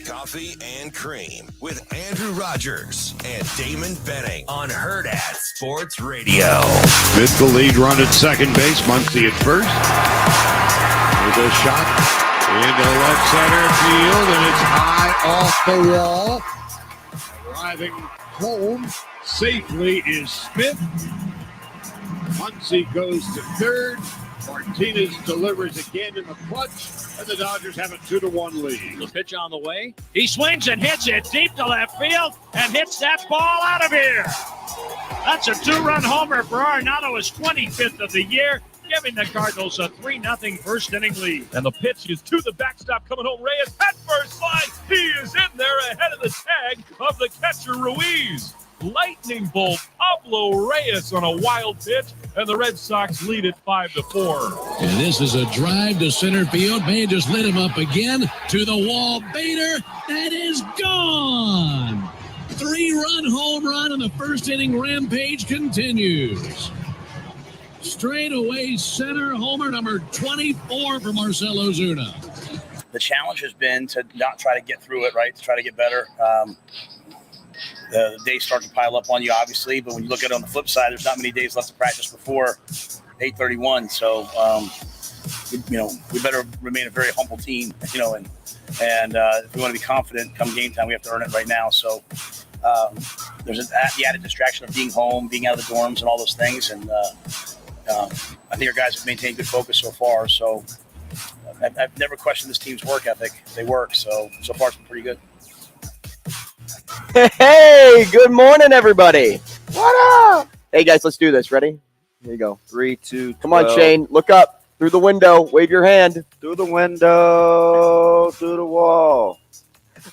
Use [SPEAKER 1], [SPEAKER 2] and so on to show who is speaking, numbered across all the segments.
[SPEAKER 1] Coffee and Cream with Andrew Rogers and Damon Benning on Hurrdat Sports Radio.
[SPEAKER 2] With the lead run at second base, Muncie at first. There's a shot into left center field, and it's high off the wall. Arriving home safely is Smith. Muncie goes to third. Martinez delivers again in the clutch, and the Dodgers have a 2-1 lead.
[SPEAKER 3] The pitch on the way. He swings and hits it deep to left field and hits that ball out of here. That's a 2-run homer for Arenado, his 25th of the year, giving the Cardinals a 3-0 first inning lead.
[SPEAKER 4] And the pitch is to the backstop coming home. Reyes at first slide. He is in there ahead of the tag of the catcher Ruiz. Lightning bolt Pablo Reyes on a wild pitch, and the Red Sox lead it 5-4.
[SPEAKER 5] And this is a drive to center field. May just lit him up again to the wall. Bader, that is gone. 3-run home run in the first inning. Rampage continues. Straightaway center homer number 24 for Marcell Ozuna.
[SPEAKER 6] The challenge has been to not try to get through it, right? To try to get better. The days start to pile up on you, obviously, but when you look at it on the flip side, there's not many days left to practice before 8:31. So, we better remain a very humble team, and if we want to be confident come game time, we have to earn it right now. So there's the added distraction of being home, being out of the dorms, and all those things. And I think our guys have maintained good focus so far. So I've never questioned this team's work ethic. They work. So far it's been pretty good.
[SPEAKER 7] Hey, good morning, everybody. What up? Hey, guys, let's do this. Ready? Here you go.
[SPEAKER 8] 3, 2, 12.
[SPEAKER 7] Come on, Shane. Look up through the window. Wave your hand.
[SPEAKER 8] Through the window, through the wall.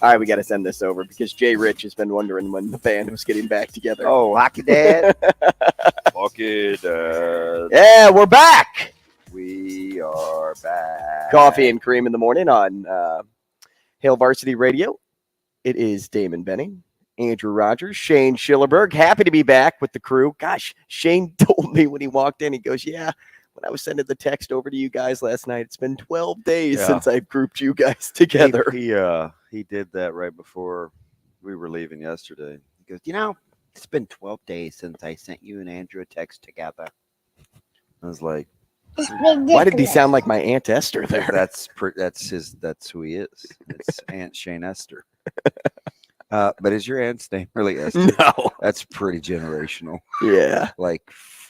[SPEAKER 7] All right, we got to send this over because Jay Rich has been wondering when the band was getting back together.
[SPEAKER 8] Oh, hockey dad. Hockey dad.
[SPEAKER 7] Yeah, we're back.
[SPEAKER 8] We are back.
[SPEAKER 7] Coffee and Cream in the morning on Hail Varsity Radio. It is Damon Benning, Andrew Rogers, Shane Schillerberg. Happy to be back with the crew. Gosh, Shane told me when he walked in, he goes, yeah, when I was sending the text over to you guys last night, it's been 12 days since I've grouped you guys together.
[SPEAKER 8] He did that right before we were leaving yesterday. He goes, it's been 12 days since I sent you and Andrew a text together. I was like,
[SPEAKER 7] why did he sound like my Aunt Esther there?
[SPEAKER 8] That's who he is. It's Aunt Shane Esther. But is your aunt's name really Esther?
[SPEAKER 7] No.
[SPEAKER 8] That's pretty generational.
[SPEAKER 7] Yeah.
[SPEAKER 8] Like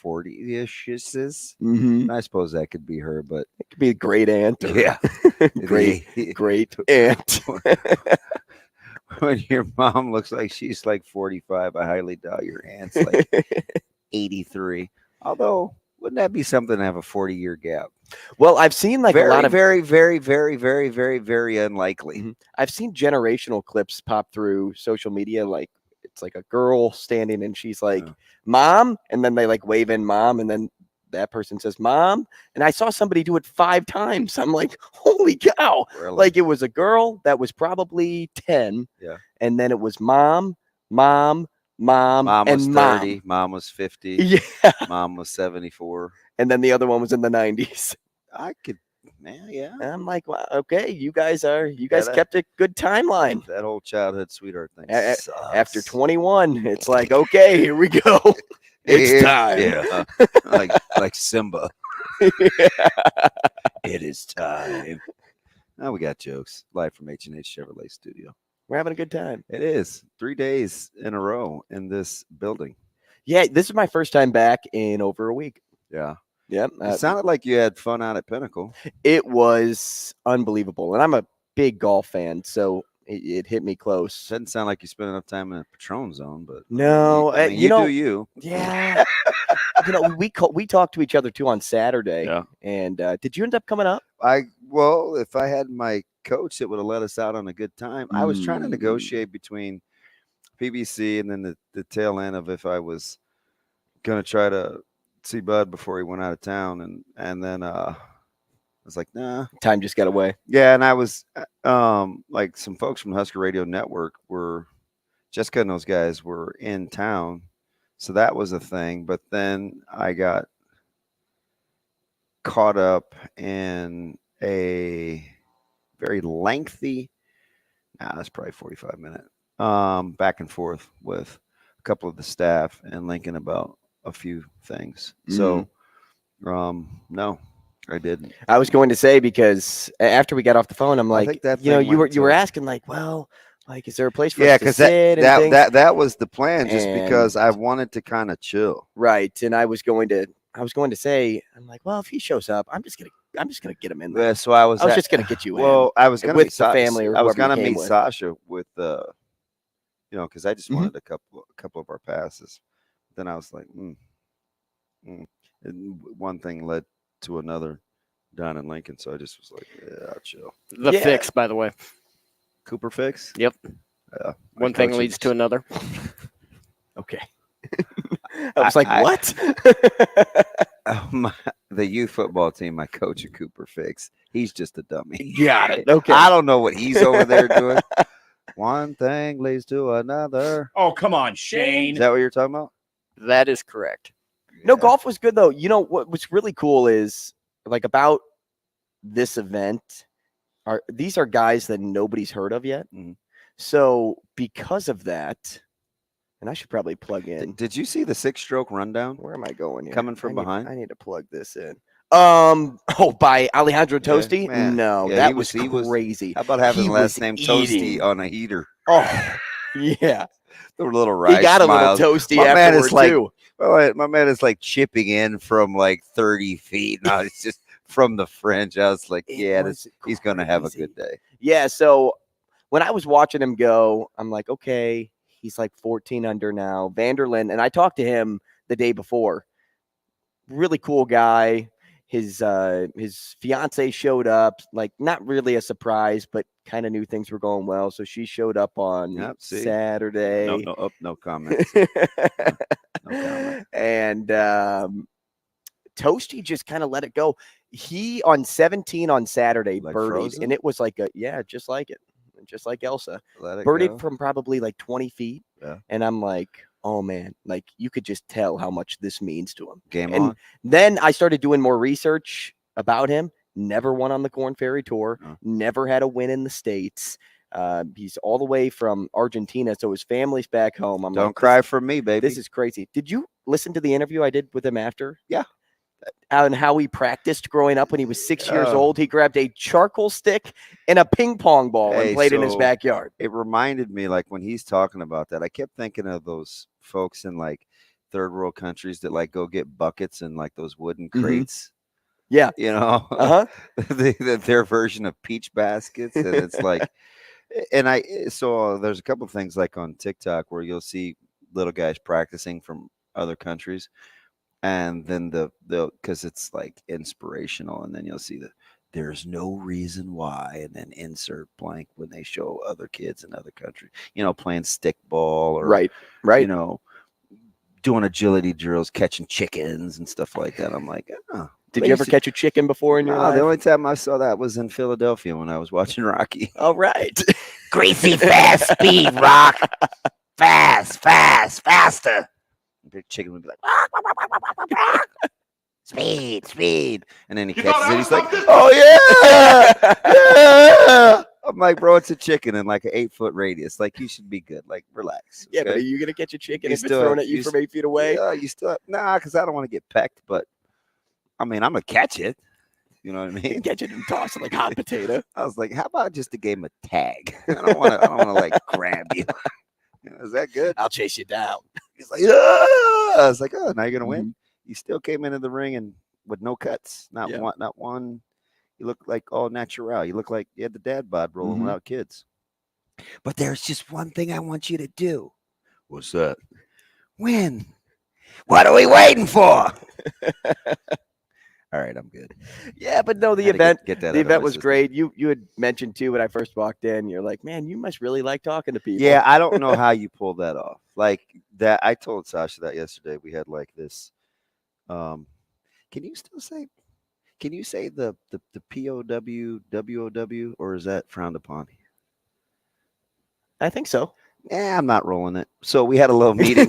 [SPEAKER 8] 40-ish is.
[SPEAKER 7] Mm-hmm.
[SPEAKER 8] I suppose that could be her, but
[SPEAKER 7] it could be a great aunt.
[SPEAKER 8] Yeah.
[SPEAKER 7] great aunt.
[SPEAKER 8] When your mom looks like she's like 45, I highly doubt your aunt's like 83. Although, wouldn't that be something to have a 40-year gap?
[SPEAKER 7] Well, I've seen a lot of
[SPEAKER 8] very, very, very, very, very, very unlikely.
[SPEAKER 7] Mm-hmm. I've seen generational clips pop through social media. Like it's like a girl standing and she's like, "Mom," and then they like wave in "Mom," and then that person says "Mom," and I saw somebody do it 5 times. I'm like, "Holy cow!"
[SPEAKER 8] Really?
[SPEAKER 7] Like it was a girl that was probably 10, and then it was "Mom," "Mom." Mom
[SPEAKER 8] was
[SPEAKER 7] and
[SPEAKER 8] 30, Mom was 50,
[SPEAKER 7] yeah,
[SPEAKER 8] Mom was 74,
[SPEAKER 7] and then the other one was in the 90s. I'm like, wow, okay, you guys kept a good timeline.
[SPEAKER 8] That whole childhood sweetheart thing.
[SPEAKER 7] After 21, it's like, okay, here we go. It's time.
[SPEAKER 8] Yeah, like Simba.
[SPEAKER 7] Yeah.
[SPEAKER 8] It is time. Now we got jokes live from H&H Chevrolet Studio.
[SPEAKER 7] We're having a good time.
[SPEAKER 8] It is 3 days in a row in this building.
[SPEAKER 7] Yeah, this is my first time back in over a week.
[SPEAKER 8] Yeah.
[SPEAKER 7] Yep.
[SPEAKER 8] It sounded like you had fun out at Pinnacle.
[SPEAKER 7] It was unbelievable. And I'm a big golf fan, so it hit me close.
[SPEAKER 8] Doesn't sound like you spent enough time in a Patron zone, but
[SPEAKER 7] no,
[SPEAKER 8] you do you.
[SPEAKER 7] Yeah. We talked to each other too on Saturday.
[SPEAKER 8] Yeah.
[SPEAKER 7] And did you end up coming up?
[SPEAKER 8] If I had my coach, it would have let us out on a good time. I was trying to negotiate between PBC and then the tail end of if I was going to try to see Bud before he went out of town. And then I was like, nah.
[SPEAKER 7] Time just got away.
[SPEAKER 8] Yeah, and I was like some folks from Husker Radio Network were, Jessica and those guys were in town. So that was a thing. But then I got caught up in a very lengthy That's probably 45 minutes. Back and forth with a couple of the staff and Lincoln about a few things. So, no, I didn't.
[SPEAKER 7] I was going to say, because after we got off the phone, I'm like,
[SPEAKER 8] that
[SPEAKER 7] you know,
[SPEAKER 8] thing
[SPEAKER 7] you
[SPEAKER 8] went
[SPEAKER 7] were
[SPEAKER 8] to-
[SPEAKER 7] asking like, well, like, is there a place for
[SPEAKER 8] Yeah,
[SPEAKER 7] us to
[SPEAKER 8] because
[SPEAKER 7] sit and things?
[SPEAKER 8] that was the plan, just
[SPEAKER 7] And-
[SPEAKER 8] because I wanted to kind of chill.
[SPEAKER 7] Right. And I was going to say, I'm like, well, if he shows up, I'm just gonna get him in there.
[SPEAKER 8] Yeah, so I was
[SPEAKER 7] just gonna get you in.
[SPEAKER 8] Well, I was gonna
[SPEAKER 7] with
[SPEAKER 8] meet
[SPEAKER 7] the family or
[SPEAKER 8] I was
[SPEAKER 7] whoever you
[SPEAKER 8] gonna
[SPEAKER 7] came
[SPEAKER 8] meet
[SPEAKER 7] with.
[SPEAKER 8] Sasha with because I just
[SPEAKER 7] Mhm.
[SPEAKER 8] wanted a couple of our passes. Then I was like, And one thing led to another down in Lincoln, so I just was like, yeah, I'll chill.
[SPEAKER 9] The fix, by the way.
[SPEAKER 8] Cooper fix?
[SPEAKER 9] Yep.
[SPEAKER 8] Yeah.
[SPEAKER 9] One thing leads to another.
[SPEAKER 7] Okay. I was like, what?
[SPEAKER 8] The youth football team, my coach at Cooper Fix, he's just a dummy.
[SPEAKER 7] Got it. Okay.
[SPEAKER 8] I don't know what he's over there doing. One thing leads to another.
[SPEAKER 6] Oh, come on, Shane.
[SPEAKER 8] Is that what you're talking about?
[SPEAKER 9] That is correct.
[SPEAKER 7] No, golf was good though. You know what's really cool is like about this event these are guys that nobody's heard of yet.
[SPEAKER 8] Mhm.
[SPEAKER 7] So because of that, and I should probably plug in.
[SPEAKER 8] Did you see the 6-stroke rundown?
[SPEAKER 7] Where am I going here?
[SPEAKER 8] Coming from behind?
[SPEAKER 7] I need to plug this in. By Alejandro Tosti?
[SPEAKER 8] man.
[SPEAKER 7] No,
[SPEAKER 8] Yeah,
[SPEAKER 7] that
[SPEAKER 8] he
[SPEAKER 7] was
[SPEAKER 8] was-
[SPEAKER 7] crazy.
[SPEAKER 8] How about having
[SPEAKER 7] He
[SPEAKER 8] the last
[SPEAKER 7] was
[SPEAKER 8] name
[SPEAKER 7] eating.
[SPEAKER 8] Toasty on a heater?
[SPEAKER 7] Oh, yeah.
[SPEAKER 8] The little rice
[SPEAKER 7] He got
[SPEAKER 8] smiles.
[SPEAKER 7] a little toasty
[SPEAKER 8] My man
[SPEAKER 7] afterward
[SPEAKER 8] is like,
[SPEAKER 7] too.
[SPEAKER 8] my man is like chipping in from like 30 feet. No, it's just from the fringe. I was like, he's going to have a good day.
[SPEAKER 7] Yeah, so when I was watching him go, I'm like, okay, he's like 14 under now. Vanderlyn, and I talked to him the day before. Really cool guy. His fiance showed up, like not really a surprise, but kind of knew things were going well. So she showed up on Saturday.
[SPEAKER 8] No comments. No comment.
[SPEAKER 7] And Toasty just kind of let it go. He on 17 on Saturday
[SPEAKER 8] Like
[SPEAKER 7] birdied,
[SPEAKER 8] Frozen?
[SPEAKER 7] and it was like just like it, just like Elsa.
[SPEAKER 8] Let it
[SPEAKER 7] Birdied
[SPEAKER 8] go.
[SPEAKER 7] from probably like 20 feet.
[SPEAKER 8] Yeah.
[SPEAKER 7] And I'm like, oh man, like you could just tell how much this means to him.
[SPEAKER 8] Game
[SPEAKER 7] and
[SPEAKER 8] on.
[SPEAKER 7] Then I started doing more research about him. Never won on the Corn Ferry Tour.
[SPEAKER 8] Oh.
[SPEAKER 7] Never had a win in the States. He's all the way from Argentina, so his family's back home. I'm
[SPEAKER 8] Don't
[SPEAKER 7] like,
[SPEAKER 8] cry for me, baby.
[SPEAKER 7] this is crazy. Did you listen to the interview I did with him after?
[SPEAKER 8] Yeah.
[SPEAKER 7] On how he practiced growing up when he was 6 years
[SPEAKER 8] Oh.
[SPEAKER 7] old. He grabbed a charcoal stick and a ping pong ball and
[SPEAKER 8] Hey,
[SPEAKER 7] played in his
[SPEAKER 8] so
[SPEAKER 7] backyard.
[SPEAKER 8] It reminded me, like when he's talking about that, I kept thinking of those folks in like third world countries that like go get buckets and like those wooden crates.
[SPEAKER 7] Yeah.
[SPEAKER 8] You know, their version of peach baskets. And it's like, and I saw there's a couple of things like on TikTok where you'll see little guys practicing from other countries. And then because it's like inspirational, and then you'll see that there's no reason why, and then insert blank when they show other kids in other countries, playing stickball or
[SPEAKER 7] Right.
[SPEAKER 8] Doing agility drills, catching chickens and stuff like that. I'm like, oh.
[SPEAKER 7] Did you ever catch a chicken before in your life?
[SPEAKER 8] The only time I saw that was in Philadelphia when I was watching Rocky.
[SPEAKER 7] All right.
[SPEAKER 6] Greasy, fast speed, Rock. Fast, faster.
[SPEAKER 8] The chicken would be like,
[SPEAKER 6] Speed.
[SPEAKER 8] and then he catches it. He's like, oh yeah, yeah. I'm like, bro, it's a chicken in like an 8-foot radius. Like, you should be good. Like, relax.
[SPEAKER 7] Yeah, but
[SPEAKER 8] okay?
[SPEAKER 7] are you gonna catch a chicken
[SPEAKER 8] You
[SPEAKER 7] if it's
[SPEAKER 8] still-
[SPEAKER 7] thrown at you
[SPEAKER 8] you
[SPEAKER 7] from 8 feet away?
[SPEAKER 8] Yeah, you still because I don't want to get pecked, but I mean, I'm gonna catch it. You know what I
[SPEAKER 7] You can
[SPEAKER 8] mean?
[SPEAKER 7] catch it and toss it like hot potato.
[SPEAKER 8] I was like, how about just a game of tag? I don't want to like grab you. Is that good?
[SPEAKER 7] I'll chase you down.
[SPEAKER 8] He's like, I was like, oh, now you're gonna win.
[SPEAKER 7] Mm-hmm.
[SPEAKER 8] You still came into the ring and with no cuts, not one. You look like all natural. You look like you had the dad bod rolling
[SPEAKER 7] Mhm.
[SPEAKER 8] without kids. But there's just one thing I want you to do. What's that? Win. What are we waiting for? All right, I'm good.
[SPEAKER 7] Yeah, but no, the
[SPEAKER 8] Had to
[SPEAKER 7] event
[SPEAKER 8] get that
[SPEAKER 7] the
[SPEAKER 8] out of
[SPEAKER 7] event
[SPEAKER 8] my
[SPEAKER 7] was
[SPEAKER 8] system.
[SPEAKER 7] great. You had mentioned too when I first walked in, you're like, man, you must really like talking to people.
[SPEAKER 8] Yeah, I don't know how you pulled that off. Like that, I told Sasha that yesterday. We had like this. Can you still say? Can you say the POW WOW, or is that frowned upon?
[SPEAKER 7] I think so.
[SPEAKER 8] Yeah, I'm not rolling it. So we had a little meeting.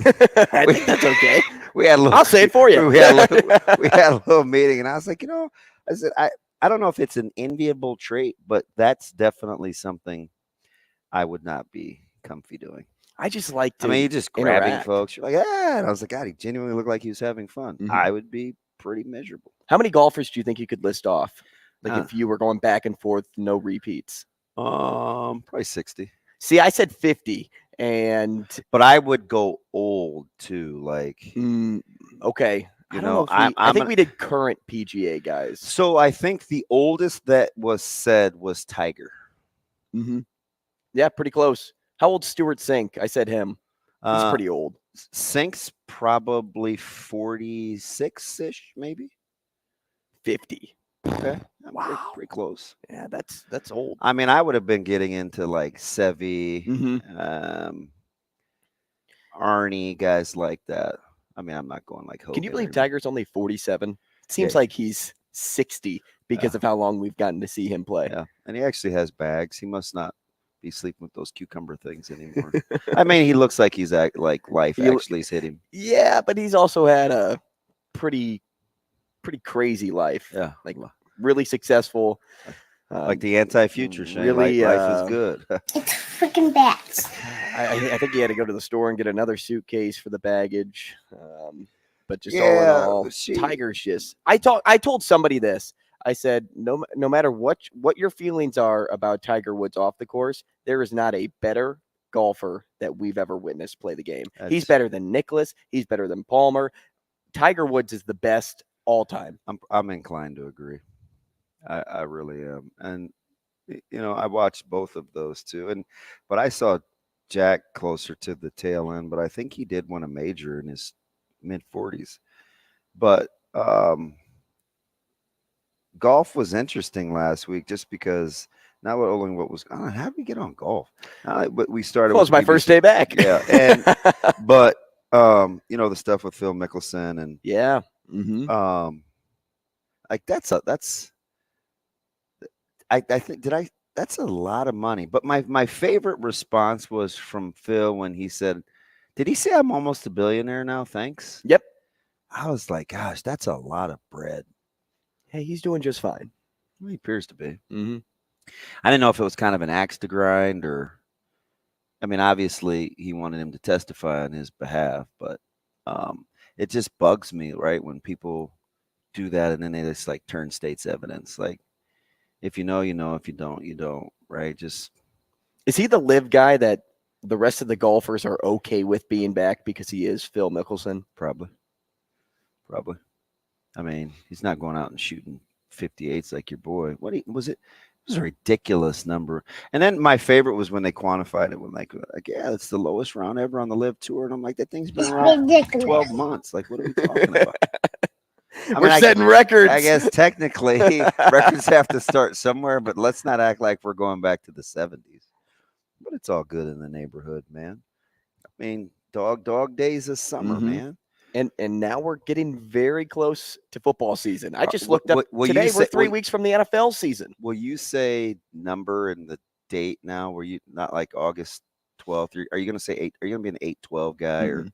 [SPEAKER 7] I think that's okay.
[SPEAKER 8] We had a little.
[SPEAKER 7] I'll say it for you.
[SPEAKER 8] We had a little meeting, and I was like, I said, I don't know if it's an enviable trait, but that's definitely something I would not be comfy doing.
[SPEAKER 7] I just like to.
[SPEAKER 8] I mean, you're just grabbing
[SPEAKER 7] interact.
[SPEAKER 8] folks. You're like, yeah. And I was like, God, he genuinely looked like he was having fun.
[SPEAKER 7] Mhm.
[SPEAKER 8] I would be pretty miserable.
[SPEAKER 7] How many golfers do you think you could list off? Like
[SPEAKER 8] Uh,
[SPEAKER 7] if you were going back and forth, no repeats.
[SPEAKER 8] Probably 60.
[SPEAKER 7] See, I said 50, and
[SPEAKER 8] But I would go old too. Like,
[SPEAKER 7] okay.
[SPEAKER 8] You
[SPEAKER 7] I don't
[SPEAKER 8] know,
[SPEAKER 7] if I
[SPEAKER 8] I'm
[SPEAKER 7] think
[SPEAKER 8] an-
[SPEAKER 7] we did current PGA guys.
[SPEAKER 8] so I think the oldest that was said was Tiger.
[SPEAKER 7] Mm-hmm. Yeah, pretty close. How old's Stuart Sink? I said him. He's pretty old.
[SPEAKER 8] Sink's probably 46-ish, maybe
[SPEAKER 7] 50.
[SPEAKER 8] Okay,
[SPEAKER 7] Wow.
[SPEAKER 8] pretty close.
[SPEAKER 7] Yeah, that's old.
[SPEAKER 8] I mean, I would have been getting into like Seve,
[SPEAKER 7] Mm-hmm.
[SPEAKER 8] Arnie, guys like that. I mean, I'm not going like Hogan.
[SPEAKER 7] Can you believe
[SPEAKER 8] or-
[SPEAKER 7] Tiger's only 47? It seems
[SPEAKER 8] Yeah.
[SPEAKER 7] like he's 60 because of how long we've gotten to see him play.
[SPEAKER 8] Yeah, and he actually has bags. He must not be sleeping with those cucumber things anymore. I mean, he looks like he's like life
[SPEAKER 7] He lo-
[SPEAKER 8] actually's hit him.
[SPEAKER 7] Yeah, but he's also had a pretty crazy life.
[SPEAKER 8] Yeah,
[SPEAKER 7] Like really successful.
[SPEAKER 8] like the anti-future. Shane.
[SPEAKER 7] really,
[SPEAKER 8] life is good.
[SPEAKER 10] It's freaking bats.
[SPEAKER 7] I think he had to go to the store and get another suitcase for the baggage. But just all
[SPEAKER 8] Yeah,
[SPEAKER 7] in all,
[SPEAKER 8] she-
[SPEAKER 7] Tiger's just. I told somebody this. I said no matter what your feelings are about Tiger Woods off the course, there is not a better golfer that we've ever witnessed play the game. He's
[SPEAKER 8] That's-
[SPEAKER 7] better than Nicklaus. He's better than Palmer. Tiger Woods is the best all time.
[SPEAKER 8] I'm inclined to agree. I really am, and you know, I watched both of those two, but I saw Jack closer to the tail end, but I think he did win a major in his mid-40s. But golf was interesting last week, just because not only what was. I don't know, how did we get on golf? But we started.
[SPEAKER 7] Well, it was my first day back.
[SPEAKER 8] Yeah, and but you know, the stuff with Phil Mickelson and
[SPEAKER 7] yeah. Mm-hmm.
[SPEAKER 8] like I think that's a lot of money. But my favorite response was from Phil when he said, did he say I'm almost a billionaire now? Thanks.
[SPEAKER 7] Yep.
[SPEAKER 8] I was like, gosh, that's a lot of bread.
[SPEAKER 7] Hey, he's doing just fine.
[SPEAKER 8] Well, he appears to be.
[SPEAKER 7] Mm-hmm.
[SPEAKER 8] I didn't know if it was kind of an axe to grind, or I mean, obviously he wanted him to testify on his behalf, but it just bugs me, right, when people do that and then they just like turn state's evidence. Like, if you know, you know. If you don't, you don't. Right? Just
[SPEAKER 7] Is he the live guy that the rest of the golfers are okay with being back because he is Phil Mickelson?
[SPEAKER 8] probably. I mean, he's not going out and shooting 58s like your boy. Was it? It was a ridiculous number. And then my favorite was when they quantified it with like yeah, it's the lowest round ever on the Live Tour, and I'm like, that thing's been around
[SPEAKER 10] Ridiculous.
[SPEAKER 8] 12 months. Like, what are we talking about? I
[SPEAKER 7] We're
[SPEAKER 8] mean,
[SPEAKER 7] setting records.
[SPEAKER 8] I guess technically records have to start somewhere, but let's not act like we're going back to the 70s. But it's all good in the neighborhood, man. I mean, dog days this summer,
[SPEAKER 7] Mhm.
[SPEAKER 8] man.
[SPEAKER 7] And now we're getting very close to football season. I just
[SPEAKER 8] Wh-
[SPEAKER 7] looked up
[SPEAKER 8] will you
[SPEAKER 7] today. We're
[SPEAKER 8] say-
[SPEAKER 7] 3
[SPEAKER 8] will-
[SPEAKER 7] weeks from the NFL season.
[SPEAKER 8] Will you say number and the date now? Were you not like August 12th? Are you going to say 8? Are you going to be an 8/12 guy or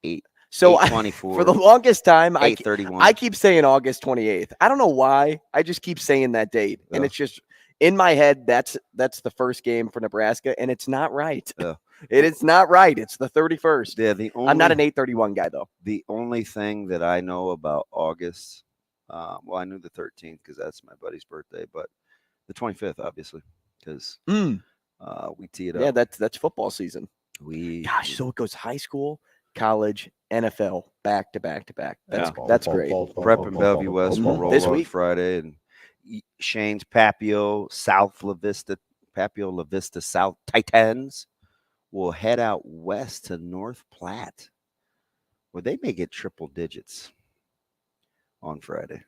[SPEAKER 8] 8?
[SPEAKER 7] So
[SPEAKER 8] 8/24,
[SPEAKER 7] for the longest time,
[SPEAKER 8] 8/31.
[SPEAKER 7] I keep saying August 28th. I don't know why. I just keep saying that date, and
[SPEAKER 8] Yeah.
[SPEAKER 7] it's just in my head. That's the first game for Nebraska, and it's not right.
[SPEAKER 8] Yeah.
[SPEAKER 7] It is not right. It's the 31st.
[SPEAKER 8] Yeah,
[SPEAKER 7] I'm not an 8/31 guy though.
[SPEAKER 8] The only thing that I know about August, well, I knew the 13th because that's my buddy's birthday, but the 25th, obviously, because we tee it up.
[SPEAKER 7] Yeah, that's football season.
[SPEAKER 8] Gosh,
[SPEAKER 7] So it goes high school, college, NFL, back to back to back. That's
[SPEAKER 8] Yeah.
[SPEAKER 7] that's great.
[SPEAKER 8] Prep in Bellevue West will roll
[SPEAKER 7] This
[SPEAKER 8] on
[SPEAKER 7] week.
[SPEAKER 8] Friday, and Shane's Papio La Vista South Titans will head out west to North Platte, where they may get triple digits on Friday.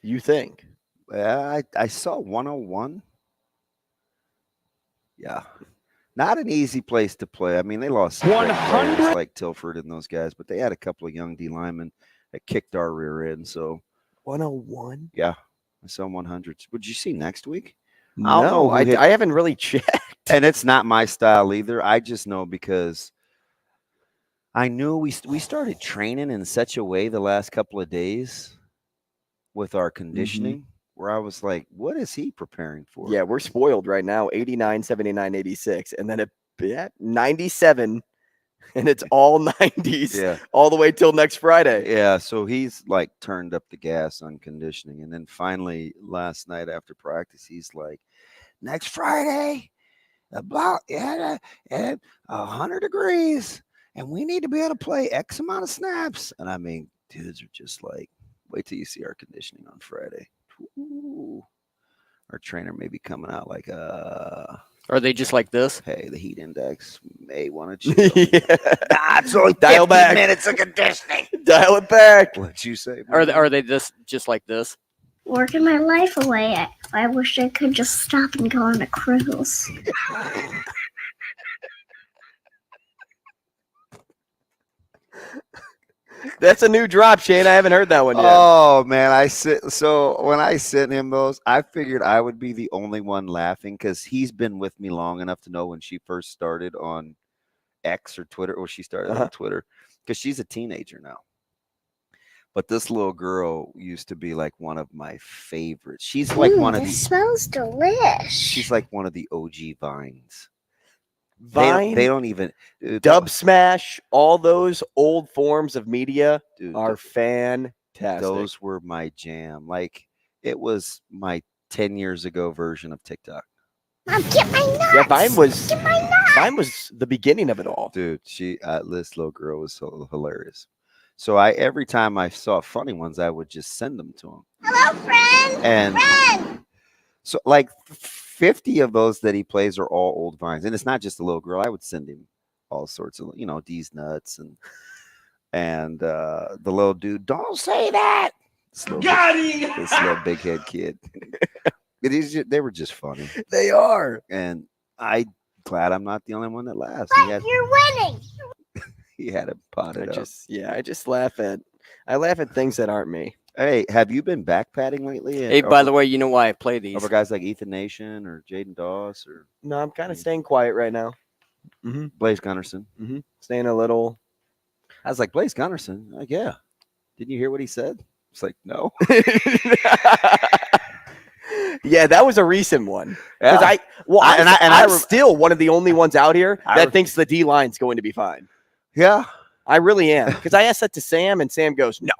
[SPEAKER 7] You think?
[SPEAKER 8] I saw 101. Yeah. Not an easy place to play. I mean, they lost 100 like Tilford and those guys, but they had a couple of young D linemen that kicked our rear end. So
[SPEAKER 7] 101?
[SPEAKER 8] yeah, I saw 100s. Would you see next week?
[SPEAKER 7] No, I haven't really checked.
[SPEAKER 8] And it's not my style either. I just know because I knew we started training in such a way the last couple of days with our conditioning where I was like, what is he preparing for?
[SPEAKER 7] Yeah, we're spoiled right now. 89, 79, 86. And then 97, and it's all 90s all the way till next Friday.
[SPEAKER 8] Yeah, so he's like turned up the gas on conditioning. And then finally last night after practice, he's like, next Friday, about 100 degrees, and we need to be able to play X amount of snaps. And I mean, dudes are just like, wait till you see our conditioning on Friday. Ooh. Our trainer may be coming out like,
[SPEAKER 9] Are they just like this?
[SPEAKER 8] Hey, the heat index may want to chill.
[SPEAKER 7] Nah, it's only dial back.
[SPEAKER 8] Minutes of conditioning.
[SPEAKER 7] Dial it back.
[SPEAKER 8] What'd you say?
[SPEAKER 9] Are they just like this?
[SPEAKER 10] Working my life away. I wish I could just stop and go on a cruise.
[SPEAKER 7] That's a new drop, Shane. I haven't heard that one yet.
[SPEAKER 8] Oh man, so when I sent him those, I figured I would be the only one laughing because he's been with me long enough to know when she first started on X or Twitter, or she started on Twitter, because she's a teenager now. But this little girl used to be like one of my favorites. She's like one of the.
[SPEAKER 10] It smells delish.
[SPEAKER 8] She's like one of the OG Vines.
[SPEAKER 7] Vine,
[SPEAKER 8] they don't even
[SPEAKER 7] Dub Smash, all those old forms of media are fantastic.
[SPEAKER 8] Those were my jam. Like, it was my 10 years ago version of TikTok.
[SPEAKER 10] Mom, get my nuts.
[SPEAKER 7] Yeah, Vine was
[SPEAKER 10] Get my nuts.
[SPEAKER 7] Vine was the beginning of it all.
[SPEAKER 8] Dude, this little girl was so hilarious. So every time I saw funny ones, I would just send them to him.
[SPEAKER 10] Hello, friend.
[SPEAKER 8] And
[SPEAKER 10] friend.
[SPEAKER 8] So like 50 of those that he plays are all old Vines. And it's not just a little girl. I would send him all sorts of, D's nuts and the little dude, don't say that. This little big head kid. They were just funny.
[SPEAKER 7] They are.
[SPEAKER 8] And I'm glad I'm not the only one that laughs.
[SPEAKER 10] But you're winning.
[SPEAKER 8] He had it potted up.
[SPEAKER 7] I just laugh at things that aren't me.
[SPEAKER 8] Hey, have you been backpatting lately?
[SPEAKER 9] Hey, by the way, you know why I play these?
[SPEAKER 8] Over guys like Ethan Nation or Jaden Doss or
[SPEAKER 7] No, I'm kind of staying quiet right now. Mm-hmm.
[SPEAKER 8] Blaze Gunnerson.
[SPEAKER 7] Mm-hmm. Staying a little.
[SPEAKER 8] I was like, Blaze Gunnerson? Like, yeah. Didn't you hear what he said? It's like, no.
[SPEAKER 7] Yeah, that was a recent one.
[SPEAKER 8] Yeah.
[SPEAKER 7] I'm still one of the only ones out here that thinks the D line's going to be fine.
[SPEAKER 8] Yeah,
[SPEAKER 7] I really am. Because I asked that to Sam, and Sam goes, no.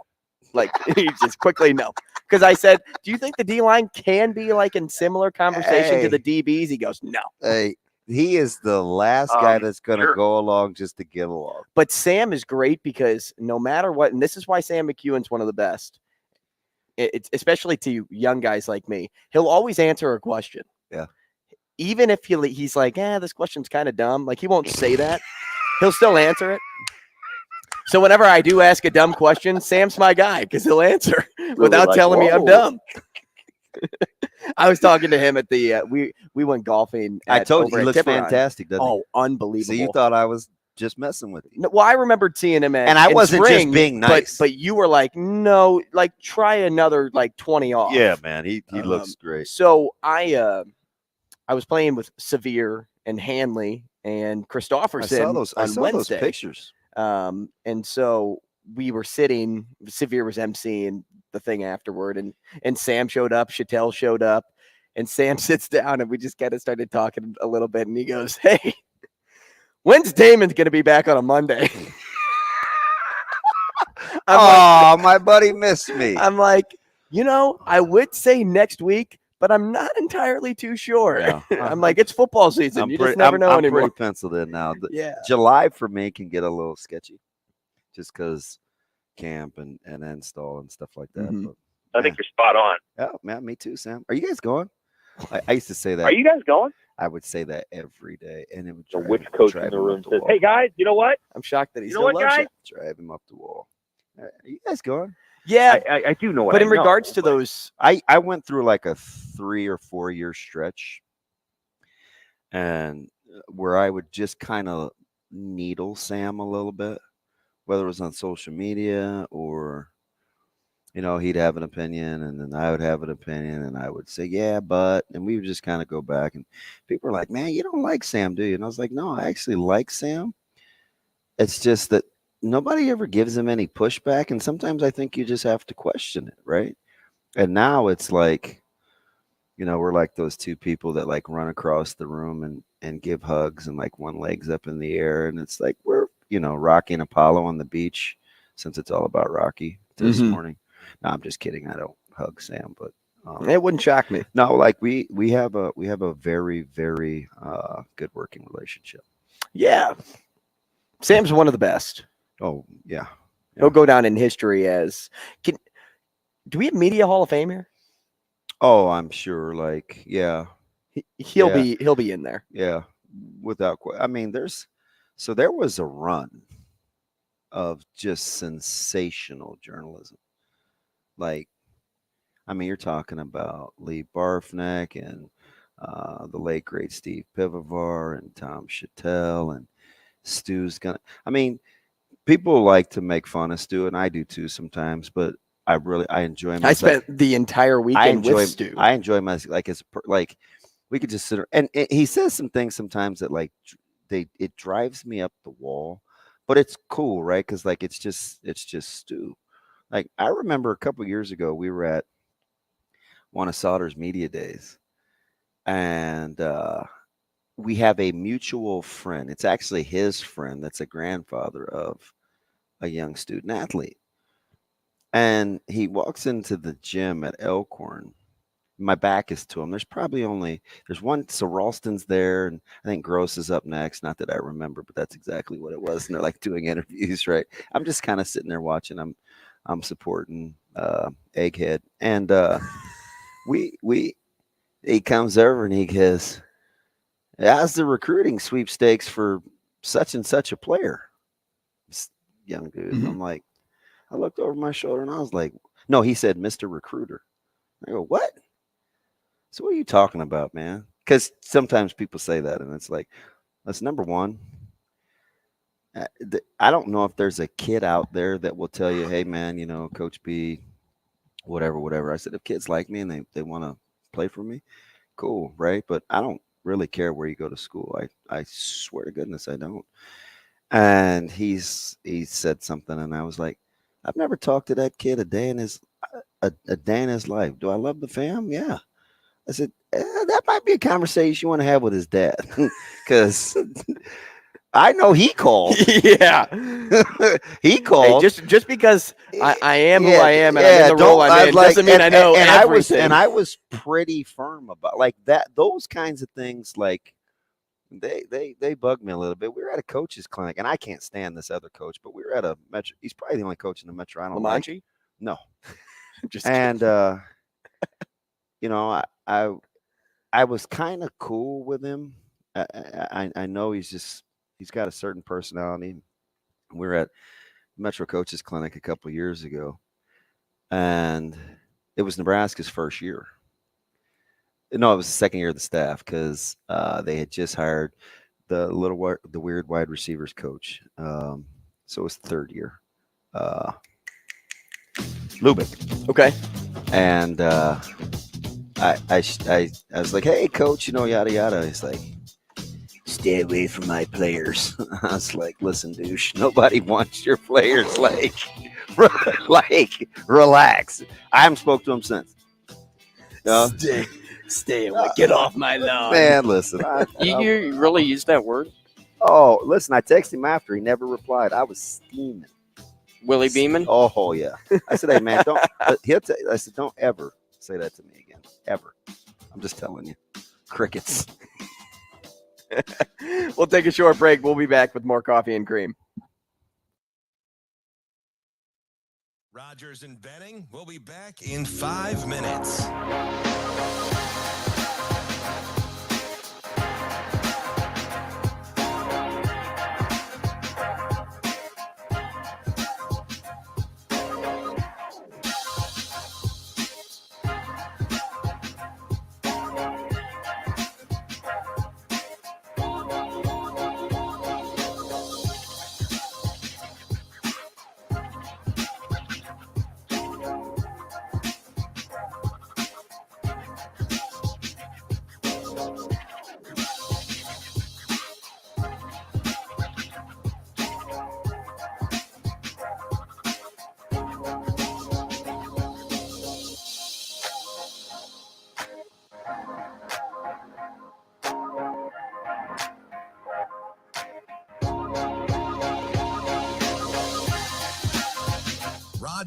[SPEAKER 7] Like, he just quickly no. Because I said, do you think the D line can be like in similar conversation to the DBs? He goes, no.
[SPEAKER 8] Hey, he is the last guy that's going to go along just to get along.
[SPEAKER 7] But Sam is great because no matter what, and this is why Sam McEwen's one of the best, it's especially to young guys like me, he'll always answer a question.
[SPEAKER 8] Yeah.
[SPEAKER 7] Even if he's like, this question's kind of dumb. Like, he won't say that. He'll still answer it. So whenever I do ask a dumb question, Sam's my guy because he'll answer without telling me I'm dumb. I was talking to him at the we went golfing.
[SPEAKER 8] I told you he looks fantastic, doesn't he?
[SPEAKER 7] Oh, unbelievable!
[SPEAKER 8] So you thought I was just messing with you?
[SPEAKER 7] No, well, I remembered seeing him at,
[SPEAKER 8] and I wasn't
[SPEAKER 7] spring,
[SPEAKER 8] just being nice,
[SPEAKER 7] but you were like, no, like try another 20 off.
[SPEAKER 8] Yeah, man, he looks great.
[SPEAKER 7] So I was playing with Severe and Hanley and Christopherson
[SPEAKER 8] I saw
[SPEAKER 7] Wednesday.
[SPEAKER 8] Those pictures.
[SPEAKER 7] And so we were sitting, Severe was emceeing the thing afterward, and Sam showed up, Chattel showed up, and Sam sits down, and we just kind of started talking a little bit, and he goes, hey, when's Damon going to be back on a Monday?
[SPEAKER 8] My buddy missed me.
[SPEAKER 7] I'm like, I would say next week, but I'm not entirely too sure. Yeah. I'm like, it's football season. You just never know anymore.
[SPEAKER 8] I'm pretty penciled in now.
[SPEAKER 7] Yeah.
[SPEAKER 8] July for me can get a little sketchy just because camp and install and stuff like that.
[SPEAKER 7] Mm-hmm.
[SPEAKER 8] But,
[SPEAKER 11] I think you're spot on.
[SPEAKER 8] Yeah, man, me too, Sam. Are you guys going? I used to say that.
[SPEAKER 11] Are you guys going?
[SPEAKER 8] I would say that every day. And it would
[SPEAKER 11] drive, which coach in the room says, hey, guys, you know what?
[SPEAKER 7] I'm shocked that he's
[SPEAKER 11] still guys?
[SPEAKER 8] Drive him up the wall. Are you guys going?
[SPEAKER 7] Yeah,
[SPEAKER 11] I do know what.
[SPEAKER 7] But in regards to those,
[SPEAKER 8] I went through like a 3 or 4 year stretch, and where I would just kind of needle Sam a little bit, whether it was on social media or, he'd have an opinion, and then I would have an opinion, and I would say, yeah, but, and we would just kind of go back, and people were like, man, you don't like Sam, do you? And I was like, no, I actually like Sam. It's just that nobody ever gives him any pushback, and sometimes I think you just have to question it, right? And now it's like we're like those two people that like run across the room and give hugs and like one leg's up in the air. And it's like we're, Rocky and Apollo on the beach, since it's all about Rocky this morning. No, I'm just kidding. I don't hug Sam, but
[SPEAKER 7] it wouldn't shock me.
[SPEAKER 8] No, like we have a very, very good working relationship.
[SPEAKER 7] Yeah. Sam's one of the best.
[SPEAKER 8] Oh, yeah.
[SPEAKER 7] He'll go down in history as do we have Media Hall of Fame here?
[SPEAKER 8] Oh, I'm sure. Like, yeah.
[SPEAKER 7] He'll be in there.
[SPEAKER 8] Yeah. Without I mean, there was a run of just sensational journalism. Like, I mean, you're talking about Lee Barfneck and the late great Steve Pivovar and Tom Chattel and Stu's gonna. I mean, people like to make fun of Stu, and I do too sometimes. But I enjoy him.
[SPEAKER 7] I spent the entire weekend with Stu.
[SPEAKER 8] I enjoy him as like we could just sit and he says some things sometimes that like it drives me up the wall, but it's cool, right? Because like it's just Stu. Like I remember a couple years ago we were at one of Sauter's media days, and we have a mutual friend. It's actually his friend that's a grandfather of a young student athlete. And he walks into the gym at Elkhorn. My back is to him. There's one. So Ralston's there, and I think Gross is up next. Not that I remember, but that's exactly what it was. And they're like doing interviews, right? I'm just kind of sitting there watching. I'm supporting Egghead, and he comes over and he goes, "How's the recruiting sweepstakes for such and such a player?" This young dude. Mm-hmm. I'm like, I looked over my shoulder and I was like, no, he said, "Mr. Recruiter." I go, "What? So what are you talking about, man?" Because sometimes people say that, and it's like, that's number one. I don't know if there's a kid out there that will tell you, "Hey, man, Coach B, whatever." I said, if kids like me and they want to play for me, cool, right? But I don't really care where you go to school. I swear to goodness I don't. And he said something, and I was like, I've never talked to that kid a day in his life. Do I love the fam? Yeah. I said, that might be a conversation you want to have with his dad, because I know he called.
[SPEAKER 7] Yeah.
[SPEAKER 8] He called.
[SPEAKER 7] Hey, just because I am who I am and I'm in the role I'm in doesn't mean I know everything.
[SPEAKER 8] I was pretty firm about like that. Those kinds of things, like they bug me a little bit. We were at a coach's clinic, and I can't stand this other coach, but we were at a Metro. He's probably the only coach in the Metro. I don't know.
[SPEAKER 7] Lamanchi?
[SPEAKER 8] No.
[SPEAKER 7] Just
[SPEAKER 8] and I was kind of cool with him. I know he's got a certain personality. We were at Metro Coaches Clinic a couple of years ago, and it was Nebraska's first year. No, it was the second year of the staff, because they had just hired the weird wide receivers coach. So it was the third year. Lubick.
[SPEAKER 7] Okay.
[SPEAKER 8] And I was like, "Hey, coach, yada yada." He's like, "Stay away from my players." I was like, "Listen, douche, nobody wants your players. Like, relax." I haven't spoke to him since.
[SPEAKER 7] Stay away. Get off my lawn.
[SPEAKER 8] Man, listen.
[SPEAKER 9] You really use that word?
[SPEAKER 8] Oh, listen, I texted him after. He never replied. I was steaming.
[SPEAKER 9] Willie Beeman?
[SPEAKER 8] Oh, yeah. I said, "Hey, man, don't." I said, "Don't ever say that to me again. Ever." I'm just telling you. Crickets.
[SPEAKER 7] We'll take a short break. We'll be back with more Coffee and Cream.
[SPEAKER 1] Rogers and Benning will be back in 5 minutes.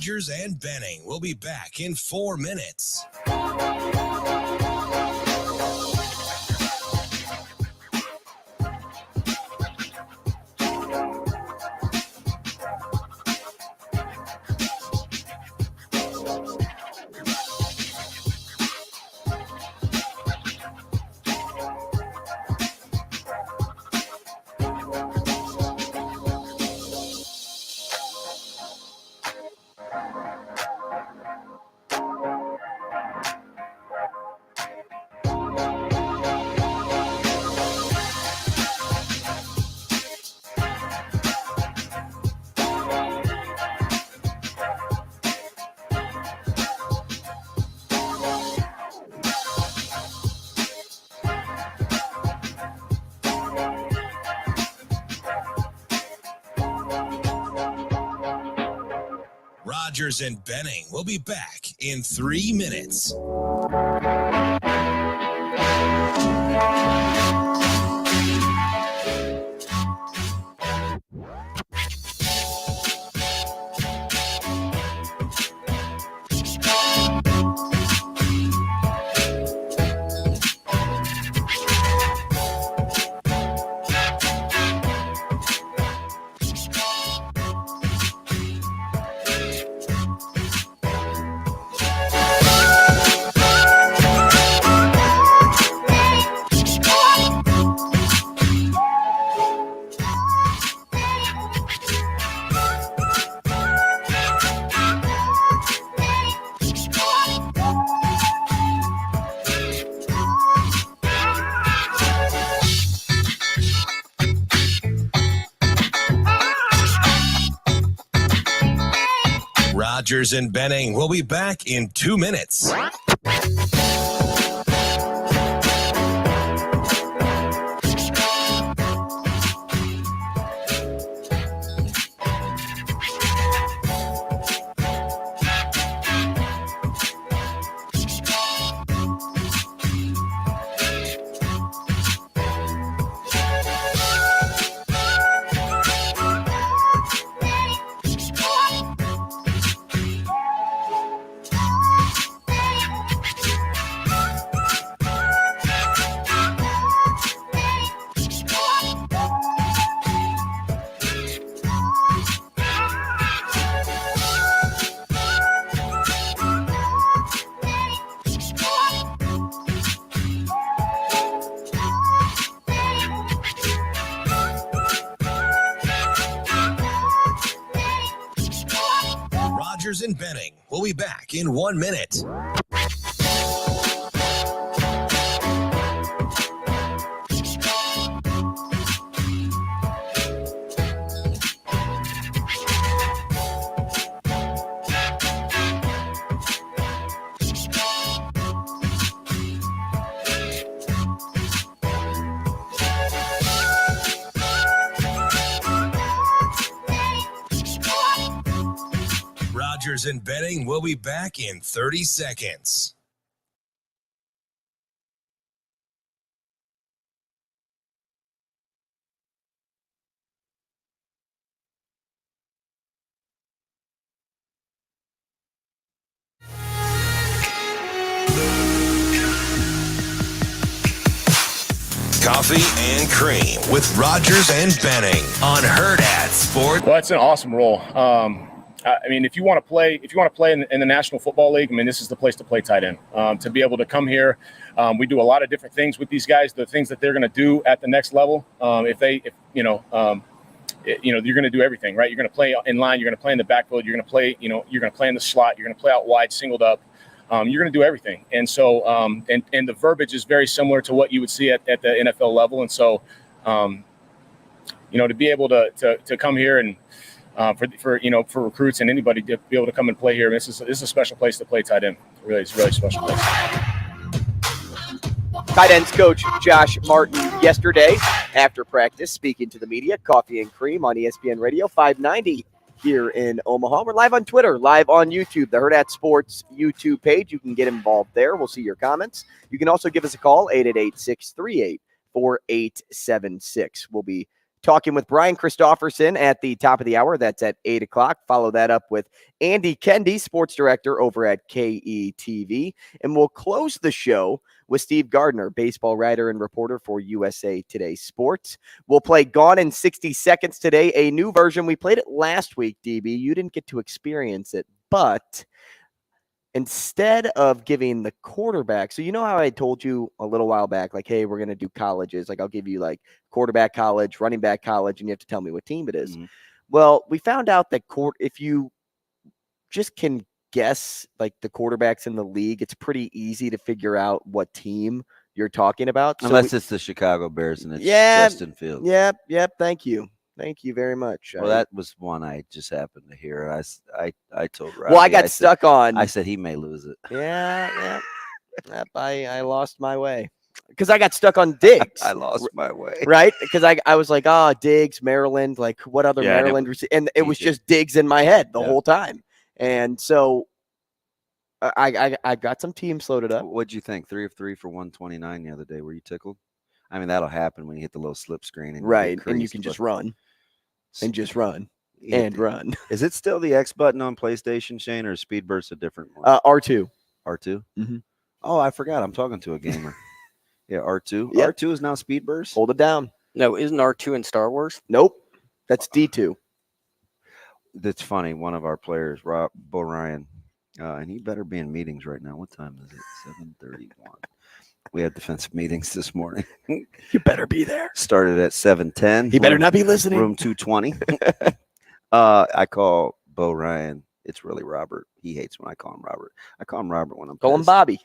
[SPEAKER 1] Rogers and Benning will be back in 4 minutes. Rogers and Benning will be back in 3 minutes. Rogers and Benning will be back in 2 minutes. Rogers and Benning will be back in 1 minute. Rogers and Benning will be back in 30 seconds. Coffee and Cream with Rogers and Benning on Hurrdat Sports.
[SPEAKER 12] Well, that's an awesome role. I mean, if you want to play in the National Football League, I mean, this is the place to play tight end. To be able to come here, we do a lot of different things with these guys. The things that they're going to do at the next level. You're going to do everything, right? You're going to play in line. You're going to play in the backfield. You're going to play, you're going to play in the slot. You're going to play out wide, singled up. You're going to do everything. And so, and the verbiage is very similar to what you would see at the NFL level. And so, to be able to come here and for recruits and anybody to be able to come and play here, this is a special place to play tight end. It's a really special place.
[SPEAKER 7] Tight ends coach Josh Martin yesterday after practice speaking to the media. Coffee and Cream on ESPN Radio 590 here in Omaha. We're live on Twitter, live on YouTube, the Hurrdat Sports YouTube page. You can get involved there. We'll see your comments. You can also give us a call, 888-638-4876. We'll be talking with Brian Christopherson at the top of the hour. That's at 8 o'clock. Follow that up with Andy Kendeigh, sports director over at KETV. And we'll close the show with Steve Gardner, baseball writer and reporter for USA Today Sports. We'll play Gone in 60 Seconds today, a new version. We played it last week, DB. You didn't get to experience it, but instead of giving the quarterback, so you know how I told you a little while back, like, hey, we're going to do colleges. Like, I'll give you like quarterback college, running back college, and you have to tell me what team it is. Mm-hmm. Well, we found out that if you just can guess like the quarterbacks in the league, it's pretty easy to figure out what team you're talking about.
[SPEAKER 8] Unless it's the Chicago Bears and it's Justin Fields.
[SPEAKER 7] Yep. Thank you. Thank you very much.
[SPEAKER 8] Well, that was one I just happened to hear. I told Robbie.
[SPEAKER 7] Well, I got stuck on.
[SPEAKER 8] I said he may lose it.
[SPEAKER 7] Yeah. I lost my way because I got stuck on Diggs.
[SPEAKER 8] I lost my way.
[SPEAKER 7] Right? Because I was like, Diggs, Maryland. Like, what other Maryland? And it was just Diggs in my head the whole time. And so I got some teams loaded up.
[SPEAKER 8] What'd you think? 3 of 3 for 129 the other day. Were you tickled? I mean, that'll happen when you hit the little slip screen. And
[SPEAKER 7] right. And you can just run. And just run and run.
[SPEAKER 8] Is it still the X button on PlayStation, Shane, or is Speed Burst a different one?
[SPEAKER 7] R2.
[SPEAKER 8] R2?
[SPEAKER 7] Mm-hmm.
[SPEAKER 8] Oh, I forgot. I'm talking to a gamer. Yeah, R2.
[SPEAKER 7] Yep.
[SPEAKER 8] R2 is now Speed Burst?
[SPEAKER 7] Hold it down.
[SPEAKER 9] No, isn't R2 in Star Wars?
[SPEAKER 7] Nope. That's D2.
[SPEAKER 8] That's funny. One of our players, Bo Ryan, and he better be in meetings right now. What time is it? 7:31. We had defensive meetings this morning.
[SPEAKER 7] You better be there.
[SPEAKER 8] Started at 7:10.
[SPEAKER 7] He better not be listening.
[SPEAKER 8] Room 220. I call Bo Ryan. It's really Robert. He hates when I call him Robert. I call him Robert when I'm
[SPEAKER 7] Call him Bobby.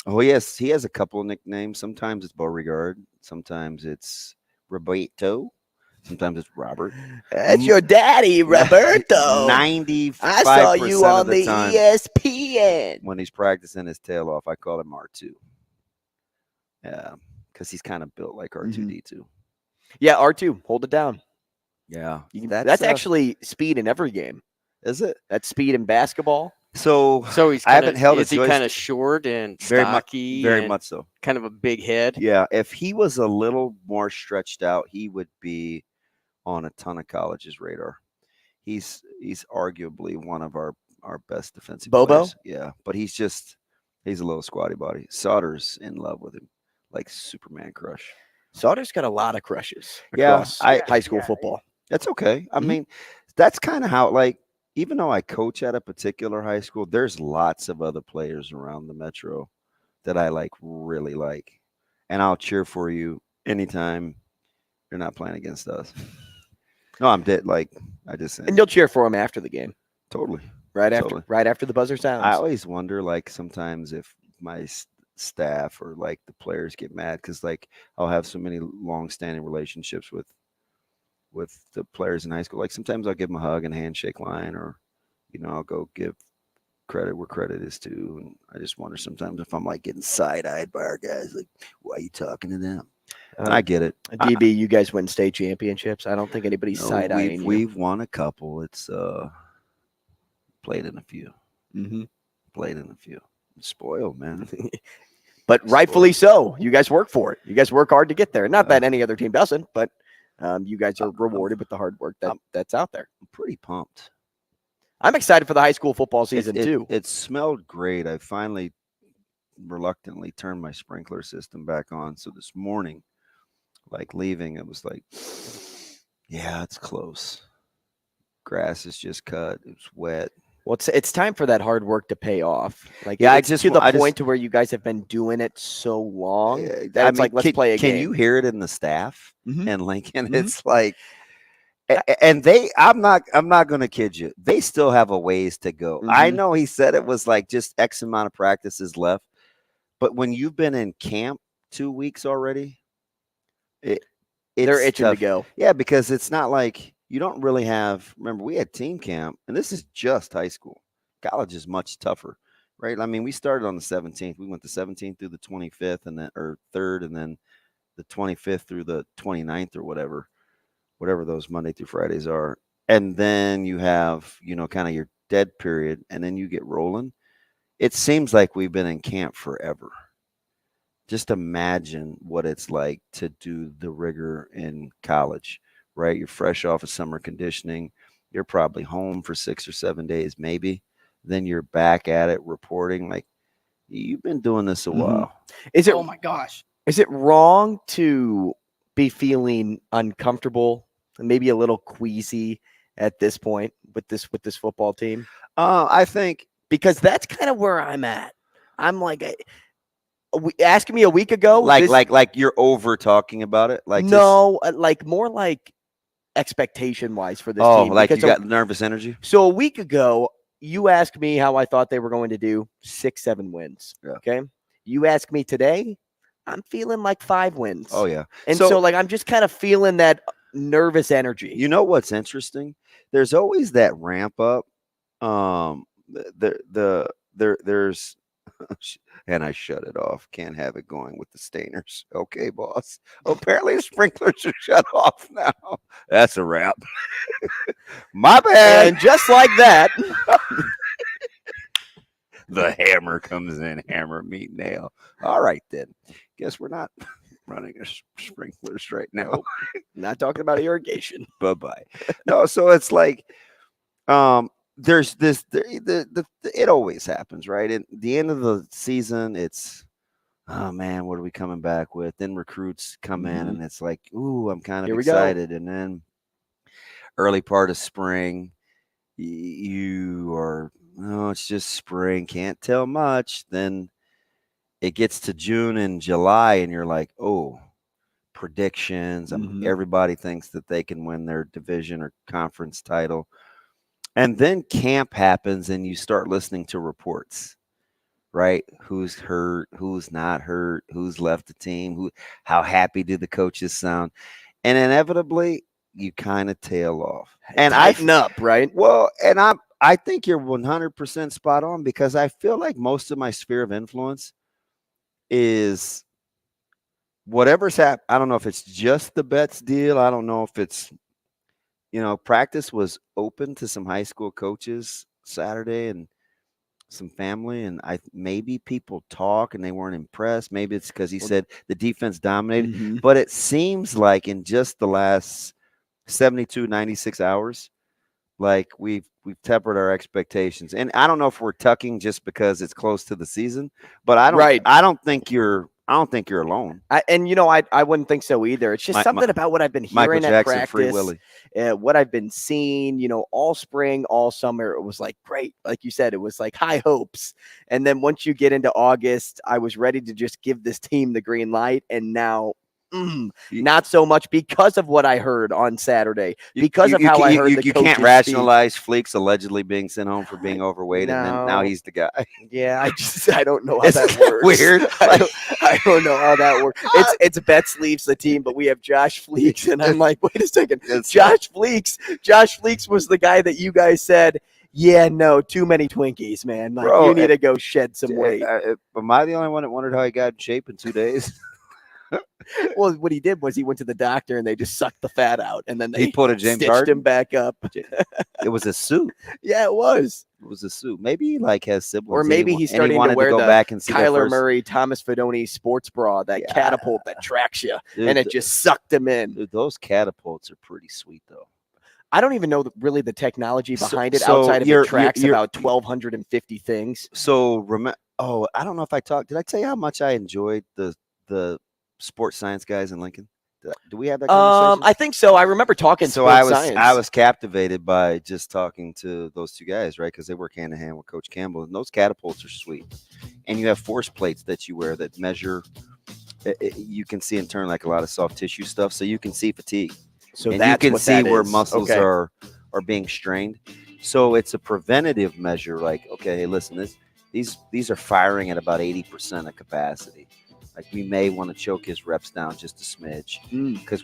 [SPEAKER 8] Oh, yes. He has a couple of nicknames. Sometimes it's Beauregard. Sometimes it's Roberto. Sometimes it's Robert.
[SPEAKER 7] That's your daddy, Roberto.
[SPEAKER 8] 95%.
[SPEAKER 7] I saw you on
[SPEAKER 8] the
[SPEAKER 7] time, ESPN.
[SPEAKER 8] When he's practicing his tail off, I call him R2. Yeah, because he's kind of built like R2D2. Mm-hmm.
[SPEAKER 7] Yeah, R2. Hold it down.
[SPEAKER 8] Yeah.
[SPEAKER 7] That's actually speed in every game.
[SPEAKER 8] Is it?
[SPEAKER 7] That's speed in basketball.
[SPEAKER 9] So he's
[SPEAKER 8] I haven't held
[SPEAKER 9] is he kind of short and stocky?
[SPEAKER 8] Very much so.
[SPEAKER 9] Kind of a big head.
[SPEAKER 8] Yeah. If he was a little more stretched out, he would be on a ton of colleges' radar. He's arguably one of our best defensive players. Yeah, but he's a little squatty body. Sauter's in love with him. Like Superman crush.
[SPEAKER 7] Sauter's got a lot of crushes across high school football.
[SPEAKER 8] That's okay. I mean, that's kind of how, like, even though I coach at a particular high school, there's lots of other players around the metro that I really like. And I'll cheer for you anytime you're not playing against us. No, I'm dead. And
[SPEAKER 7] you'll cheer for him after the game.
[SPEAKER 8] Totally.
[SPEAKER 7] Right after the buzzer sounds.
[SPEAKER 8] I always wonder, sometimes if my staff or the players get mad because I'll have so many long-standing relationships with the players in high school. Sometimes I'll give them a hug and handshake line, or I'll go give credit where credit is due. And I just wonder sometimes if I'm getting side-eyed by our guys, why are you talking to them? And I get it.
[SPEAKER 7] DB, you guys win state championships. I don't think anybody's side-eyeing you.
[SPEAKER 8] We've won a couple. It's played in a few.
[SPEAKER 7] Mm-hmm.
[SPEAKER 8] Played in a few. Spoiled, man.
[SPEAKER 7] But rightfully so. You guys work for it. You guys work hard to get there. Not that any other team doesn't, but you guys are rewarded with the hard work that's out there.
[SPEAKER 8] I'm pretty pumped.
[SPEAKER 7] I'm excited for the high school football season too.
[SPEAKER 8] It smelled great. I finally reluctantly turned my sprinkler system back on. So this morning, leaving, it was yeah, it's close. Grass is just cut. It's wet.
[SPEAKER 7] Well, it's time for that hard work to pay off.
[SPEAKER 8] To
[SPEAKER 7] the point to where you guys have been doing it so long. Let's play a game.
[SPEAKER 8] Can you hear it in the staff in Lincoln?
[SPEAKER 7] Mm-hmm.
[SPEAKER 8] It's and I'm not going to kid you. They still have a ways to go.
[SPEAKER 7] Mm-hmm.
[SPEAKER 8] I know he said it was just X amount of practices left, but when you've been in camp 2 weeks already, they're
[SPEAKER 7] itching
[SPEAKER 8] tough
[SPEAKER 7] to go.
[SPEAKER 8] Yeah, because it's not you don't really have. Remember, we had team camp, and this is just high school. College is much tougher, right? I mean, we started on the 17th. We went the 17th through the 25th, and then 3rd, and then the 25th through the 29th, or whatever those Monday through Fridays are. And then you have, kind of your dead period, and then you get rolling. It seems like we've been in camp forever. Just imagine what it's like to do the rigor in college. right? You're fresh off of summer conditioning. You're probably home for 6 or 7 days, maybe. Then you're back at it reporting. Like, you've been doing this a while.
[SPEAKER 7] Is it?
[SPEAKER 9] Oh my gosh!
[SPEAKER 7] Is it wrong to be feeling uncomfortable and maybe a little queasy at this point with this football team?
[SPEAKER 8] I think
[SPEAKER 7] because that's kind of where I'm at. I'm like, asking me a week ago,
[SPEAKER 8] like you're over talking about it. Like
[SPEAKER 7] no, like more like expectation wise for this team.
[SPEAKER 8] Oh, like you
[SPEAKER 7] because
[SPEAKER 8] got nervous energy.
[SPEAKER 7] So a week ago, you asked me how I thought they were going to do 6-7 wins.
[SPEAKER 8] Yeah.
[SPEAKER 7] Okay. You ask me today, I'm feeling like 5 wins.
[SPEAKER 8] Oh yeah.
[SPEAKER 7] And so like I'm just kind of feeling that nervous energy.
[SPEAKER 8] You know what's interesting? There's always that ramp up. There's and I shut it off. Can't have it going with the Stainers. Okay, boss. Apparently the sprinklers are shut off now. That's a wrap. My bad.
[SPEAKER 7] And just like that,
[SPEAKER 8] the hammer comes in. Hammer, meet, nail. All right, then. Guess we're not running a sprinklers right now.
[SPEAKER 7] Not talking about irrigation.
[SPEAKER 8] Bye-bye. No, so it's like there's this it always happens, right? At the end of the season, it's oh man, what are we coming back with? Then recruits come in and it's like, ooh, I'm kind of excited. And then early part of spring, you are, oh, it's just spring, can't tell much. Then it gets to June and July and you're like, oh, predictions. Everybody thinks that they can win their division or conference title. And then camp happens and you start listening to reports, right? Who's hurt, who's not hurt, who's left the team, how happy do the coaches sound? And inevitably, you kind of tail off. And
[SPEAKER 7] tighten up, right?
[SPEAKER 8] Well, and I think you're 100% spot on because I feel like most of my sphere of influence is whatever's happened. I don't know if it's just the Betts deal. I don't know if it's, practice was open to some high school coaches Saturday and some family. And maybe people talk and they weren't impressed. Maybe it's because he said the defense dominated. But it seems like in just the last 72, 96 hours, like we've tempered our expectations. And I don't know if we're tucking just because it's close to the season, but I don't think you're alone.
[SPEAKER 7] I wouldn't think so either. It's just something about what I've been hearing at practice,
[SPEAKER 8] Free Willy.
[SPEAKER 7] What I've been seeing, all spring, all summer. It was like great. Like you said, it was like high hopes. And then once you get into August, I was ready to just give this team the green light. And now not so much because of what I heard on Saturday, because of how I heard the coaches
[SPEAKER 8] can't rationalize Fleeks allegedly being sent home for being overweight, and then now he's the guy.
[SPEAKER 7] Yeah, I don't know how that works.
[SPEAKER 8] Weird.
[SPEAKER 7] I don't know how that works. It's Betts leaves the team, but we have Josh Fleeks, and I'm like, wait a second, Josh Fleeks was the guy that you guys said, yeah, no, too many Twinkies, man. Like, bro, you need to go shed some weight.
[SPEAKER 8] Am I the only one that wondered how he got in shape in 2 days?
[SPEAKER 7] Well, what he did was he went to the doctor and they just sucked the fat out, and then
[SPEAKER 8] he put a James
[SPEAKER 7] stitched
[SPEAKER 8] Harden
[SPEAKER 7] him back up.
[SPEAKER 8] It was a suit.
[SPEAKER 7] Yeah, it was.
[SPEAKER 8] It was a suit. Maybe he has siblings,
[SPEAKER 7] or maybe he's starting to wear the Kyler Murray, Thomas Fidone sports bra, that catapult that tracks you, and it just sucked him in.
[SPEAKER 8] Dude, those catapults are pretty sweet, though.
[SPEAKER 7] I don't even know really the technology behind it outside of it tracks about 1,250 things.
[SPEAKER 8] So I don't know if I talked. Did I tell you how much I enjoyed the sports science guys in Lincoln? Do we have that conversation?
[SPEAKER 7] I think so. I remember talking.
[SPEAKER 8] So I was captivated by just talking to those two guys, right? Because they work hand in hand with Coach Campbell, and those catapults are sweet. And you have force plates that you wear that measure. You can see in turn like a lot of soft tissue stuff, so you can see fatigue.
[SPEAKER 7] So
[SPEAKER 8] and
[SPEAKER 7] that's
[SPEAKER 8] you can
[SPEAKER 7] what
[SPEAKER 8] see
[SPEAKER 7] that
[SPEAKER 8] where
[SPEAKER 7] is.
[SPEAKER 8] muscles are being strained. So it's a preventative measure. Like, okay, hey, listen, these are firing at about 80% of capacity. Like, we may want to choke his reps down just a smidge because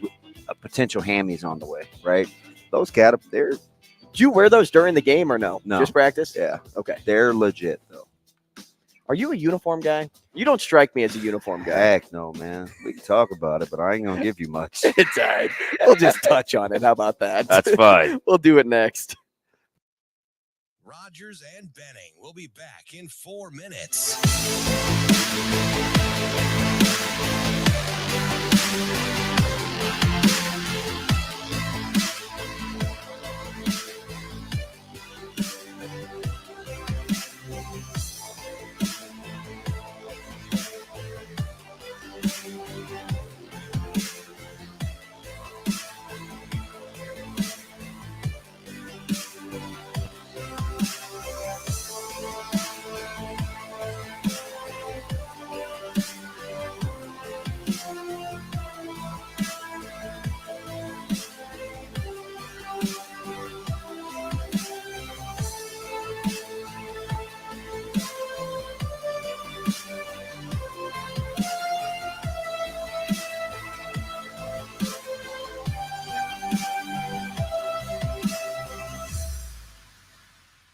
[SPEAKER 8] a potential hammy's on the way, right? Those do
[SPEAKER 7] you wear those during the game or no?
[SPEAKER 8] No.
[SPEAKER 7] Just practice?
[SPEAKER 8] Yeah.
[SPEAKER 7] Okay.
[SPEAKER 8] They're legit, though.
[SPEAKER 7] Are you a uniform guy? You don't strike me as a uniform guy.
[SPEAKER 8] Heck no, man. We can talk about it, but I ain't going to give you much.
[SPEAKER 7] It's all right. We'll just touch on it. How about that?
[SPEAKER 8] That's fine.
[SPEAKER 7] We'll do it next.
[SPEAKER 1] Rogers and Benning will be back in 4 minutes.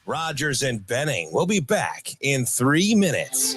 [SPEAKER 1] Rogers and Benning will be back in 3 minutes.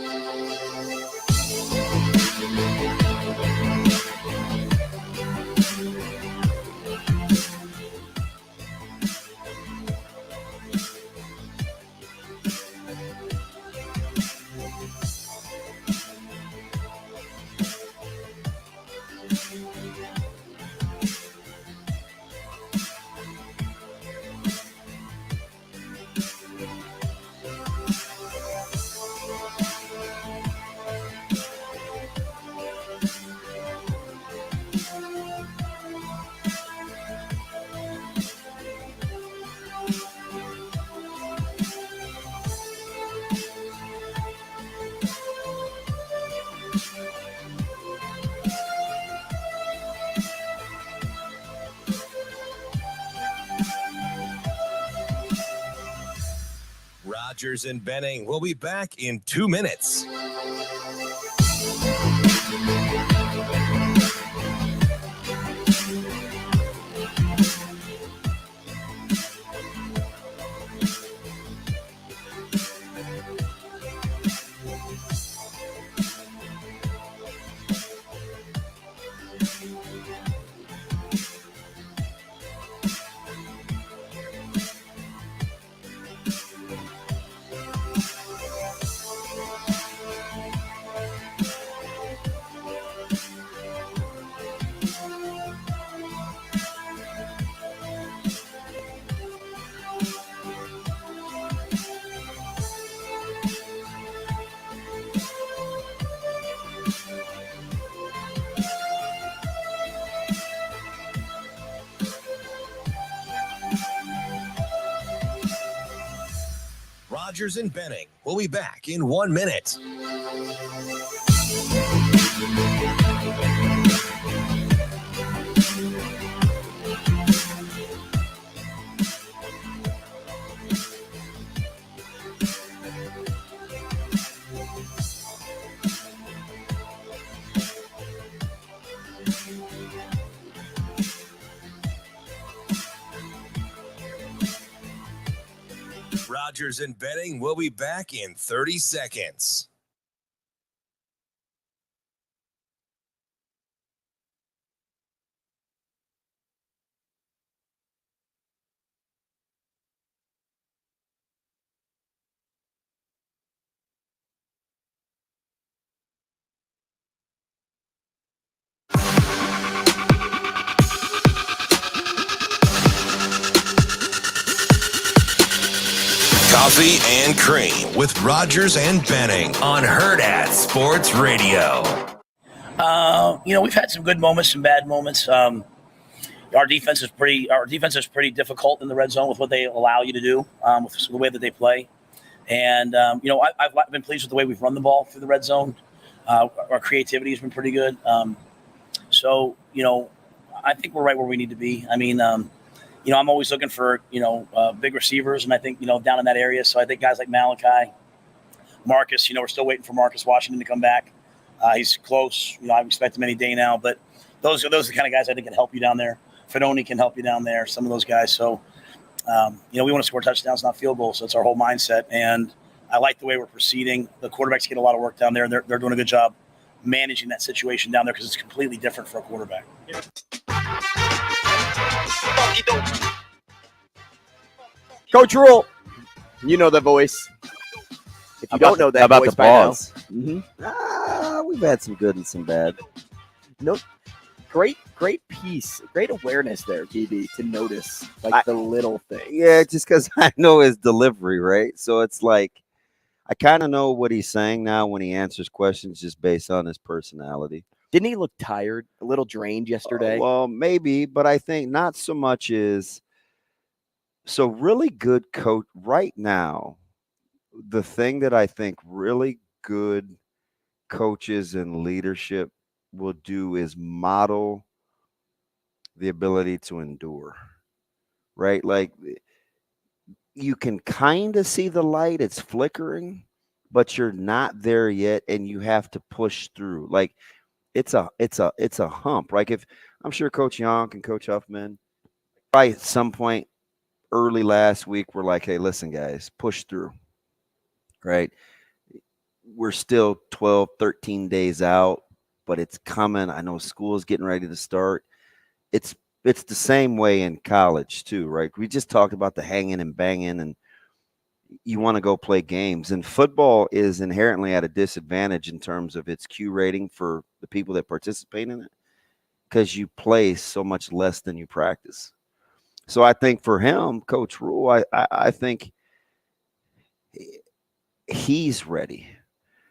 [SPEAKER 1] Rogers and Benning will be back in 2 minutes. Rogers and Benning will be back in 1 minute. Rogers and Benning will be back in 30 seconds. Coffee and Cream with Rogers and Benning on Hurrdat Sports Radio.
[SPEAKER 6] We've had some good moments, some bad moments. Our defense is pretty difficult in the red zone with what they allow you to do, with the way that they play. And I've been pleased with the way we've run the ball through the red zone. Our creativity has been pretty good. So I think we're right where we need to be. I mean, I'm always looking for, big receivers, and I think, down in that area. So I think guys like Malachi, Marcus, we're still waiting for Marcus Washington to come back. He's close. I expect him any day now. But those are the kind of guys I think can help you down there. Fedoni can help you down there, some of those guys. So, we want to score touchdowns, not field goals. So that's our whole mindset. And I like the way we're proceeding. The quarterbacks get a lot of work down there, and they're doing a good job managing that situation down there because it's completely different for a quarterback.
[SPEAKER 7] Coach Rule, you know the voice. If you don't know that
[SPEAKER 8] about
[SPEAKER 7] voice
[SPEAKER 8] the
[SPEAKER 7] by now,
[SPEAKER 8] balls. We've had some good and some bad.
[SPEAKER 7] No, great piece, great awareness there, DB, to notice the little things.
[SPEAKER 8] Yeah, just because I know his delivery, right? So it's like I kind of know what he's saying now when he answers questions just based on his personality.
[SPEAKER 7] Didn't he look tired, a little drained yesterday?
[SPEAKER 8] Well, maybe, but I think not so much is so really good coach right now. The thing that I think really good coaches and leadership will do is model the ability to endure, right? Like you can kind of see the light, it's flickering, but you're not there yet, and you have to push through. Like it's a hump. Like if I'm sure Coach Yonk and Coach Huffman, probably at some point early last week were like, hey, listen, guys, push through, right? We're still 12, 13 days out, but it's coming. I know school is getting ready to start. It's the same way in college too, right? We just talked about the hanging and banging, and you want to go play games. And football is inherently at a disadvantage in terms of its Q rating for the people that participate in it, because you play so much less than you practice. So I think for him, Coach Rule, I think he's ready.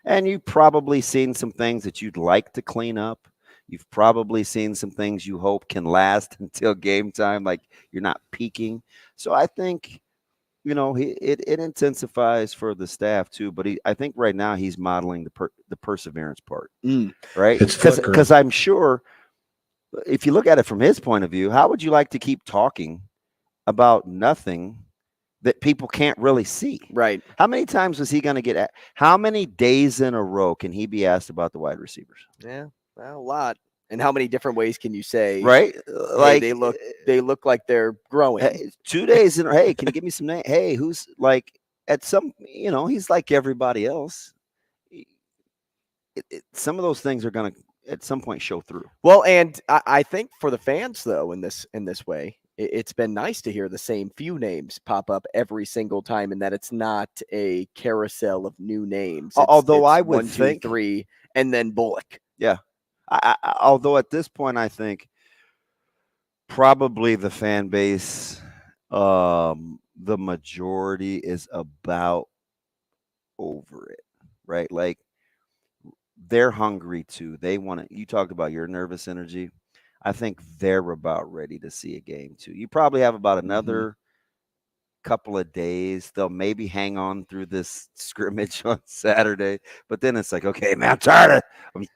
[SPEAKER 8] And you've probably seen some things that you'd like to clean up. You've probably seen some things you hope can last until game time, like you're not peaking. So I think, it intensifies for the staff too. But I think right now he's modeling the perseverance part, right? Because I'm sure if you look at it from his point of view, how would you like to keep talking about nothing that people can't really see?
[SPEAKER 7] Right.
[SPEAKER 8] How many times was he going to get how many days in a row can he be asked about the wide receivers?
[SPEAKER 7] Yeah, well, a lot. And how many different ways can you say,
[SPEAKER 8] right? Like
[SPEAKER 7] they look like they're growing.
[SPEAKER 8] Hey, 2 days in. Hey, can you give me some name? Hey, who's like at some, he's like everybody else. Some of those things are going to at some point show through.
[SPEAKER 7] Well, and I think for the fans though, in this way, it's been nice to hear the same few names pop up every single time, and that it's not a carousel of new names.
[SPEAKER 8] Although I would
[SPEAKER 7] 1, 2,
[SPEAKER 8] think
[SPEAKER 7] 3, and then Bullock.
[SPEAKER 8] Yeah. Although at this point, I think probably the fan base, the majority is about over it, right? Like they're hungry too. They want to. You talked about your nervous energy. I think they're about ready to see a game too. You probably have about another couple of days. They'll maybe hang on through this scrimmage on Saturday, but then it's like, okay, man, I'm tired.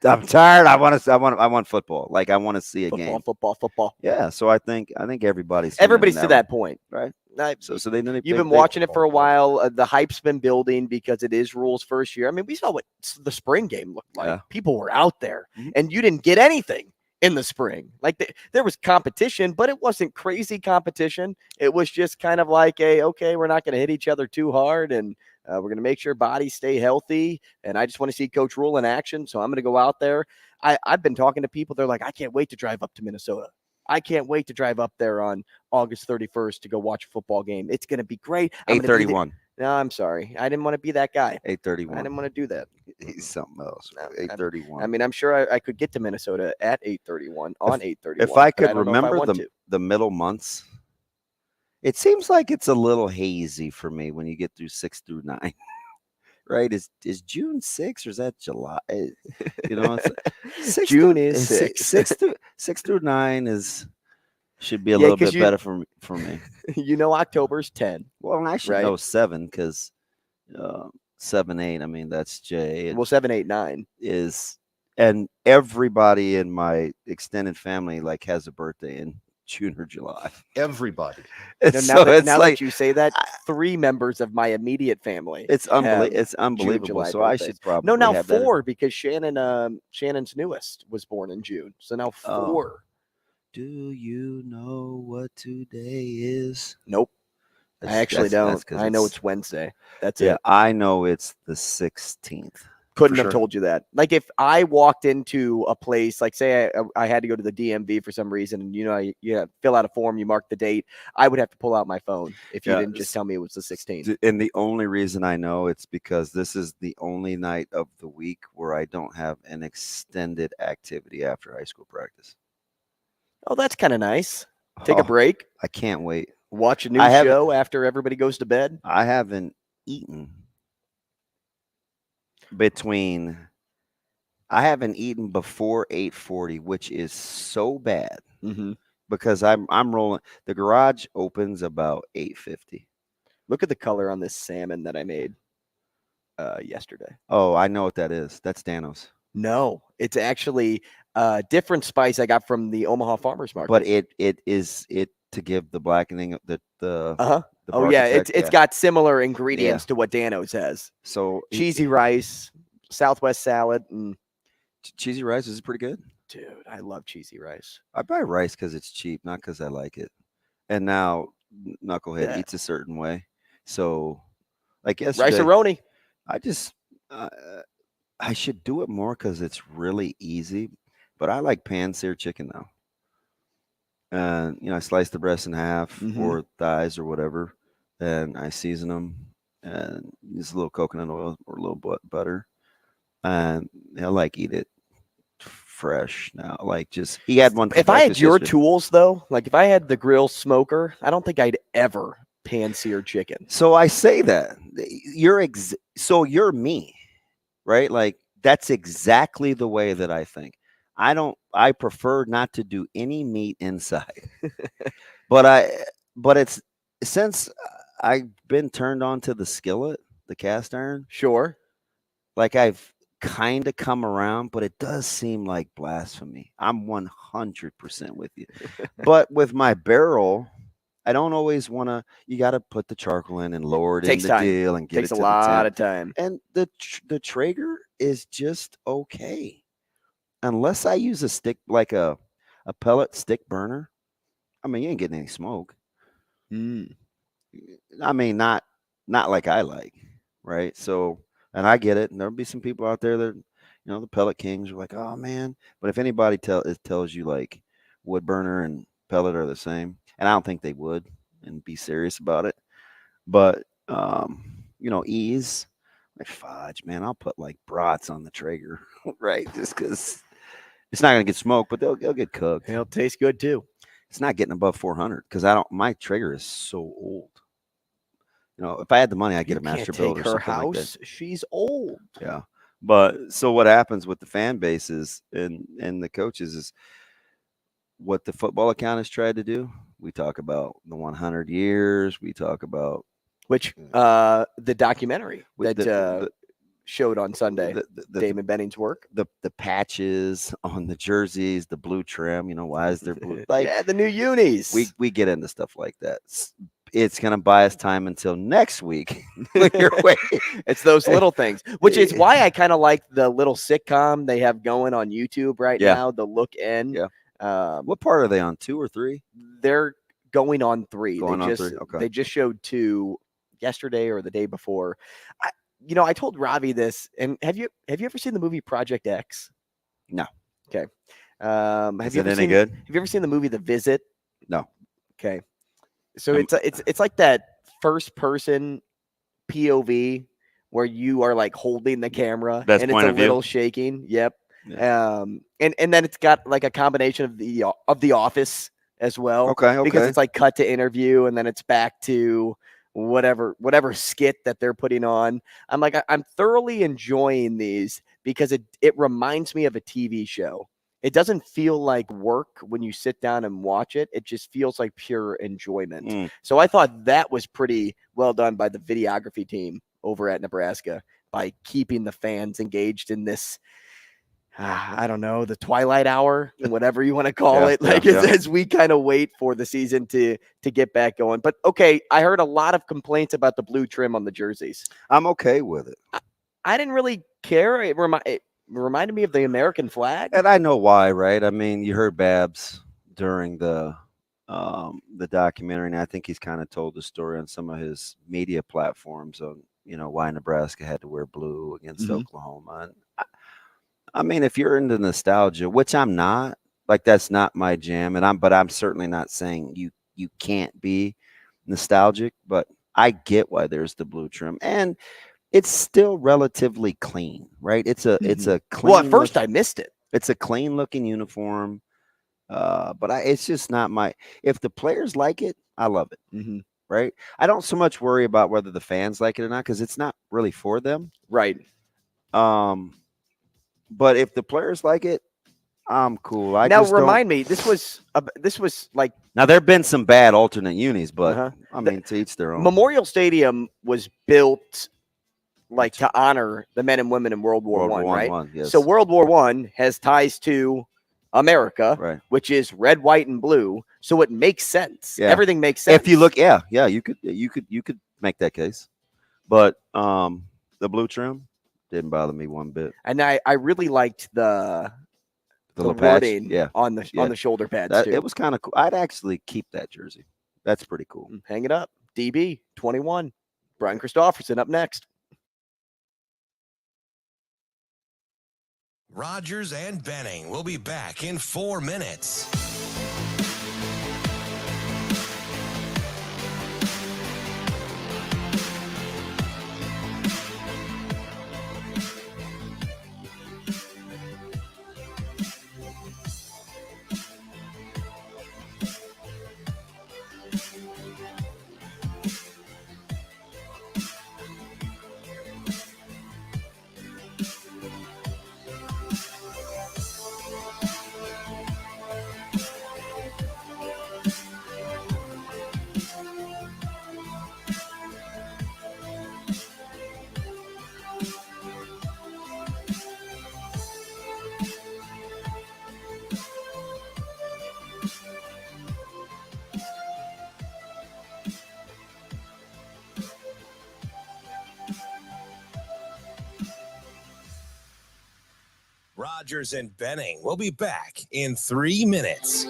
[SPEAKER 8] I'm tired. I want football. Like I want to see a game.
[SPEAKER 7] Football.
[SPEAKER 8] Yeah. So I think everybody's
[SPEAKER 7] to that point,
[SPEAKER 8] right? So they
[SPEAKER 7] you've been watching it for a while. The hype's been building because it is Rule's first year. I mean, we saw what the spring game looked like. Yeah. People were out there, and you didn't get anything in the spring. Like there was competition, but it wasn't crazy competition. It was just kind of like okay, we're not going to hit each other too hard, and we're going to make sure bodies stay healthy. And I just want to see Coach Rule in action, so I'm going to go out there. I've been talking to people. They're like, I can't wait to drive up to Minnesota. I can't wait to drive up there on August 31st to go watch a football game. It's going to be great.
[SPEAKER 8] 8:31.
[SPEAKER 7] No, I'm sorry. I didn't want to be that guy.
[SPEAKER 8] 8:31.
[SPEAKER 7] I didn't want to do that.
[SPEAKER 8] He's something else. 8:31.
[SPEAKER 7] I mean, I'm sure I could get to Minnesota at 8:31 on 8:31.
[SPEAKER 8] If I could remember the middle months, it seems like it's a little hazy for me when you get through 6 through 9. Right? Is June 6 or is that July?
[SPEAKER 7] June is 6.
[SPEAKER 8] 6 through 9 should be a little bit better for me.
[SPEAKER 7] October's 10.
[SPEAKER 8] Well, I should know 7 because 7, 8. I mean, that's J.
[SPEAKER 7] Well, 7, 8, 9
[SPEAKER 8] is, and everybody in my extended family has a birthday in June or July.
[SPEAKER 13] Everybody.
[SPEAKER 7] Now that you say that, 3 members of my immediate family.
[SPEAKER 8] It's unbelievable. So I should probably
[SPEAKER 7] now 4 because Shannon's newest was born in June. So now 4.
[SPEAKER 8] Do you know what today is?
[SPEAKER 7] Nope. I actually don't. I know it's Wednesday. That's it.
[SPEAKER 8] I know it's the 16th.
[SPEAKER 7] Couldn't have told you that. Like if I walked into a place, like say I had to go to the DMV for some reason, and you fill out a form, you mark the date, I would have to pull out my phone if you didn't just tell me it was the 16th.
[SPEAKER 8] And the only reason I know it's because this is the only night of the week where I don't have an extended activity after high school practice.
[SPEAKER 7] Oh, that's kind of nice. Take a break.
[SPEAKER 8] I can't wait.
[SPEAKER 7] Watch a new show after everybody goes to bed.
[SPEAKER 8] I haven't eaten before 8:40, which is so bad because I'm rolling. The garage opens about 8:50.
[SPEAKER 7] Look at the color on this salmon that I made yesterday.
[SPEAKER 8] Oh, I know what that is. That's Danos.
[SPEAKER 7] No, it's actually a different spice I got from the Omaha Farmers Market.
[SPEAKER 8] But it is to give the blackening the
[SPEAKER 7] oh yeah, it's got similar ingredients to what Danos has.
[SPEAKER 8] So
[SPEAKER 7] cheesy rice, Southwest salad, and
[SPEAKER 8] cheesy rice is pretty good.
[SPEAKER 7] Dude, I love cheesy rice.
[SPEAKER 8] I buy rice because it's cheap, not because I like it. And now knucklehead eats a certain way. So, like yesterday,
[SPEAKER 7] Rice-A-Roni.
[SPEAKER 8] I should do it more because it's really easy. But I like pan-seared chicken now. And I slice the breast in half or thighs or whatever, and I season them and use a little coconut oil or a little butter, and I like eat it fresh now. Like he had one.
[SPEAKER 7] If I had your tools though, like if I had the grill smoker, I don't think I'd ever pan-sear chicken.
[SPEAKER 8] So I say that so you're me, right? Like that's exactly the way that I think. I prefer not to do any meat inside, but it's since I've been turned on to the skillet, the cast iron.
[SPEAKER 7] Sure.
[SPEAKER 8] Like I've kind of come around, but it does seem like blasphemy. I'm 100% with you. But with my barrel, I don't always want to. You got to put the charcoal in and lower it in the deal and get
[SPEAKER 7] Takes
[SPEAKER 8] it to
[SPEAKER 7] a lot
[SPEAKER 8] the
[SPEAKER 7] of time.
[SPEAKER 8] And the Traeger is just okay. Unless I use a stick, like a pellet stick burner, I mean, you ain't getting any smoke. I mean, not like I like, right? So, and I get it. And there'll be some people out there that, the pellet kings are like, oh man. But if anybody tells you like wood burner and pellet are the same, and I don't think they would, and be serious about it. But ease, like fudge, man. I'll put like brats on the Traeger, right? Just because. It's not going to get smoked, but they'll get cooked.
[SPEAKER 7] It'll taste good too.
[SPEAKER 8] It's not getting above 400 because my Traeger is so old. If I had the money, I'd get a master builder.
[SPEAKER 7] Her house, like that. She's old.
[SPEAKER 8] Yeah, but so what happens with the fan bases and the coaches is what the football account has tried to do. We talk about the 100 years. We talk about
[SPEAKER 7] the documentary that showed on Sunday, Damon Benning's work.
[SPEAKER 8] The patches on the jerseys, the blue trim, why is there blue? Like,
[SPEAKER 7] the new unis.
[SPEAKER 8] We get into stuff like that. It's going to buy us time until next week.
[SPEAKER 7] It's those little things, which is why I kind of like the little sitcom they have going on YouTube right now, The Look In.
[SPEAKER 8] Yeah. What part are they on, 2 or 3?
[SPEAKER 7] They're going on 3.
[SPEAKER 8] Okay.
[SPEAKER 7] They just showed 2 yesterday or the day before. I told Ravi this, and have you ever seen the movie Project X?
[SPEAKER 8] No.
[SPEAKER 7] Okay.
[SPEAKER 8] Is it any good?
[SPEAKER 7] Have you ever seen the movie The Visit?
[SPEAKER 8] No.
[SPEAKER 7] Okay. So it's like that first person POV where you are like holding the camera and it's a little shaking. Yep. Yeah. And then it's got like a combination of the Office as well.
[SPEAKER 8] Okay.
[SPEAKER 7] Because it's like cut to interview and then it's back to whatever skit that they're putting on. I'm like, I'm thoroughly enjoying these because it reminds me of a TV show. It doesn't feel like work when you sit down and watch it. It just feels like pure enjoyment. So I thought that was pretty well done by the videography team over at Nebraska by keeping the fans engaged in this, I don't know, the twilight hour, whatever you want to call it, as we kind of wait for the season to get back going. But okay, I heard a lot of complaints about the blue trim on the jerseys.
[SPEAKER 8] I'm okay with it.
[SPEAKER 7] I didn't really care. It reminded me of the American flag.
[SPEAKER 8] And I know why, right? I mean, you heard Babs during the documentary, and I think he's kind of told the story on some of his media platforms on, why Nebraska had to wear blue against Oklahoma. And I mean, if you're into nostalgia, which I'm not, like that's not my jam, but I'm certainly not saying you can't be nostalgic, but I get why there's the blue trim, and it's still relatively clean, right? It's a clean.
[SPEAKER 7] Well, at first I missed it.
[SPEAKER 8] It's a clean looking uniform, but it's just not my. If the players like it, I love it, right? I don't so much worry about whether the fans like it or not because it's not really for them,
[SPEAKER 7] right?
[SPEAKER 8] But if the players like it, I'm cool.
[SPEAKER 7] Remind me, this was like.
[SPEAKER 8] Now there've been some bad alternate unis, but I mean, to each their own.
[SPEAKER 7] Memorial Stadium was built like to honor the men and women in World War I, right?
[SPEAKER 8] Yes.
[SPEAKER 7] So World War I has ties to America,
[SPEAKER 8] right,
[SPEAKER 7] which is red, white, and blue. So it makes sense. Yeah. Everything makes sense.
[SPEAKER 8] If you look, you could make that case. But the blue trim didn't bother me one bit.
[SPEAKER 7] And I really liked the
[SPEAKER 8] wording
[SPEAKER 7] on the shoulder pads too.
[SPEAKER 8] It was kind of cool. I'd actually keep that jersey. That's pretty cool.
[SPEAKER 7] Hang it up. DB 21. Brian Christopherson up next.
[SPEAKER 1] Rogers and Benning will be back in 4 minutes. Rogers and Benning will be back in 3 minutes.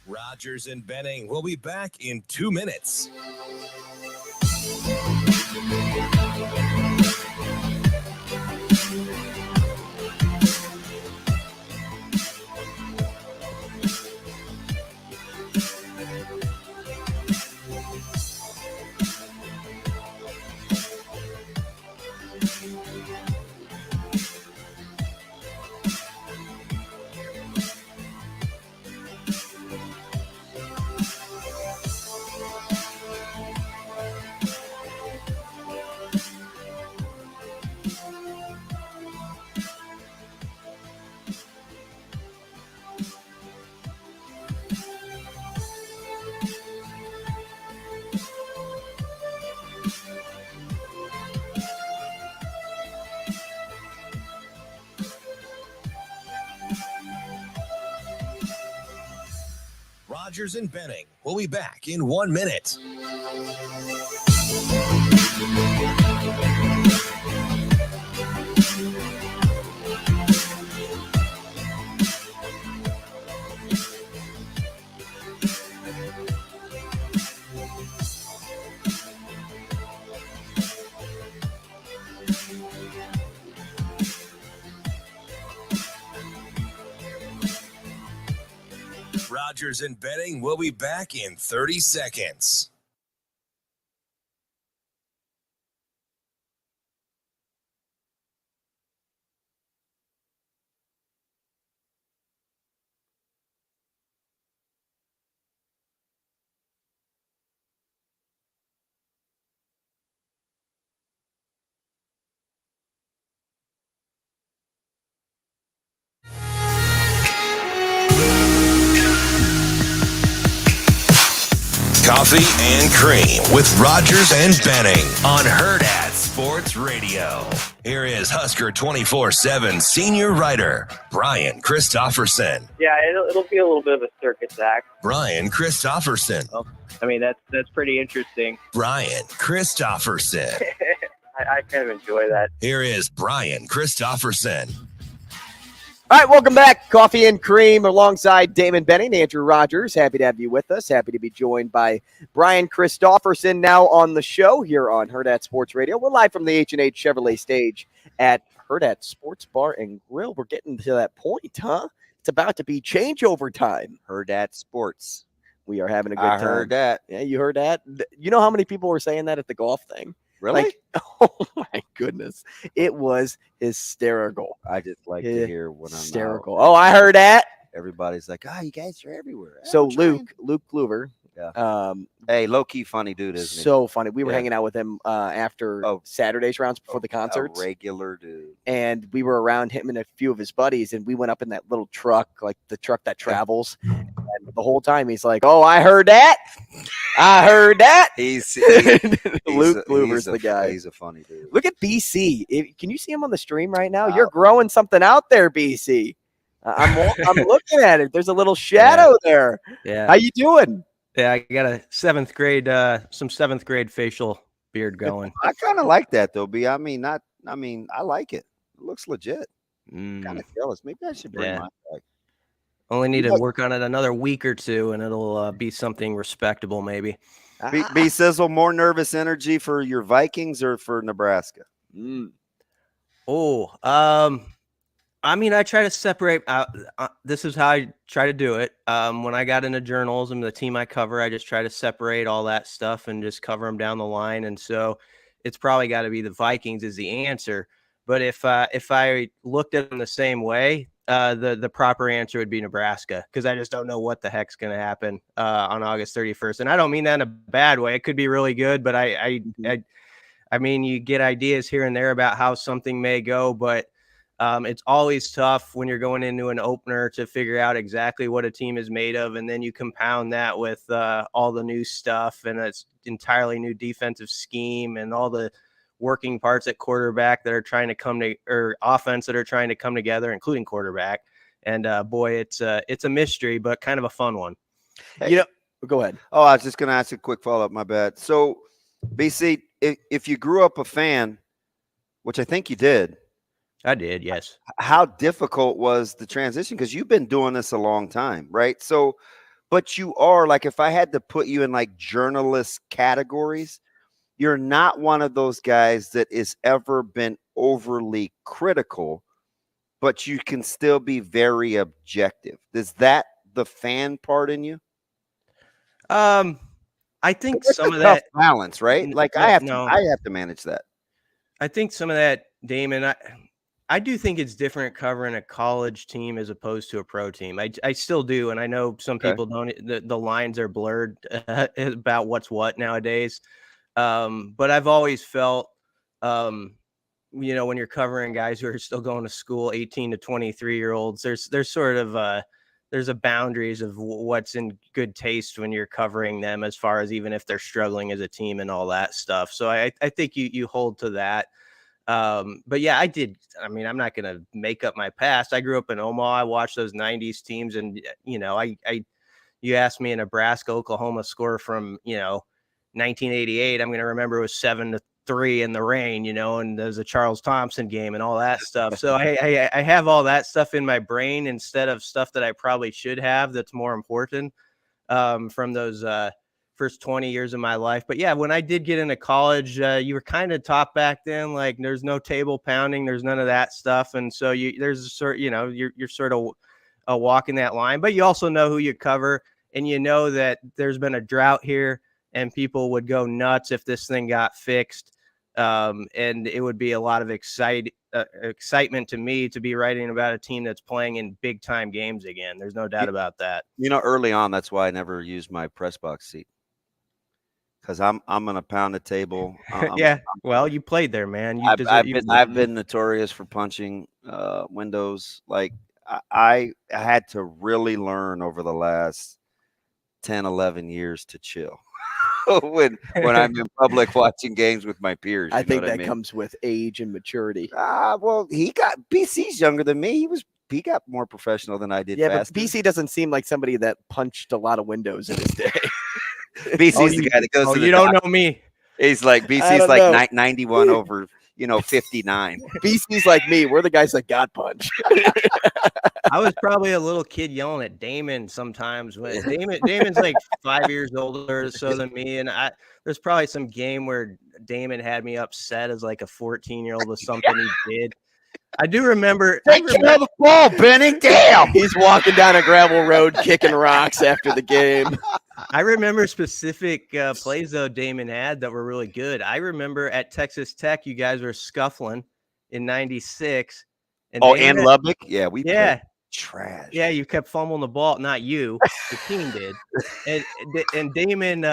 [SPEAKER 1] Rogers and Benning will be back in 2 minutes. Rogers and Benning will be back in 1 minute. Rogers and Benning will be back in 30 seconds. Coffee and Cream with Rogers and Benning on Hurrdat Sports Radio. Here is Husker 24/7 senior writer Brian Christopherson.
[SPEAKER 13] Yeah, it'll be a little bit of a circus act.
[SPEAKER 1] Brian Christopherson.
[SPEAKER 13] Oh, I mean, that's pretty interesting.
[SPEAKER 1] Brian Christopherson.
[SPEAKER 13] I kind of enjoy that.
[SPEAKER 1] Here is Brian Christopherson.
[SPEAKER 7] All right, welcome back. Coffee and Cream alongside Damon Benning, Andrew Rogers. Happy to have you with us. Happy to be joined by Brian Christopherson now on the show here on Hurrdat Sports Radio. We're live from the H&H Chevrolet stage at Hurrdat Sports Bar and Grill. We're getting to that point, huh? It's about to be changeover time.
[SPEAKER 8] Hurrdat Sports.
[SPEAKER 7] We are having a good time.
[SPEAKER 8] I heard that.
[SPEAKER 7] Yeah, you heard that? You know how many people were saying that at the golf thing?
[SPEAKER 8] Really?
[SPEAKER 7] Like, oh my goodness, it was hysterical.
[SPEAKER 8] I just like to hear when I'm
[SPEAKER 7] hysterical. Oh, I heard that.
[SPEAKER 8] Everybody's like, "Oh, you guys are everywhere."
[SPEAKER 7] So Luke Kluver.
[SPEAKER 8] Yeah. Hey, low key funny dude, isn't he?
[SPEAKER 7] So funny. We were hanging out with him after Saturday's rounds before the concerts.
[SPEAKER 8] A regular dude.
[SPEAKER 7] And we were around him and a few of his buddies, and we went up in that little truck, like the truck that travels. And the whole time he's like, "Oh, I heard that. I heard that." Luke Kluver's the guy.
[SPEAKER 8] He's a funny dude.
[SPEAKER 7] Look at BC. Can you see him on the stream right now? You're growing something out there, BC. I'm looking at it. There's a little shadow there.
[SPEAKER 14] Yeah.
[SPEAKER 7] How you doing?
[SPEAKER 14] Yeah, I got a seventh grade facial beard going.
[SPEAKER 8] I kind of like that though, B. I mean, I like it. It looks legit. Kind of jealous. Maybe I should bring mine back.
[SPEAKER 14] Only need to work on it another week or two, and it'll be something respectable, maybe.
[SPEAKER 8] B Sizzle, more nervous energy for your Vikings or for Nebraska?
[SPEAKER 14] I mean, I try to separate out. This is how I try to do it. When I got into journalism, the team I cover, I just try to separate all that stuff and just cover them down the line. And so it's probably got to be the Vikings is the answer. But if I looked at them the same way, the proper answer would be Nebraska, because I just don't know what the heck's going to happen on August 31st. And I don't mean that in a bad way. It could be really good, but I mean, you get ideas here and there about how something may go, but it's always tough when you're going into an opener to figure out exactly what a team is made of. And then you compound that with all the new stuff, and it's entirely new defensive scheme and all the working parts at quarterback that are trying to or offense that are trying to come together, including quarterback. And boy, it's a mystery, but kind of a fun one.
[SPEAKER 8] Hey,
[SPEAKER 7] go ahead.
[SPEAKER 8] Oh, I was just going to ask a quick follow-up. My bad. So, BC, if you grew up a fan, which I think you did.
[SPEAKER 14] I did, yes.
[SPEAKER 8] How difficult was the transition? Because you've been doing this a long time, right? So, but you are, like, if I had to put you in like journalist categories, you're not one of those guys that has ever been overly critical, but you can still be very objective. Is that the fan part in you?
[SPEAKER 14] I think
[SPEAKER 8] it's
[SPEAKER 14] some
[SPEAKER 8] a
[SPEAKER 14] of
[SPEAKER 8] tough
[SPEAKER 14] that
[SPEAKER 8] balance, right? Like I have to manage that.
[SPEAKER 14] I think some of that, Damon, I do think it's different covering a college team as opposed to a pro team. I still do. And I know some people don't, the lines are blurred about what's what nowadays. But I've always felt, when you're covering guys who are still going to school, 18 to 23-year-olds, there's sort of there's a boundaries of what's in good taste when you're covering them, as far as even if they're struggling as a team and all that stuff. So I think you hold to that. But yeah, I did. I mean, I'm not going to make up my past. I grew up in Omaha. I watched those 90s teams, and you asked me a Nebraska Oklahoma score from 1988. I'm going to remember it was 7-3 in the rain, and there's a Charles Thompson game and all that stuff. So I have all that stuff in my brain instead of stuff that I probably should have that's more important from those first 20 years of my life. But yeah, when I did get into college, you were kind of taught back then, like there's no table pounding, there's none of that stuff. And so there's a sort, you're sort of walking that line, but you also know who you cover, and you know that there's been a drought here and people would go nuts if this thing got fixed. And it would be a lot of excitement to me to be writing about a team that's playing in big time games again. There's no doubt about that.
[SPEAKER 8] Early on, that's why I never used my press box seat. Because I'm gonna pound the table.
[SPEAKER 14] Well, you played there, man.
[SPEAKER 8] I've been notorious for punching windows. Like I had to really learn over the last 10, 11 years to chill when I'm in public watching games with my peers.
[SPEAKER 7] I think that comes with age and maturity.
[SPEAKER 8] Well, BC's younger than me. He got more professional than I did.
[SPEAKER 7] Yeah, but BC doesn't seem like somebody that punched a lot of windows in his day.
[SPEAKER 8] BC's the guy that goes to the
[SPEAKER 14] you don't know me.
[SPEAKER 8] He's like BC's like 91 over 59.
[SPEAKER 7] BC's like me. We're the guys that got punched.
[SPEAKER 14] I was probably a little kid yelling at Damon sometimes. When Damon's like 5 years older or so than me, and there's probably some game where Damon had me upset as like a 14-year-old with something he did. I do remember.
[SPEAKER 8] Take care of the ball, Benning. Damn.
[SPEAKER 7] He's walking down a gravel road kicking rocks after the game.
[SPEAKER 14] I remember specific plays, though, Damon had that were really good. I remember at Texas Tech, you guys were scuffling in 96.
[SPEAKER 8] And Lubbock? Yeah, we played trash.
[SPEAKER 14] Yeah, you kept fumbling the ball. Not you. The team did. And Damon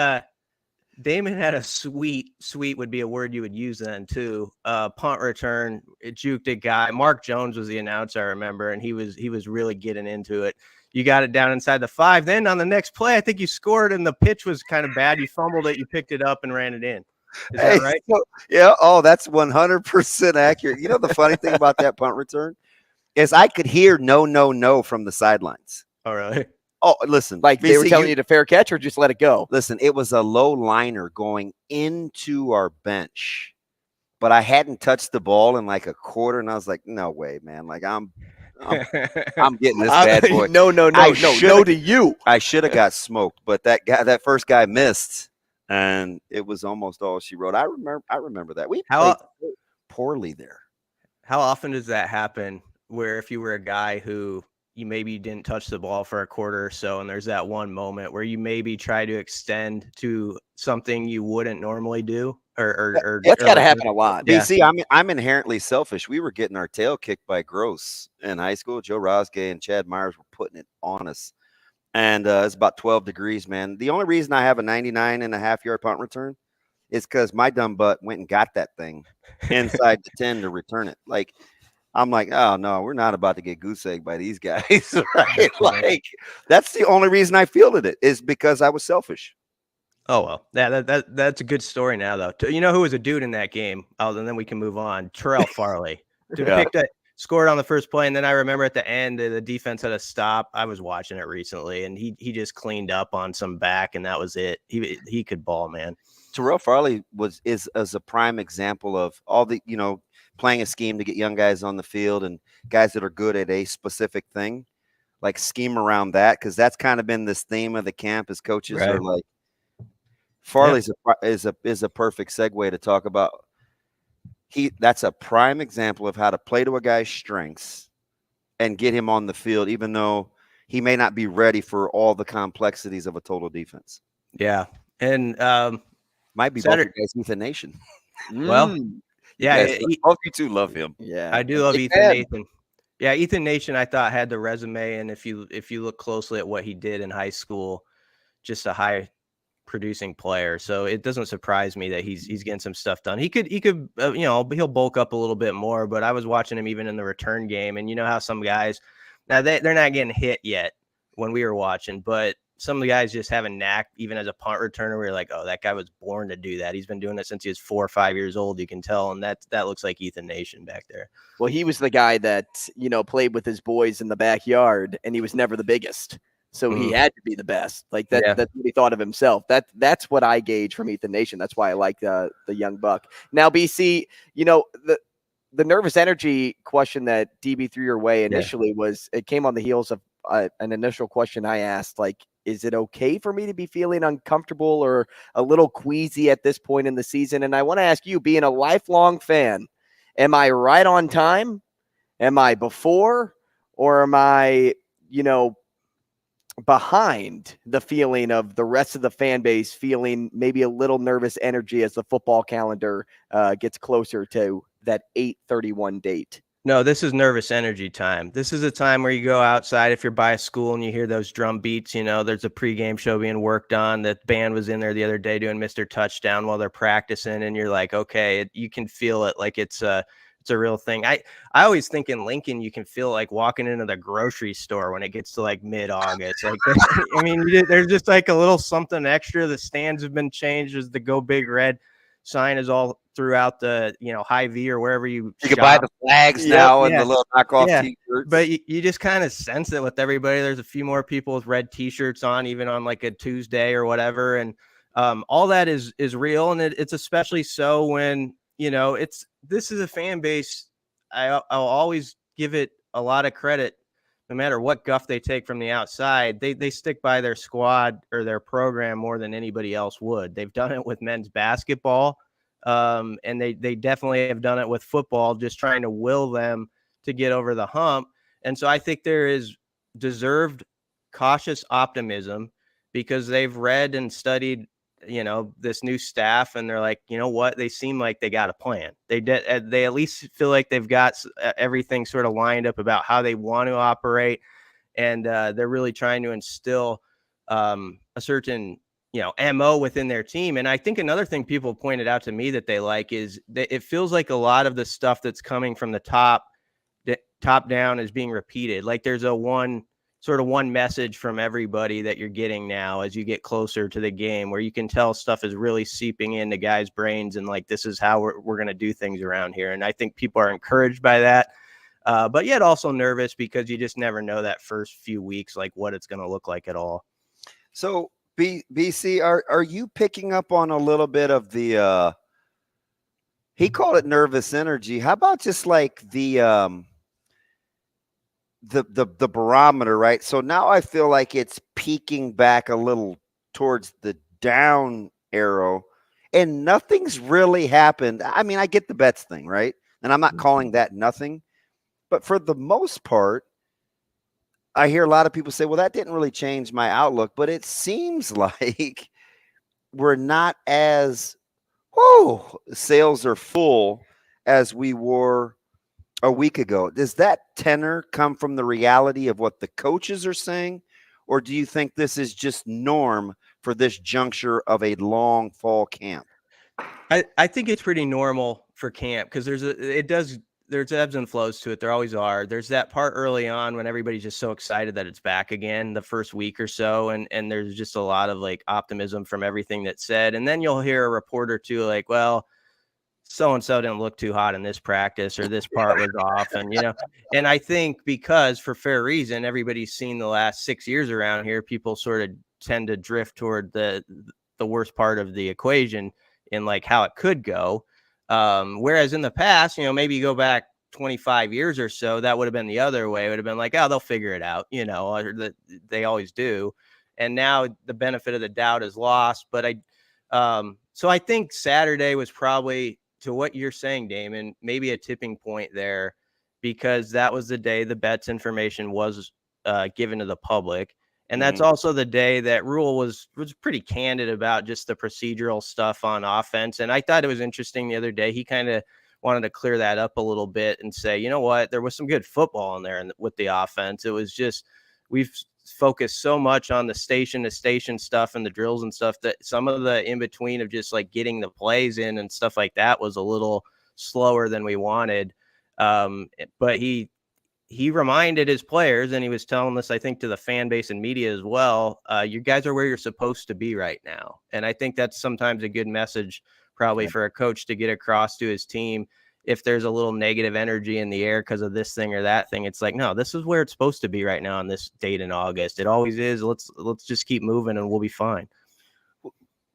[SPEAKER 14] had a sweet would be a word you would use then too. Punt return, it juked a guy. Mark Jones was the announcer, I remember, and he was really getting into it. You got it down inside the 5. Then on the next play, I think you scored, and the pitch was kind of bad. You fumbled it, you picked it up, and ran it in. Is that right?
[SPEAKER 8] Yeah. Oh, that's 100% accurate. You know the funny thing about that punt return is I could hear no from the sidelines.
[SPEAKER 14] All right.
[SPEAKER 8] Oh, listen.
[SPEAKER 7] Like they were telling you to fair catch or just let it go?
[SPEAKER 8] Listen, it was a low liner going into our bench, but I hadn't touched the ball in like a quarter, and I was like, no way, man. Like I'm getting this bad boy.
[SPEAKER 7] No to you.
[SPEAKER 8] I should have got smoked, but that first guy missed, and it was almost all she wrote. I remember that. We played poorly there.
[SPEAKER 14] How often does that happen where if you were a guy who you maybe didn't touch the ball for a quarter or so, and there's that one moment where you maybe try to extend to something you wouldn't normally do? Or
[SPEAKER 7] that's got to happen a lot.
[SPEAKER 8] Yeah. See, I'm inherently selfish. We were getting our tail kicked by Gross in high school. Joe Rosgay and Chad Myers were putting it on us. And it's about 12 degrees, man. The only reason I have a 99.5-yard punt return is because my dumb butt went and got that thing inside the 10 to return it. Like, I'm like, oh, no, we're not about to get goose egg by these guys, right? Like, that's the only reason I fielded it is because I was selfish.
[SPEAKER 14] Oh, well, yeah, that's a good story now, though. You know who was a dude in that game? Oh, and then we can move on. Terrell Farley. Dude picked it, scored on the first play, and then I remember at the end, the defense had a stop. I was watching it recently, and he just cleaned up on some back, and that was it. He could ball, man.
[SPEAKER 8] Terrell Farley is a prime example of all the, playing a scheme to get young guys on the field and guys that are good at a specific thing, like scheme around that, because that's kind of been this theme of the camp as coaches are like, Farley's is a perfect segue to talk about. That's a prime example of how to play to a guy's strengths and get him on the field, even though he may not be ready for all the complexities of a total defense.
[SPEAKER 14] Yeah. And
[SPEAKER 8] might be both guys Ethan Nation.
[SPEAKER 14] Well, yeah,
[SPEAKER 8] both you two love him.
[SPEAKER 14] Yeah, I do love Ethan Nathan. Yeah, Ethan Nation, I thought had the resume, and if you look closely at what he did in high school, just a high producing player. So it doesn't surprise me that he's getting some stuff done. He could he'll bulk up a little bit more. But I was watching him even in the return game, and you know how some guys now they're not getting hit yet when we were watching, but some of the guys just have a knack, even as a punt returner, where you're like, oh, that guy was born to do that. He's been doing it since he was 4 or 5 years old. You can tell. And that looks like Ethan Nation back there.
[SPEAKER 7] Well, he was the guy that, played with his boys in the backyard, and he was never the biggest. So he had to be the best. Like that. Yeah. That's what he thought of himself. That's what I gauge from Ethan Nation. That's why I like the young buck. Now, BC, the nervous energy question that DB threw your way initially it came on the heels of an initial question I asked, like, is it okay for me to be feeling uncomfortable or a little queasy at this point in the season? And I want to ask you, being a lifelong fan, am I right on time? Am I before? Or am I, behind the feeling of the rest of the fan base feeling maybe a little nervous energy as the football calendar gets closer to that 8/31 date?
[SPEAKER 14] No, this is nervous energy time. This is a time where you go outside if you're by a school and you hear those drum beats. There's a pregame show being worked on. That band was in there the other day doing Mr. Touchdown while they're practicing, and you're like, okay, you can feel it like it's a real thing. I always think in Lincoln you can feel like walking into the grocery store when it gets to like mid-August. Like, I mean, there's just like a little something extra. The stands have been changed as the Go Big Red sign is all throughout the Hy-Vee or wherever you
[SPEAKER 8] can buy the flags now and the little knockoff t-shirts.
[SPEAKER 14] But you just kind of sense it with everybody. There's a few more people with red t-shirts on, even on like a Tuesday or whatever, and all that is real. And it's especially so when this is a fan base. I'll always give it a lot of credit. No matter what guff they take from the outside, they stick by their squad or their program more than anybody else would. They've done it with men's basketball, and they definitely have done it with football, just trying to will them to get over the hump. And so I think there is deserved cautious optimism because they've read and studied, this new staff, and they're like, you know what, they seem like they got a plan. They at least feel like they've got everything sort of lined up about how they want to operate. And they're really trying to instill a certain, MO within their team. And I think another thing people pointed out to me that they like is that it feels like a lot of the stuff that's coming from the top down is being repeated. Like there's one message from everybody that you're getting now as you get closer to the game, where you can tell stuff is really seeping into guys' brains and like, this is how we're going to do things around here. And I think people are encouraged by that. But yet also nervous because you just never know that first few weeks, like what it's going to look like at all.
[SPEAKER 8] So BC, are you picking up on a little bit of the, he called it nervous energy. How about just like the barometer, right? So now I feel like it's peaking back a little towards the down arrow and nothing's really happened. I mean, I get the bets thing, right? And I'm not calling that nothing, but for the most part, I hear a lot of people say, well, that didn't really change my outlook, but it seems like we're not as, sales are full as we were a week ago. Does that tenor come from the reality of what the coaches are saying? Or do you think this is just norm for this juncture of a long fall camp?
[SPEAKER 14] I think it's pretty normal for camp because there's ebbs and flows to it. There always are. There's that part early on when everybody's just so excited that it's back again the first week or so. And there's just a lot of like optimism from everything that's said. And then you'll hear a report or two like, well, so-and-so didn't look too hot in this practice or this part was off. And, and I think because for fair reason, everybody's seen the last 6 years around here, people sort of tend to drift toward the worst part of the equation in like how it could go. Whereas in the past, maybe you go back 25 years or so, that would have been the other way. It would have been like, oh, they'll figure it out, or they always do. And now the benefit of the doubt is lost. But so I think Saturday was probably, to what you're saying, Damon, maybe a tipping point there, because that was the day the bets information was given to the public. And that's also the day that Rule was pretty candid about just the procedural stuff on offense. And I thought it was interesting the other day. He kind of wanted to clear that up a little bit and say, you know what, there was some good football in there with the offense. It was just, we've focused so much on the station to station stuff and the drills and stuff that some of the in between of just like getting the plays in and stuff like that was a little slower than we wanted. But he reminded his players, and he was telling this, I think, to the fan base and media as well, you guys are where you're supposed to be right now. And I think that's sometimes a good message probably for a coach to get across to his team. If there's a little negative energy in the air because of this thing or that thing, it's like, no, this is where it's supposed to be right now on this date in August. It always is. Let's just keep moving and we'll be fine.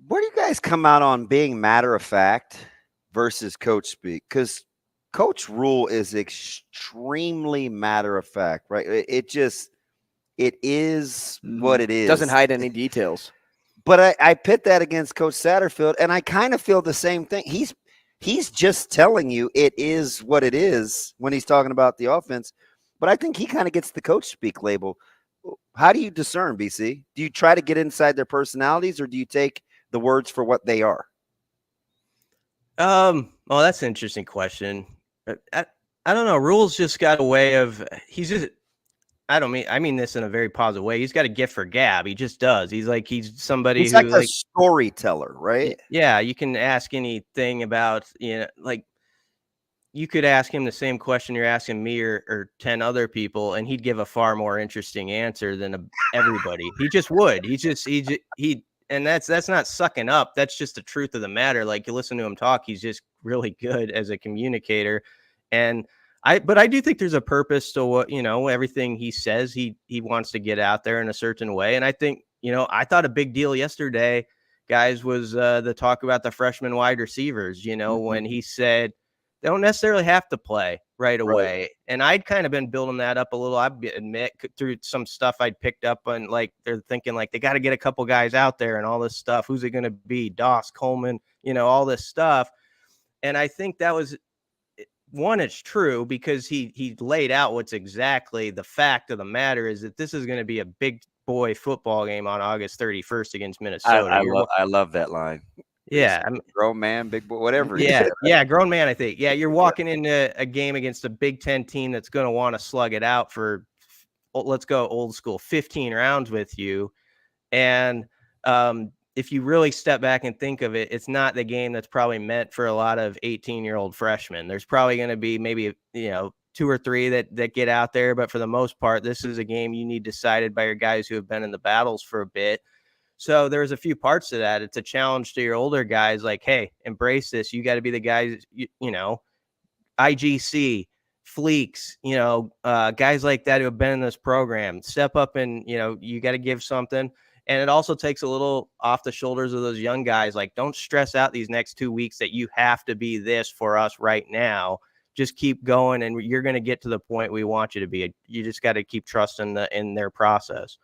[SPEAKER 8] Where do you guys come out on being matter of fact versus coach speak? Because Coach Rule is extremely matter of fact, right? It is what it is.
[SPEAKER 7] Doesn't hide any details.
[SPEAKER 8] But I pit that against Coach Satterfield, and I kind of feel the same thing. He's just telling you it is what it is when he's talking about the offense. But I think he kind of gets the coach speak label. How do you discern, BC? Do you try to get inside their personalities, or do you take the words for what they are?
[SPEAKER 14] Well, that's an interesting question. I don't know. Rule's just got a way of, I mean this in a very positive way. He's got a gift for gab. He just does. He's somebody
[SPEAKER 8] he's like a storyteller, right?
[SPEAKER 14] Yeah. You can ask anything about, like you could ask him the same question you're asking me or 10 other people, and he'd give a far more interesting answer than everybody. He just would. And that's not sucking up. That's just the truth of the matter. Like you listen to him talk, he's just really good as a communicator. But I do think there's a purpose to what, everything he says, he wants to get out there in a certain way. And I think, I thought a big deal yesterday, guys, was the talk about the freshman wide receivers, when he said they don't necessarily have to play right away. Right. And I'd kind of been building that up a little, I admit, through some stuff I'd picked up on, like they're thinking like they got to get a couple guys out there and all this stuff. Who's it going to be? Doss, Coleman, all this stuff. And I think that was one, it's true because he laid out what's exactly the fact of the matter is that this is going to be a big boy football game on August 31st against Minnesota.
[SPEAKER 8] I love that line.
[SPEAKER 14] Yeah,
[SPEAKER 8] grown man, big boy, whatever.
[SPEAKER 14] Yeah, grown man. I think. Yeah, you're walking into a game against a Big Ten team that's going to want to slug it out for, let's go old school, 15 rounds with you, and if you really step back and think of it, it's not the game that's probably meant for a lot of 18-year-old freshmen. There's probably going to be maybe 2 or 3 that get out there, but for the most part, this is a game you need decided by your guys who have been in the battles for a bit. So there's a few parts to that. It's a challenge to your older guys, like, hey, embrace this. You got to be the guys, IGC, Fleeks, guys like that who have been in this program. Step up and, you got to give something. And it also takes a little off the shoulders of those young guys. Like, don't stress out these next 2 weeks that you have to be this for us right now. Just keep going, and you're going to get to the point we want you to be. You just got to keep trusting in their process.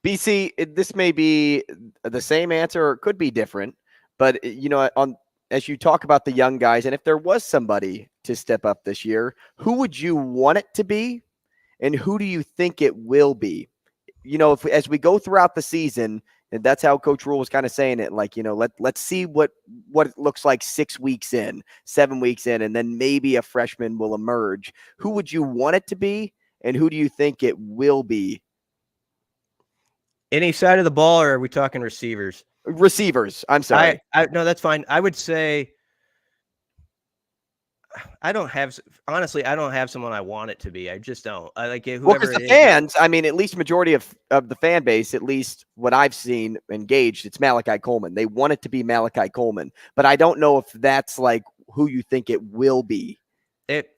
[SPEAKER 7] BC, this may be the same answer or it could be different, but as you talk about the young guys, and if there was somebody to step up this year, who would you want it to be, and who do you think it will be? As we go throughout the season, and that's how Coach Rule was kind of saying it, like, let's see what it looks like 6 weeks in, 7 weeks in, and then maybe a freshman will emerge. Who would you want it to be, and who do you think it will be?
[SPEAKER 14] Any side of the ball, or are we talking receivers?
[SPEAKER 7] Receivers. I'm sorry.
[SPEAKER 14] No, that's fine. I would say I don't have someone I want it to be. I just don't. I like it.
[SPEAKER 7] Because the fans, at least majority of the fan base, at least what I've seen engaged, it's Malachi Coleman. They want it to be Malachi Coleman, but I don't know if that's like who you think it will be.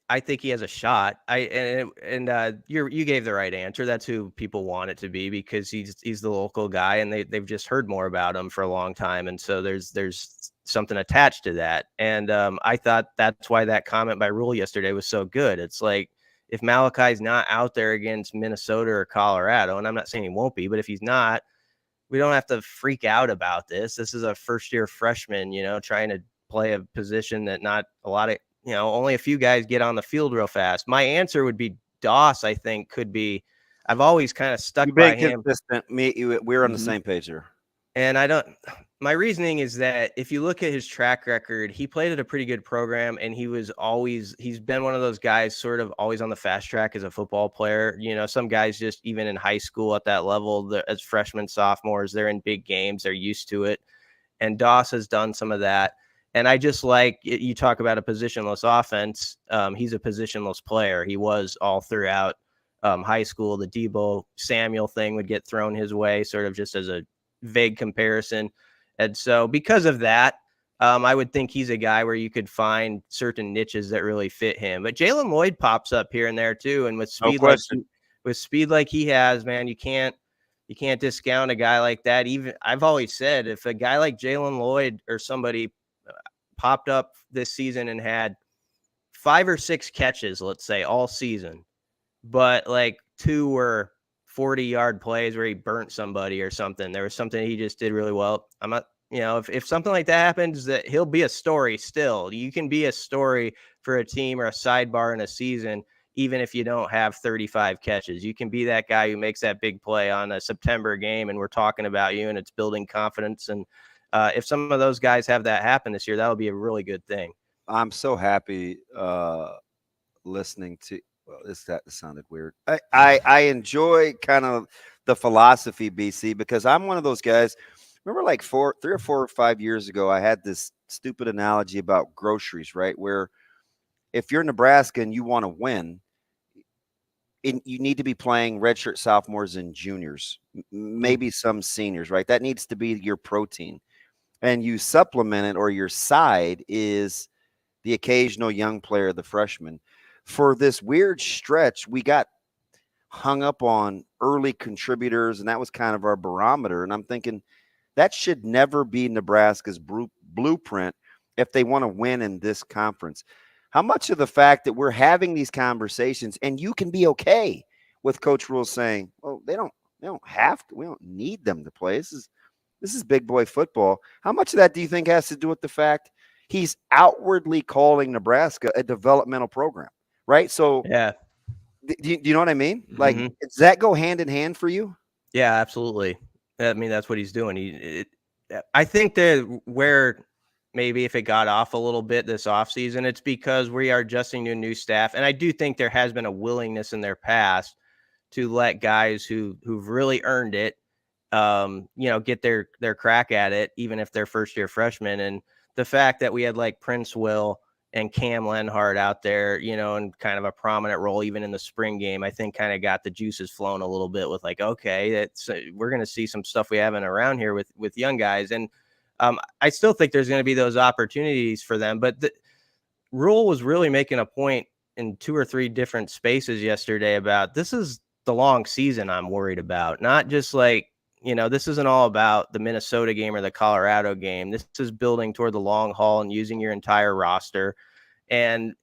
[SPEAKER 14] I think he has a shot. You gave the right answer. That's who people want it to be because he's the local guy, and they've just heard more about him for a long time, and so there's something attached to that. And I thought that's why that comment by Rule yesterday was so good. It's like, if Malachi's not out there against Minnesota or Colorado, and I'm not saying he won't be, but if he's not, we don't have to freak out about this. This is a first-year freshman, trying to play a position that not a lot of, only a few guys get on the field real fast. My answer would be Doss. I think could be. I've always kind of stuck by him.
[SPEAKER 8] Consistent. We're on the same page here.
[SPEAKER 14] And my reasoning is that if you look at his track record, he played at a pretty good program, and he's been one of those guys sort of always on the fast track as a football player. Some guys just even in high school at that level, as freshmen, sophomores, they're in big games, they're used to it. And Doss has done some of that. And I just like, you talk about a positionless offense. He's a positionless player. He was all throughout high school. The Debo Samuel thing would get thrown his way, sort of just as a vague comparison. And so because of that, I would think he's a guy where you could find certain niches that really fit him. But Jalen Lloyd pops up here and there too. And with speed like he has, man, you can't discount a guy like that. Even I've always said, if a guy like Jalen Lloyd or somebody popped up this season and had 5 or 6 catches, let's say, all season, but like 2 were 40-yard plays where he burnt somebody or something. There was something he just did really well. I'm not, if something like that happens, that he'll be a story still. You can be a story for a team or a sidebar in a season, even if you don't have 35 catches. You can be that guy who makes that big play on a September game, and we're talking about you, and it's building confidence. And if some of those guys have that happen this year, that'll be a really good thing.
[SPEAKER 8] I'm so happy listening to. Well, that sounded weird. I enjoy kind of the philosophy, BC, because I'm one of those guys. Remember, like 3 or 4 or 5 years ago, I had this stupid analogy about groceries, right? Where if you're Nebraska and you want to win, you need to be playing redshirt sophomores and juniors, maybe some seniors, right? That needs to be your protein. And you supplement it, or your side is the occasional young player, the freshman. For this weird stretch, we got hung up on early contributors, and that was kind of our barometer. And I'm thinking that should never be Nebraska's blueprint if they want to win in this conference. How much of the fact that we're having these conversations, and you can be okay with Coach Rule saying, well, they don't have to, we don't need them to play. This is big boy football. How much of that do you think has to do with the fact he's outwardly calling Nebraska a developmental program, right? So
[SPEAKER 14] yeah.
[SPEAKER 8] Do you know what I mean? Like, does that go hand in hand for you?
[SPEAKER 14] Yeah, absolutely. I mean, that's what he's doing. I think that where maybe if it got off a little bit this offseason, it's because we are adjusting to a new staff. And I do think there has been a willingness in their past to let guys who've really earned it, get their crack at it, even if they're first year freshmen. And the fact that we had like Prince Will and Cam Lenhart out there, in kind of a prominent role, even in the spring game, I think kind of got the juices flowing a little bit with like, okay, we're going to see some stuff we haven't around here with young guys. And I still think there's going to be those opportunities for them, but Rule was really making a point in 2 or 3 different spaces yesterday about this is the long season I'm worried about, not just like, this isn't all about the Minnesota game or the Colorado game. This is building toward the long haul and using your entire roster. And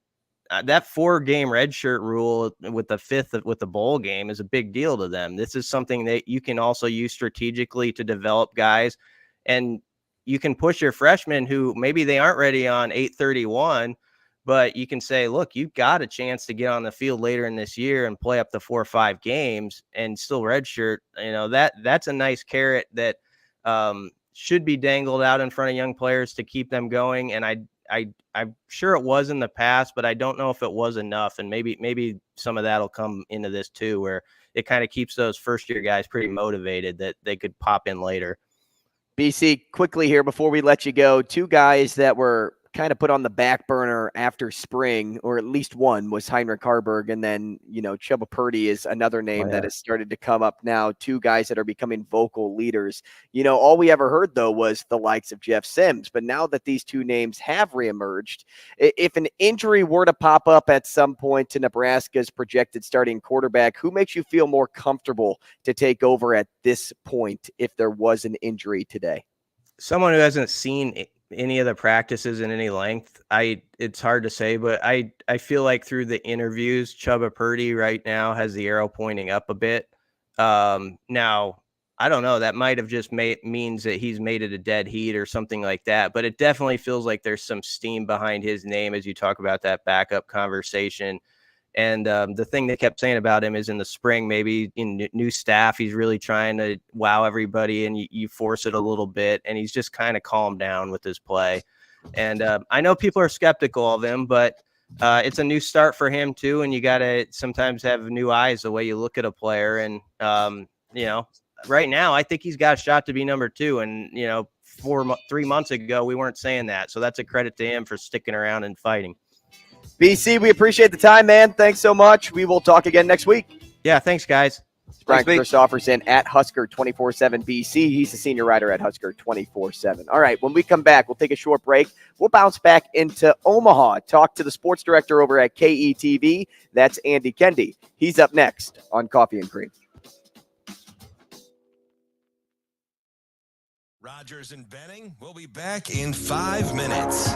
[SPEAKER 14] that 4-game redshirt rule with the 5th with the bowl game is a big deal to them. This is something that you can also use strategically to develop guys. And you can push your freshmen who maybe they aren't ready on 8/31, but you can say, look, you've got a chance to get on the field later in this year and play up to 4 or 5 games and still redshirt. That's a nice carrot that should be dangled out in front of young players to keep them going. And I'm sure it was in the past, but I don't know if it was enough. And maybe some of that'll come into this too, where it kind of keeps those first year guys pretty motivated that they could pop in later.
[SPEAKER 7] BC, quickly here before we let you go, 2 guys that were kind of put on the back burner after spring, or at least one was Heinrich Harburg. And then, Chubba Purdy is another name that has started to come up now. 2 guys that are becoming vocal leaders. All we ever heard, though, was the likes of Jeff Sims. But now that these 2 names have reemerged, if an injury were to pop up at some point to Nebraska's projected starting quarterback, who makes you feel more comfortable to take over at this point if there was an injury today?
[SPEAKER 14] Someone who hasn't seen any of the practices in any length, it's hard to say, but I feel like through the interviews, Chubba Purdy right now has the arrow pointing up a bit. Now I don't know, that might have just means that he's made it a dead heat or something like that, but it definitely feels like there's some steam behind his name as you talk about that backup conversation. And the thing they kept saying about him is in the spring, maybe in new staff, he's really trying to wow everybody and you force it a little bit. And he's just kind of calmed down with his play. And I know people are skeptical of him, but it's a new start for him too. And you got to sometimes have new eyes the way you look at a player. And, right now, I think he's got a shot to be number 2. And, 3 months ago, we weren't saying that. So that's a credit to him for sticking around and fighting.
[SPEAKER 7] BC, we appreciate the time, man. Thanks so much. We will talk again next week.
[SPEAKER 14] Yeah, thanks, guys.
[SPEAKER 7] Brian Christopherson at Husker 24/7 BC. He's a senior writer at Husker 24/7. All right, when we come back, we'll take a short break. We'll bounce back into Omaha, talk to the sports director over at KETV. That's Andy Kendeigh. He's up next on Coffee and Cream.
[SPEAKER 1] Rogers and Benning will be back in 5 minutes.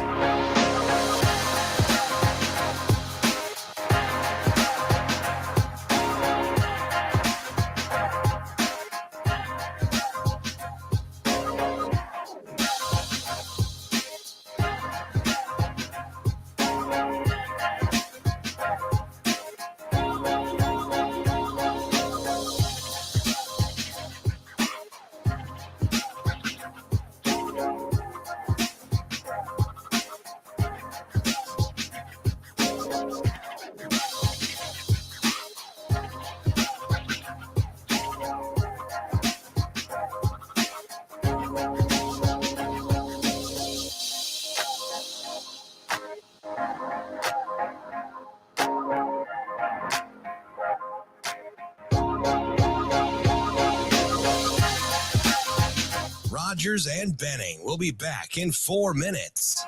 [SPEAKER 1] Rogers and Benning will be back in 4 minutes.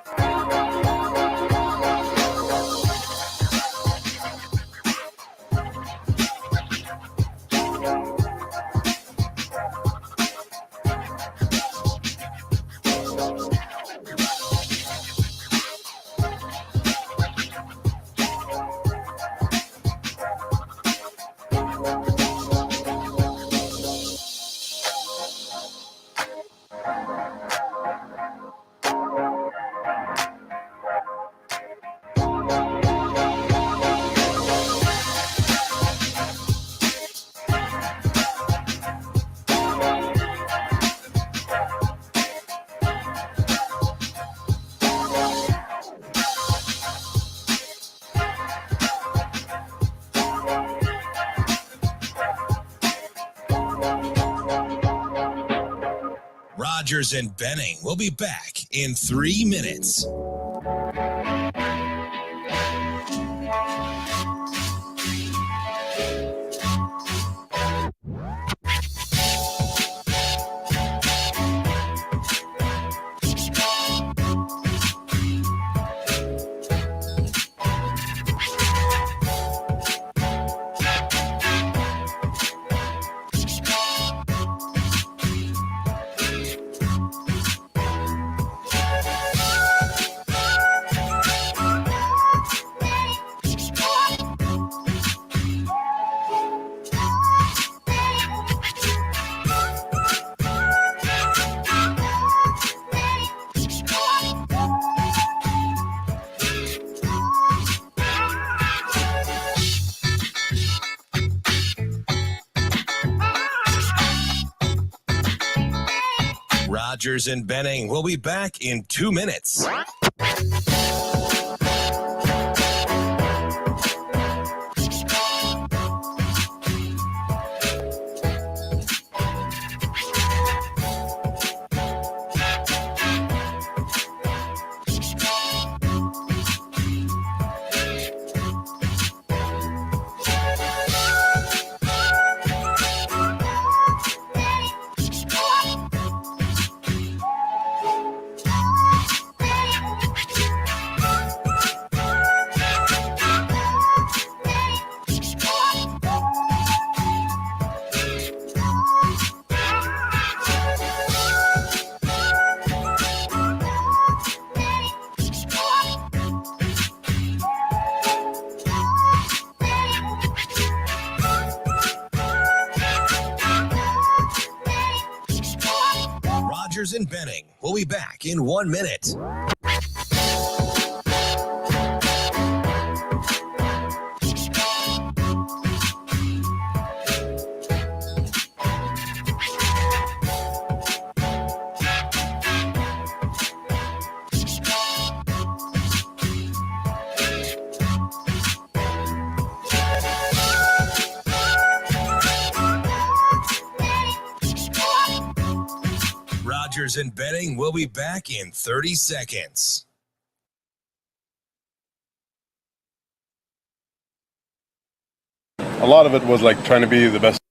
[SPEAKER 1] Rogers and Benning will be back in 3 minutes. Rogers and Benning will be back in 2 minutes. Rogers and Benning will be back in 1 minute. Rogers and Benning will be back in 30 seconds.
[SPEAKER 15] A lot of it was like trying to be the best.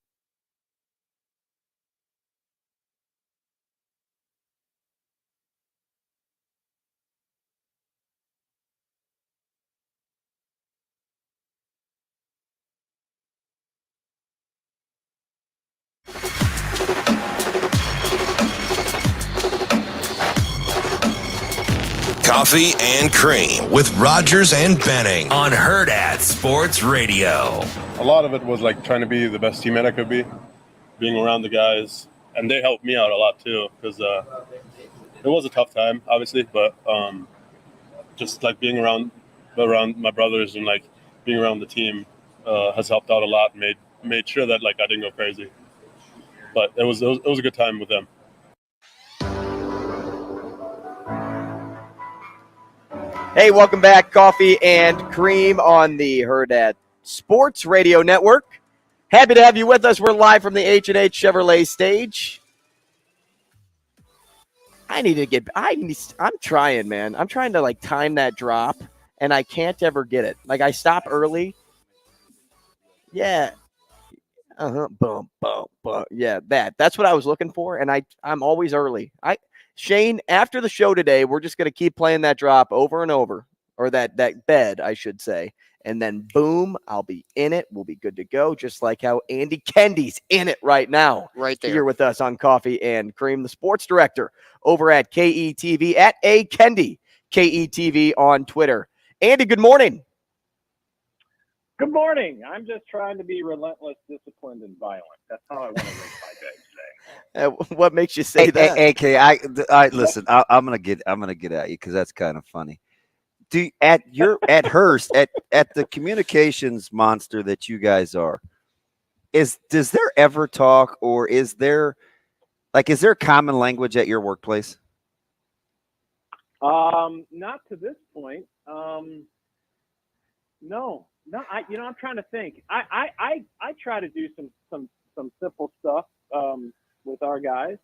[SPEAKER 1] Coffee and Cream with Rogers and Benning on Hurrdat Sports Radio.
[SPEAKER 15] A lot of it was like trying to be the best teammate I could be, being around the guys, and they helped me out a lot too because it was a tough time, obviously, but just like being around my brothers and like being around the team has helped out a lot and made sure that like I didn't go crazy. But it was a good time with them.
[SPEAKER 7] Hey, welcome back. Coffee and Cream on the Hurrdat Sports Radio Network. Happy to have you with us. We're live from the H&H Chevrolet stage. I'm trying, man. I'm trying to like time that drop, and I can't ever get it. Like I stop early. Yeah. Boom, boom, boom. Yeah, that's what I was looking for, and I'm always early. Shane, after the show today, we're just going to keep playing that drop over and over, or that bed, I should say. And then, boom, I'll be in it. We'll be good to go, just like how Andy Kendeigh's in it right now.
[SPEAKER 9] Right there.
[SPEAKER 7] Here with us on Coffee and Cream, the sports director over at KETV, at A. Kendeigh, KETV on Twitter. Andy, good morning.
[SPEAKER 11] Good morning. I'm just trying to be relentless, disciplined, and violent. That's how I want to live my day today.
[SPEAKER 7] What makes you say that?
[SPEAKER 8] AK, listen. I'm gonna get at you because that's kind of funny. At Hearst at the communications monster that you guys are, does there ever talk, or is there common language at your workplace?
[SPEAKER 11] Not to this point. No. I'm trying to think. I try to do some simple stuff with our guys.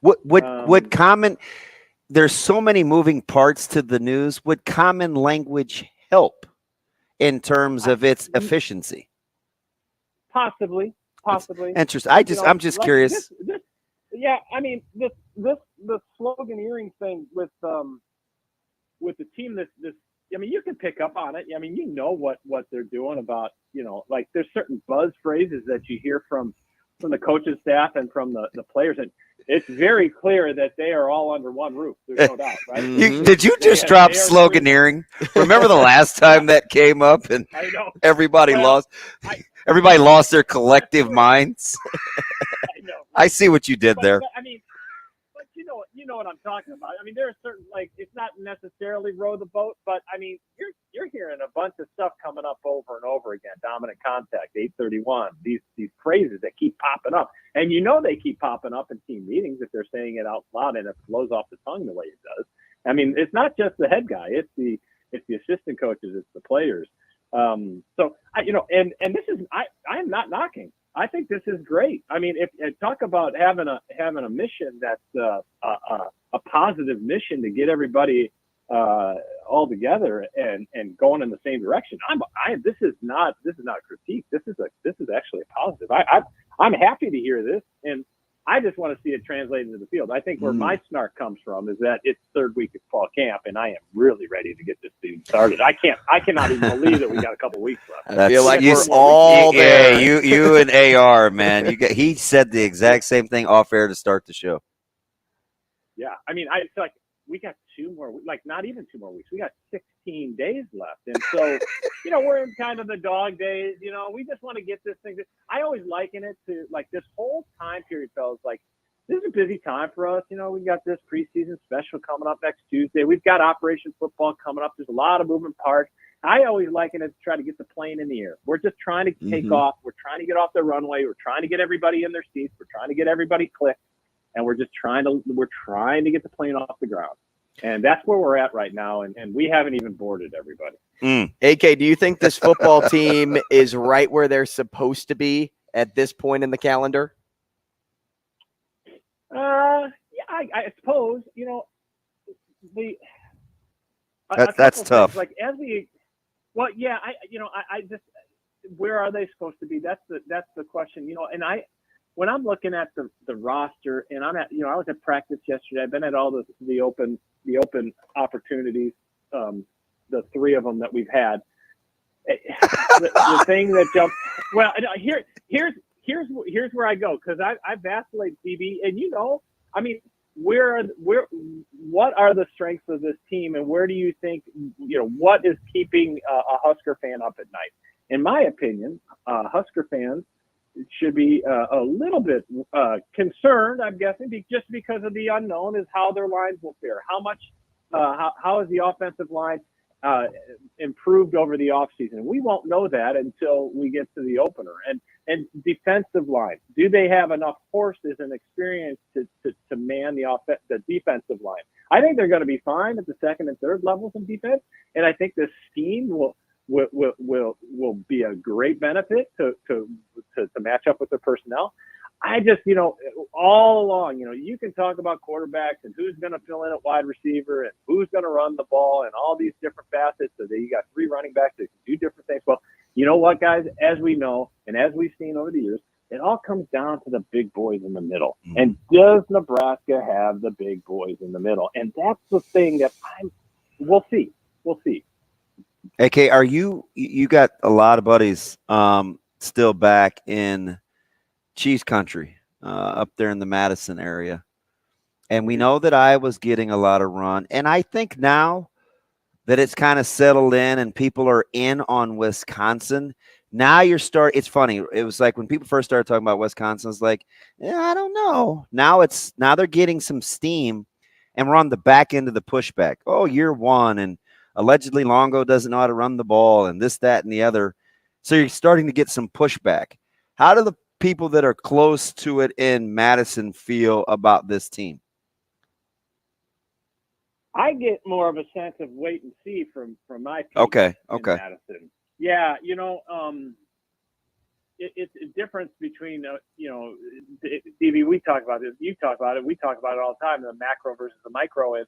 [SPEAKER 8] Would common? There's so many moving parts to the news. Would common language help in terms of its efficiency?
[SPEAKER 11] Possibly.
[SPEAKER 8] Interesting. I'm just curious.
[SPEAKER 11] Yeah, I mean, the sloganeering thing with the team. I mean, you can pick up on it. I mean, you know what they're doing about, like there's certain buzz phrases that you hear from the coaching staff and from the players, and it's very clear that they are all under one roof. There's no doubt, right?
[SPEAKER 8] Did you just drop sloganeering? Remember the last time that came up and
[SPEAKER 11] I know.
[SPEAKER 8] everybody lost their collective minds?
[SPEAKER 11] I know.
[SPEAKER 8] I see what you did there.
[SPEAKER 11] I mean, but you know what I'm talking about. I mean, there are certain, like, it's not necessarily row the boat, but I mean, you're hearing a bunch of stuff coming up over and over again. Dominant contact, 831. These phrases that keep popping up, and they keep popping up in team meetings if they're saying it out loud and it flows off the tongue the way it does. I mean, it's not just the head guy; it's the assistant coaches, it's the players. So and this is I'm not knocking. I think this is great. I mean, if talk about having a mission that's a positive mission to get everybody all together and going in the same direction. This is not a critique. This is actually a positive. I'm happy to hear this, and I just want to see it translated into the field. I think where my snark comes from is that it's third week of fall camp, and I am really ready to get this thing started. I cannot even believe that we got a couple weeks left.
[SPEAKER 7] I feel like we're all there.
[SPEAKER 8] You and AR, man. He said the exact same thing off air to start the show.
[SPEAKER 11] Yeah, I mean, I feel like we got 2 more, like not even 2 more weeks. We got 16 days left, and so we're in kind of the dog days. We just want to get this thing. I always liken it to like this whole time period, fellas. Like this is a busy time for us. We got this preseason special coming up next Tuesday. We've got Operation Football coming up. There's a lot of moving parts. I always liken it to try to get the plane in the air. We're just trying to take off. We're trying to get off the runway. We're trying to get everybody in their seats. We're trying to get everybody clicked. And we're trying to get the plane off the ground. And that's where we're at right now. And we haven't even boarded everybody.
[SPEAKER 7] AK, do you think this football team is right where they're supposed to be at this point in the calendar?
[SPEAKER 11] Yeah, I suppose,
[SPEAKER 8] that's tough.
[SPEAKER 11] Like I just, where are they supposed to be? That's the question, and when I'm looking at the roster, and I was at practice yesterday. I've been at all the open opportunities, the 3 of them that we've had. The thing that jumped. Well, here's where I go, because I vacillate, CB, and I mean, what are the strengths of this team, and where do you think what is keeping a Husker fan up at night? In my opinion, Husker fans should be a little bit concerned, I'm guessing, just because of the unknown is how their lines will fare. How much, how is the offensive line improved over the offseason? We won't know that until we get to the opener. And defensive line, do they have enough horses and experience to man the defensive line? I think they're going to be fine at the second and third levels of defense, and I think this scheme will be a great benefit to match up with their personnel. I just, all along, you can talk about quarterbacks and who's going to fill in at wide receiver and who's going to run the ball and all these different facets. So that you got 3 running backs that can do different things. Well, you know what, guys? As we know and as we've seen over the years, it all comes down to the big boys in the middle. And does Nebraska have the big boys in the middle? And that's the thing that we'll see. We'll see.
[SPEAKER 8] AK, are you got a lot of buddies still back in Chiefs country up there in the Madison area, and we know that Iowa's getting a lot of run, and I think now that it's kind of settled in and people are in on Wisconsin, now it's funny, it was like when people first started talking about Wisconsin, it's like, yeah, I don't know. Now they're getting some steam, and we're on the back end of the pushback. Oh, year 1, and allegedly Longo doesn't know how to run the ball and this, that, and the other. So you're starting to get some pushback. How do the people that are close to it in Madison feel about this team?
[SPEAKER 11] I get more of a sense of wait and see from my people
[SPEAKER 8] Okay.
[SPEAKER 11] in Madison. Yeah, it's a difference between, Stevie, we talk about this, you talk about it, we talk about it all the time, the macro versus the micro, and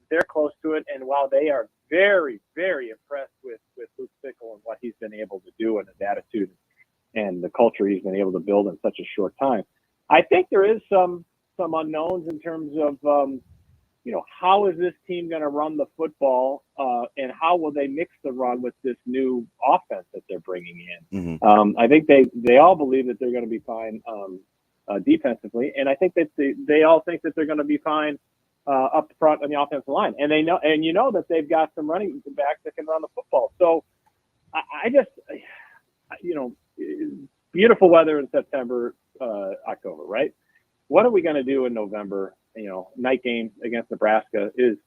[SPEAKER 11] they're close to it. And while they are very, very impressed with Luke Fickell and what he's been able to do and his attitude and the culture he's been able to build in such a short time, I think there is some unknowns in terms of, how is this team going to run the football, and how will they mix the run with this new offense that they're bringing in?
[SPEAKER 8] Mm-hmm.
[SPEAKER 11] I think they all believe that they're going to be fine defensively, and I think that they all think that they're going to be fine up front on the offensive line, and they know, and that they've got some running backs that can run the football. So I just, beautiful weather in September, October, right? What are we going to do in November? Night game against Nebraska. Is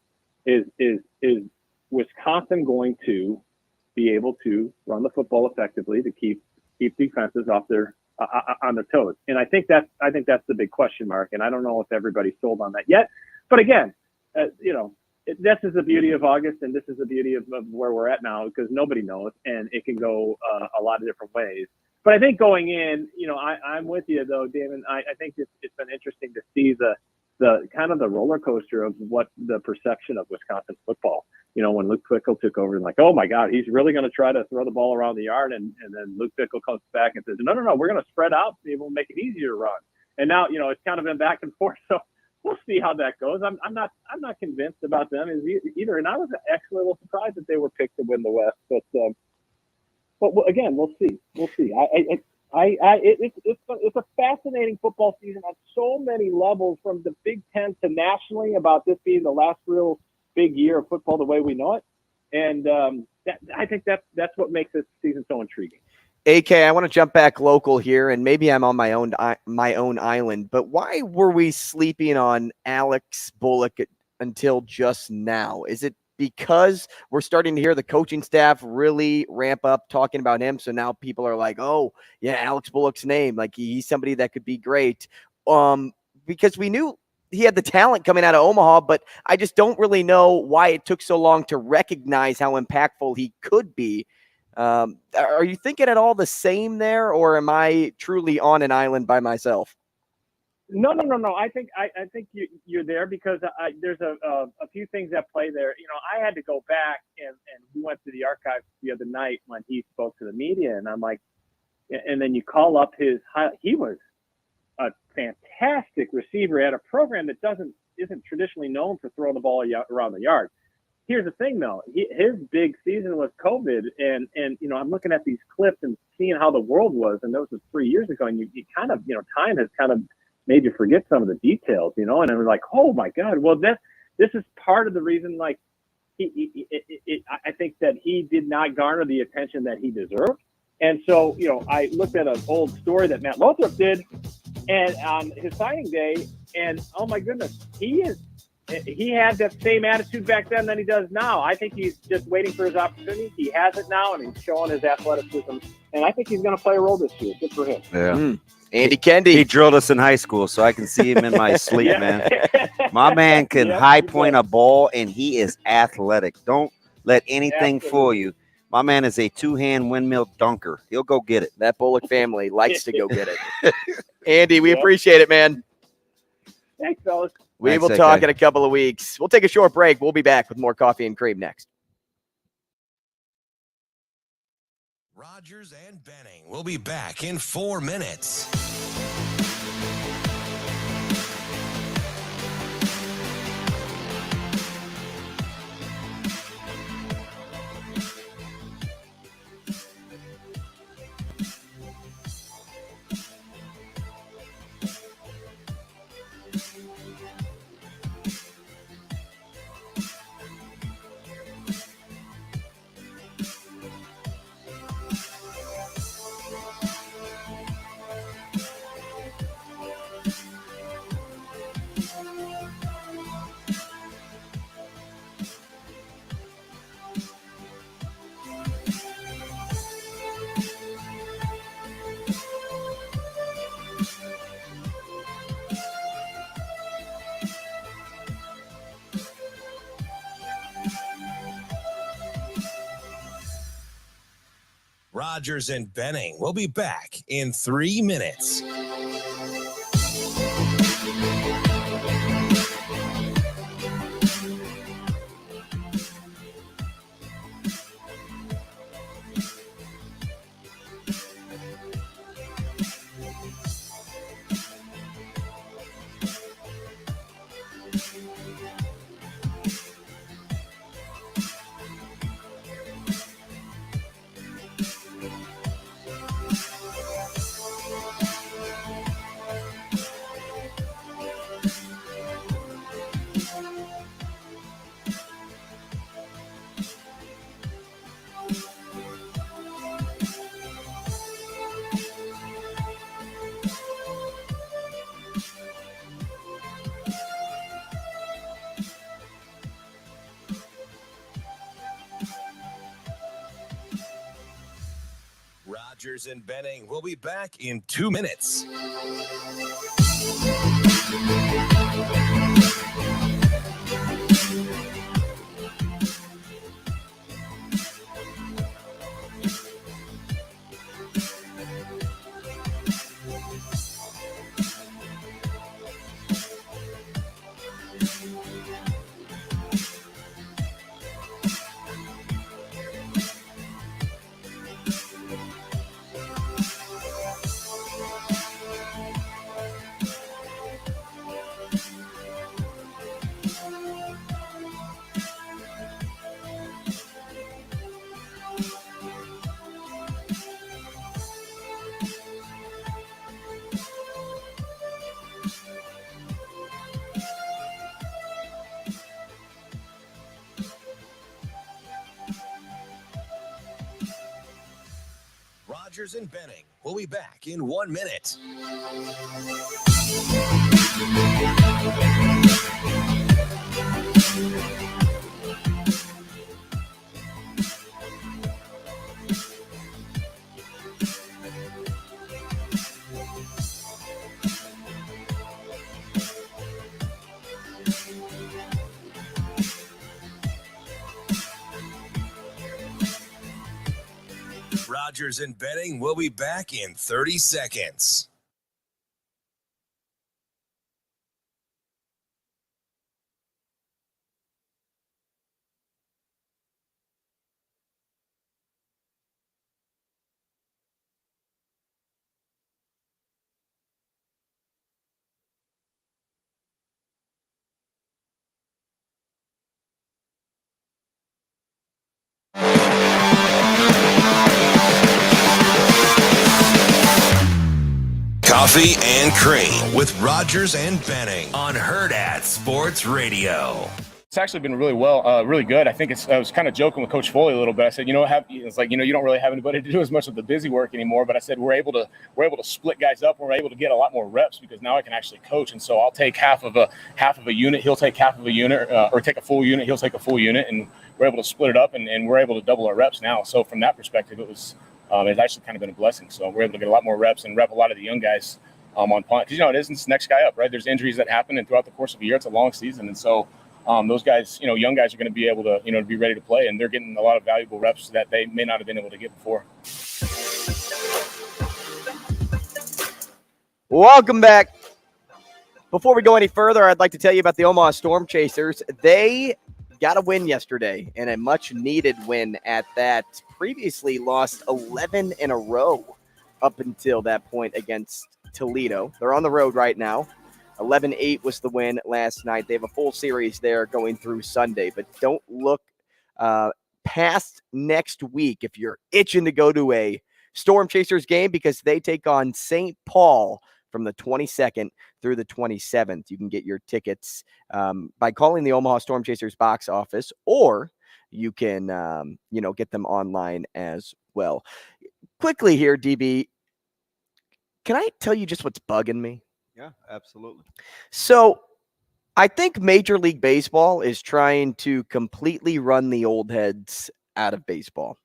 [SPEAKER 11] Wisconsin going to be able to run the football effectively to keep defenses off their on their toes? And I think that's the big question mark. And I don't know if everybody's sold on that yet. But again, this is the beauty of August, and this is the beauty of where we're at now, because nobody knows, and it can go a lot of different ways. But I think going in, I'm with you though, Damon. I think it's been interesting to see the kind of the roller coaster of what the perception of Wisconsin football. When Luke Fickell took over, and like, oh my God, he's really going to try to throw the ball around the yard, and then Luke Fickell comes back and says, no, we're going to spread out, be able to make it easier to run. And now, it's kind of been back and forth. So we'll see how that goes. I'm not convinced about them either, and I was actually a little surprised that they were picked to win the West. But again, we'll see. It's a fascinating football season on so many levels, from the Big Ten to nationally, about this being the last real big year of football the way we know it. And I think that's what makes this season so intriguing.
[SPEAKER 7] AK, I want to jump back local here, and maybe I'm on my own island, but why were we sleeping on Alex Bullock until just now? Is it because we're starting to hear the coaching staff really ramp up talking about him, so now people are like, oh, yeah, Alex Bullock's name, like he's somebody that could be great? Because we knew he had the talent coming out of Omaha, but I just don't really know why it took so long to recognize how impactful he could be. Are you thinking at all the same there, or am I truly on an island by myself?
[SPEAKER 11] No. I think you're there, because there's a few things at play there. I had to go back and we went to the archives the other night when he spoke to the media, and I'm like, and then you call up he was a fantastic receiver at a program that isn't traditionally known for throwing the ball around the yard. Here's the thing, though. His big season was COVID, and I'm looking at these clips and seeing how the world was, and that was 3 years ago, and you kind of, time has kind of made you forget some of the details, and I was like, oh my God. Well, this is part of the reason, like, I think that he did not garner the attention that he deserved. And so, I looked at an old story that Matt Lothrop did, and on his signing day, and oh my goodness, he had that same attitude back then than he does now. I think he's just waiting for his opportunity. He has it now, and he's showing his athleticism. And I think he's going to play a role this year. Good for him.
[SPEAKER 8] Yeah.
[SPEAKER 7] Andy Kendeigh.
[SPEAKER 8] He drilled us in high school, so I can see him in my sleep, man. My man can high point a ball, and he is athletic. Don't let anything fool you. My man is a two-hand windmill dunker. He'll go get it.
[SPEAKER 7] That Bullock family likes to go get it. Andy, we appreciate it, man.
[SPEAKER 11] Thanks, fellas.
[SPEAKER 7] We will talk in a couple of weeks. We'll take a short break. We'll be back with more Coffee and Cream next.
[SPEAKER 1] Rogers and Benning will be back in 4 minutes. Rogers and Benning will be back in 3 minutes. Rogers and Benning will be back in 2 minutes. Rogers and Benning will be back in 1 minute. Rogers and Benning will be back in 30 seconds. Coffee and Cream with Rogers and Benning on Hurrdat Sports Radio.
[SPEAKER 12] It's actually been really good. I think I was kind of joking with Coach Foley a little bit. I said, it's like, you don't really have anybody to do as much of the busy work anymore. But I said, we're able to split guys up. We're able to get a lot more reps because now I can actually coach. And so I'll take half of a unit. He'll take half of a unit or take a full unit. He'll take a full unit, and we're able to split it up and we're able to double our reps now. So from that perspective, it's actually kind of been a blessing. So we're able to get a lot more reps and rep a lot of the young guys on punt. Because, it isn't the next guy up, right? There's injuries that happen, and throughout the course of a year, it's a long season. And so those guys, young guys are going to be able to, to be ready to play, and they're getting a lot of valuable reps that they may not have been able to get before.
[SPEAKER 7] Welcome back. Before we go any further, I'd like to tell you about the Omaha Storm Chasers. They got a win yesterday, and a much-needed win at that. Previously lost 11 in a row up until that point against Toledo. They're on the road right now. 11-8 was the win last night. They have a full series there going through Sunday, but don't look past next week if you're itching to go to a Storm Chasers game, because they take on St. Paul from the 22nd through the 27th. You can get your tickets by calling the Omaha Storm Chasers box office, or you can, get them online as well. Quickly here, DB, can I tell you just what's bugging me?
[SPEAKER 8] Yeah, absolutely.
[SPEAKER 7] So I think Major League Baseball is trying to completely run the old heads out of baseball.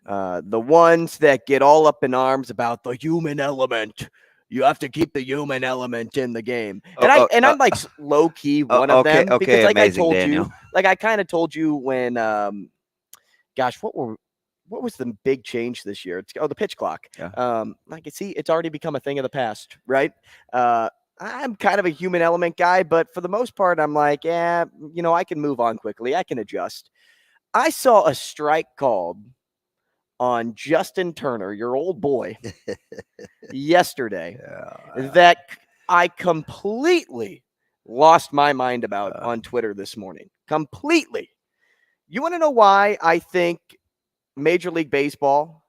[SPEAKER 7] The ones that get all up in arms about the human element. You have to keep the human element in the game. And I'm like low key one of them. Because like I told you, like I kind of told you when, what were what was the big change this year? The pitch clock.
[SPEAKER 8] Yeah.
[SPEAKER 7] I can see it's already become a thing of the past, right? I'm kind of a human element guy, but for the most part, I'm like, yeah, I can move on quickly. I can adjust. I saw a strike called on Justin Turner, your old boy, yesterday that I completely lost my mind about on Twitter this morning. Completely. You want to know why I think Major League Baseball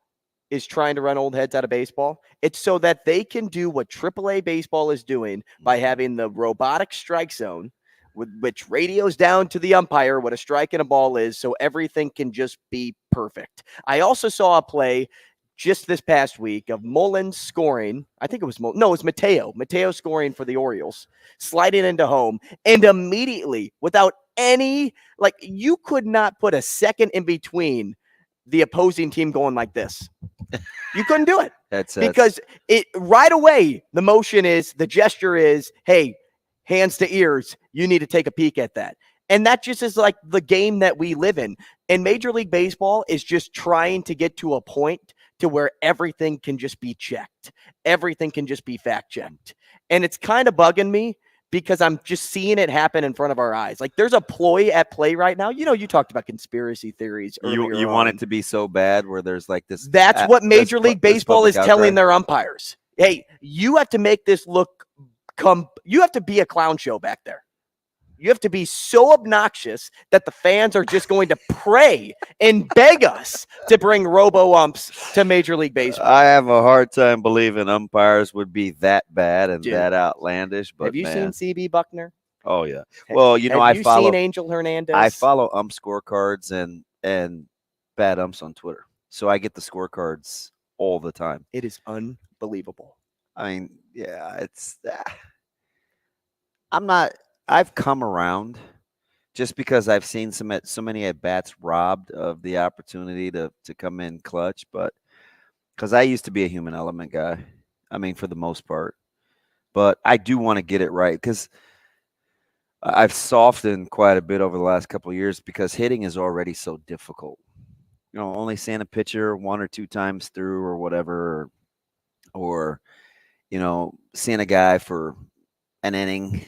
[SPEAKER 7] is trying to run old heads out of baseball? It's so that they can do what AAA baseball is doing by having the robotic strike zone, which radios down to the umpire what a strike and a ball is, so everything can just be perfect. I also saw a play just this past week of Mullins scoring. I think it was Mateo. Mateo scoring for the Orioles, sliding into home, and immediately, without any, you could not put a second in between the opposing team going like this. You couldn't do it. Because it right away, the gesture is, hey, hands to ears, you need to take a peek at that. And that just is like the game that we live in. And Major League Baseball is just trying to get to a point to where everything can just be checked. Everything can just be fact checked. And it's kind of bugging me because I'm just seeing it happen in front of our eyes. Like there's a ploy at play right now. You talked about conspiracy theories earlier.
[SPEAKER 8] You want it to be so bad where there's like this.
[SPEAKER 7] That's what Major League Baseball is telling their umpires. Hey, you have to make this look you have to be a clown show back there. You have to be so obnoxious that the fans are just going to pray and beg us to bring robo-umps to Major League Baseball.
[SPEAKER 8] I have a hard time believing umpires would be that bad and that outlandish. But
[SPEAKER 7] have you seen CB Buckner?
[SPEAKER 8] Oh, yeah. Well,
[SPEAKER 7] have you seen Angel Hernandez?
[SPEAKER 8] I follow ump scorecards and bad umps on Twitter. So I get the scorecards all the time.
[SPEAKER 7] It is unbelievable.
[SPEAKER 8] I mean, yeah, it's I've come around just because I've seen so many at-bats robbed of the opportunity to come in clutch, but because I used to be a human element guy, I mean, for the most part. But I do want to get it right because I've softened quite a bit over the last couple of years because hitting is already so difficult. Only seeing a pitcher 1 or 2 times through or whatever, or seeing a guy for an inning.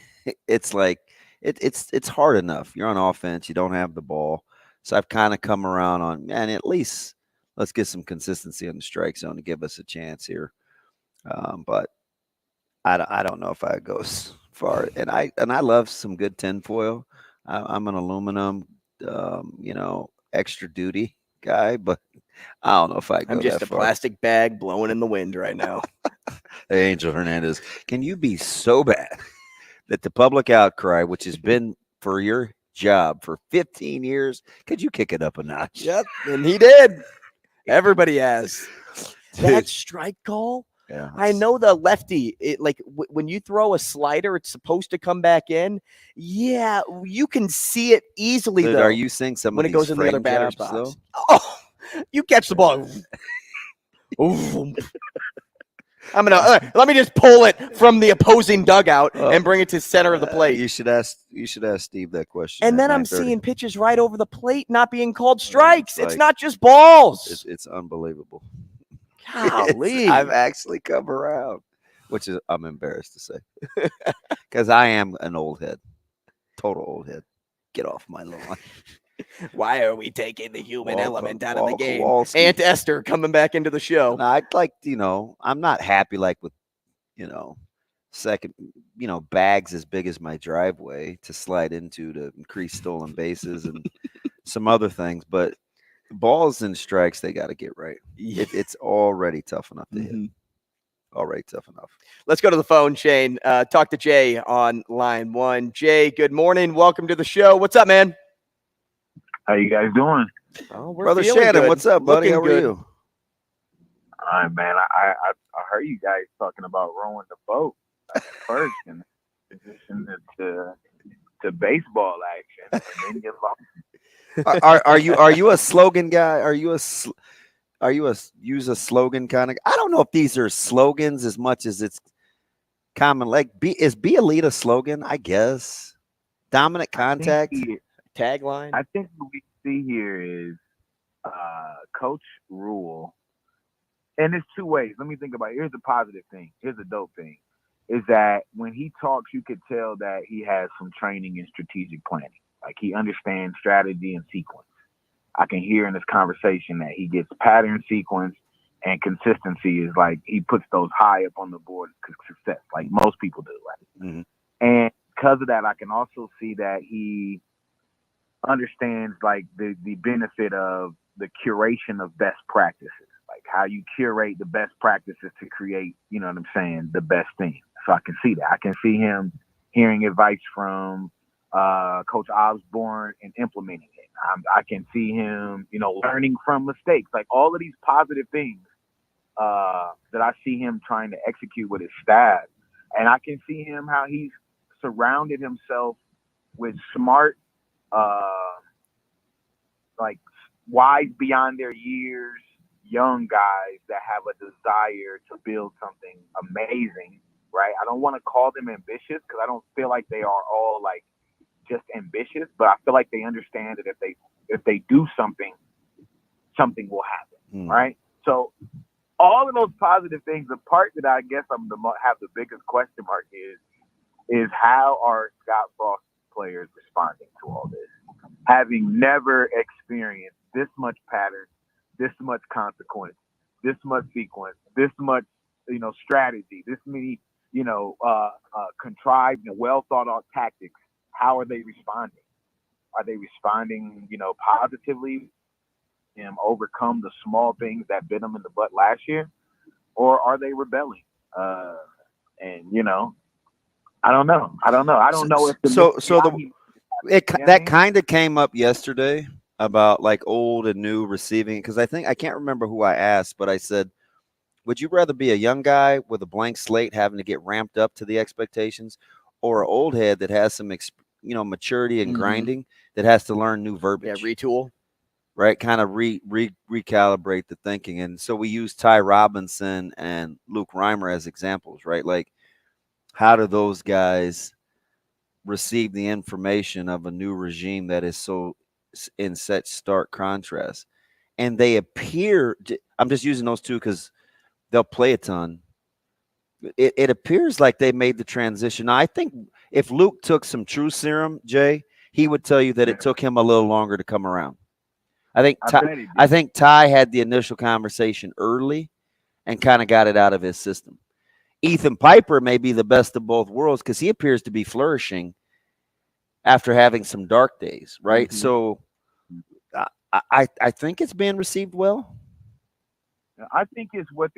[SPEAKER 8] It's like it's hard enough. You're on offense, you don't have the ball. So I've kind of come around on, man, at least let's get some consistency in the strike zone to give us a chance here. But I don't know if I go as far. And I love some good tinfoil. I'm an aluminum, extra duty guy, but I don't know if I go
[SPEAKER 7] I'm just
[SPEAKER 8] that
[SPEAKER 7] a
[SPEAKER 8] far.
[SPEAKER 7] plastic bag blowing in the wind right now.
[SPEAKER 8] Hey, Angel Hernandez, can you be so bad that the public outcry, which has been for your job for 15 years, could you kick it up a notch?
[SPEAKER 7] Yep, and he did. Everybody has. That strike call?
[SPEAKER 8] Yeah.
[SPEAKER 7] I know the lefty, when you throw a slider, it's supposed to come back in. Yeah, you can see it easily,
[SPEAKER 8] Dude,
[SPEAKER 7] though.
[SPEAKER 8] are you seeing some
[SPEAKER 7] when
[SPEAKER 8] of
[SPEAKER 7] it goes
[SPEAKER 8] these
[SPEAKER 7] in the other
[SPEAKER 8] frame
[SPEAKER 7] batter's
[SPEAKER 8] jobs,
[SPEAKER 7] box?
[SPEAKER 8] though?
[SPEAKER 7] Oh, you catch the ball. Ooh. I'm gonna let me just pull it from the opposing dugout and bring it to the center of the plate.
[SPEAKER 8] You should ask Steve that question.
[SPEAKER 7] And
[SPEAKER 8] at
[SPEAKER 7] then I'm
[SPEAKER 8] 9:30.
[SPEAKER 7] seeing pitches right over the plate not being called strikes. It's
[SPEAKER 8] like-
[SPEAKER 7] not just balls.
[SPEAKER 8] It's unbelievable.
[SPEAKER 7] Golly.
[SPEAKER 8] I've actually come around, which is I'm embarrassed to say, because I am an old head, total old head. Get off my lawn.
[SPEAKER 7] Why are we taking the human element out of the game?
[SPEAKER 8] Kowalski.
[SPEAKER 7] Aunt Esther coming back into the show.
[SPEAKER 8] And I'd like, I'm not happy like with, second, bags as big as my driveway to slide into to increase stolen bases and some other things. But balls and strikes, they got to get right. It's already tough enough to hit. Already tough enough.
[SPEAKER 7] Let's go to the phone, Shane. Talk to Jay on line 1. Jay, good morning. Welcome to the show. What's up, man?
[SPEAKER 16] How you guys doing?
[SPEAKER 7] Oh, we're
[SPEAKER 8] Brother
[SPEAKER 7] feeling
[SPEAKER 8] Shannon,
[SPEAKER 7] good.
[SPEAKER 8] what's up, buddy?
[SPEAKER 7] Looking
[SPEAKER 8] How are
[SPEAKER 7] good.
[SPEAKER 8] you?
[SPEAKER 16] All right, man. I heard you guys talking about rowing the boat first and transition to baseball action, and then you lost.
[SPEAKER 8] Are you a slogan guy? Are you use a slogan kind of? I don't know if these are slogans as much as it's common. Like is be elite a slogan? I guess dominant contact
[SPEAKER 7] tagline.
[SPEAKER 16] I think what we see here is Coach Rule, and it's two ways. Let me think about it. Here's the positive thing. Here's the dope thing. Is that when he talks, you could tell that he has some training in strategic planning. Like he understands strategy and sequence. I can hear in this conversation that he gets pattern, sequence, and consistency is like he puts those high up on the board of success, like most people do, right?
[SPEAKER 8] Mm-hmm.
[SPEAKER 16] And because of that, I can also see that he understands like the benefit of the curation of best practices, like how you curate the best practices to create, you know what I'm saying, the best thing. So I can see that. I can see him hearing advice from Coach Osborne and implementing it. I can see him, you know, learning from mistakes, like all of these positive things that I see him trying to execute with his staff. And I can see him how he's surrounded himself with smart, like wise beyond their years, young guys that have a desire to build something amazing, right? I don't want to call them ambitious because I don't feel like they are all like just ambitious, but I feel like they understand that if they do something will happen, right? So all of those positive things, the part that I guess have the biggest question mark is how are Scott Frost players responding to all this, having never experienced this much pattern, this much consequence, this much sequence, this much, you know, strategy, this many, you know, contrived and well thought out tactics. How are they responding? Are they responding, you know, positively and overcome the small things that bit them in the butt last year? Or are they rebelling? And, you know, I don't know. I don't know if
[SPEAKER 8] that kind of came up yesterday about like old and new receiving, because I can't remember who I asked, but I said, would you rather be a young guy with a blank slate having to get ramped up to the expectations, or an old head that has some maturity and grinding that has to learn new verbiage?
[SPEAKER 7] Yeah, retool.
[SPEAKER 8] Right, kind of recalibrate the thinking. And so we use Ty Robinson and Luke Reimer as examples, right? Like, how do those guys receive the information of a new regime that is so in such stark contrast? And they appear, I'm just using those two because they'll play a ton. It appears like they made the transition. Now, I think if Luke took some true serum, Jay, he would tell you that it took him a little longer to come around. I think Ty had the initial conversation early and kind of got it out of his system. Ethan Piper may be the best of both worlds because he appears to be flourishing after having some dark days, right? So I think it's being received well.
[SPEAKER 16] I think it's what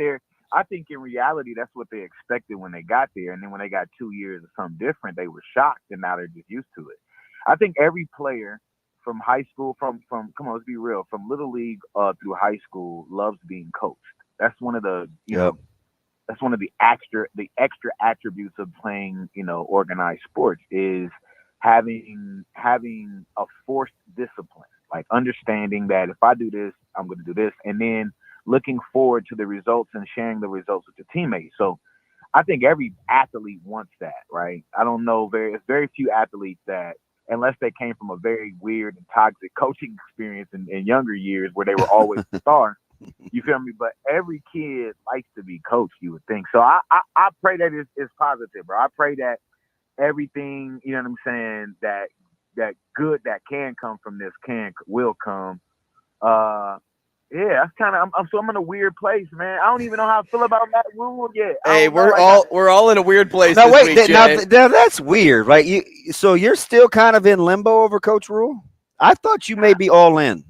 [SPEAKER 16] I think in reality, that's what they expected when they got there. And then when they got 2 years of something different, they were shocked, and now they're just used to it. I think every player from high school, from come on, let's be real, from little league through high school loves being coached. That's one of the, you know, that's one of the extra attributes of playing, you know, organized sports is having a forced discipline, like understanding that if I do this, I'm going to do this. And then looking forward to the results and sharing the results with your teammates. So I think every athlete wants that, right? I don't know, there's very few athletes that, unless they came from a very weird and toxic coaching experience in younger years where they were always the star, you feel me? But every kid likes to be coached, you would think. So I pray that it's positive, bro. I pray that everything, you know what I'm saying, that good that can come from this will come. Yeah, that's kind of. I'm in a weird place, man. I don't even know how I feel about that rule yet.
[SPEAKER 9] Hey, we're all in a weird place.
[SPEAKER 8] Now
[SPEAKER 9] this
[SPEAKER 8] wait,
[SPEAKER 9] week,
[SPEAKER 8] now that's weird, right? So you're still kind of in limbo over Coach Rule? I thought you may be all in.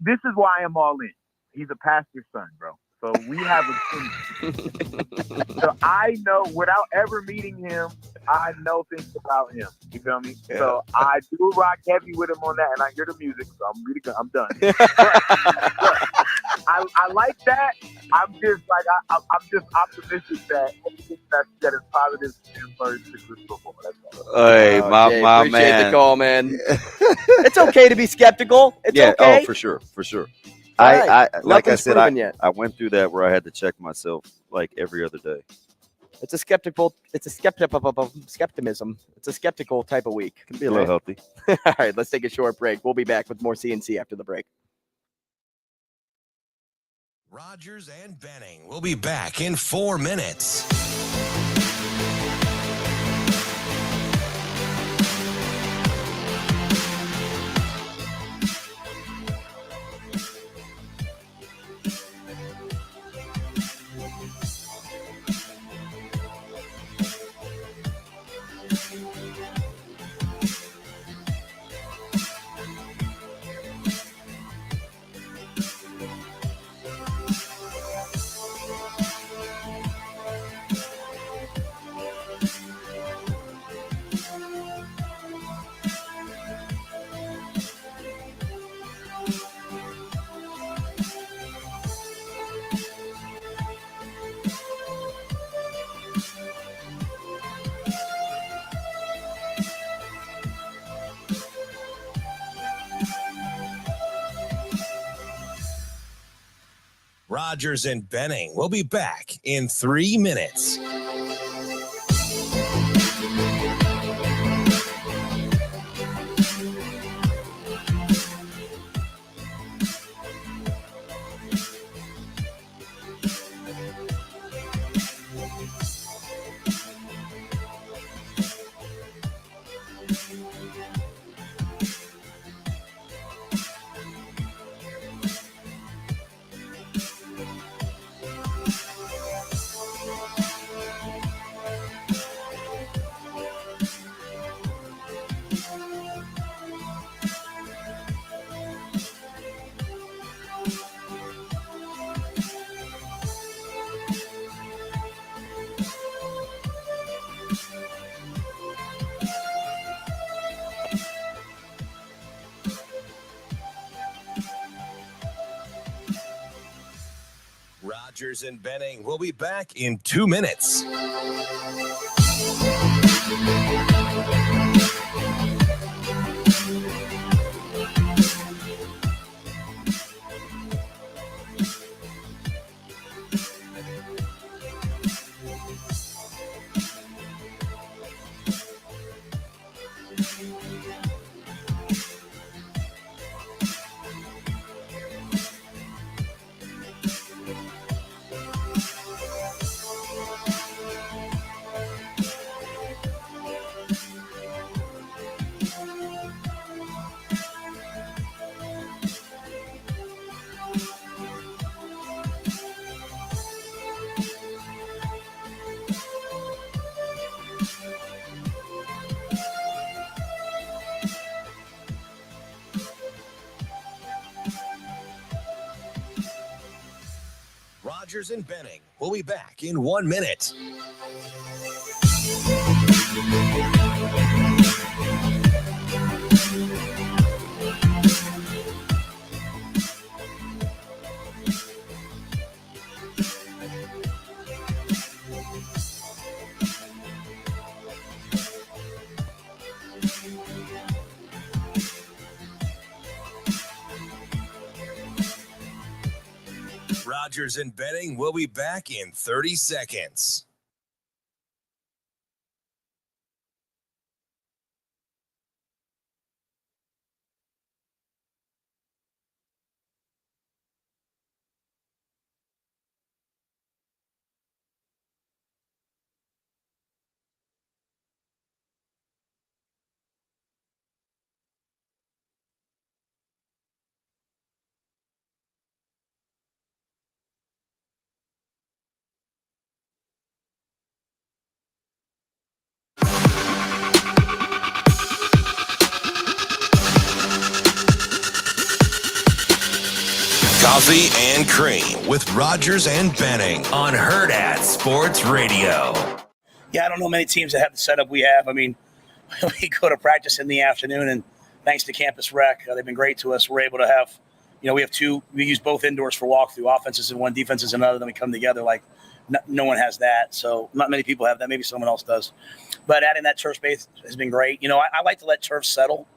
[SPEAKER 16] This is why I'm all in. He's a pastor's son, bro. So we have a so I know, without ever meeting him, I know things about him. You feel me? Yeah. So I do rock heavy with him on that, and I hear the music, so I'm really good. I'm done. but I like that. I'm just like I'm just optimistic that everything that is positive is first before.
[SPEAKER 8] Hey, my
[SPEAKER 9] appreciate
[SPEAKER 8] man.
[SPEAKER 9] the call, man. It's okay to be skeptical. It's okay.
[SPEAKER 8] Oh, for sure.
[SPEAKER 7] Right.
[SPEAKER 8] Like I said,
[SPEAKER 7] yet.
[SPEAKER 8] I went through that where I had to check myself like every other day.
[SPEAKER 7] It's a skepticism. It's a skeptical type of week.
[SPEAKER 8] Can be a little healthy.
[SPEAKER 7] All right, let's take a short break. We'll be back with more CNC after the break.
[SPEAKER 1] Rogers and Benning will be back in 4 minutes. Rogers and Benning will be back in 3 minutes. Rogers and Benning will be back in 2 minutes. Rogers and Benning will be back in 1 minute. Rogers and Benning will be back in 30 seconds. Coffee and Cream with Rogers and Benning on Hurrdat Sports Radio.
[SPEAKER 6] Yeah, I don't know many teams that have the setup we have. I mean, we go to practice in the afternoon, and thanks to Campus Rec, they've been great to us. We're able to have, we have we use both indoors for walkthrough, offenses in one, defenses in another, then we come together. Like, no one has that. So not many people have that. Maybe someone else does. But adding that turf space has been great. I like to let turf settle.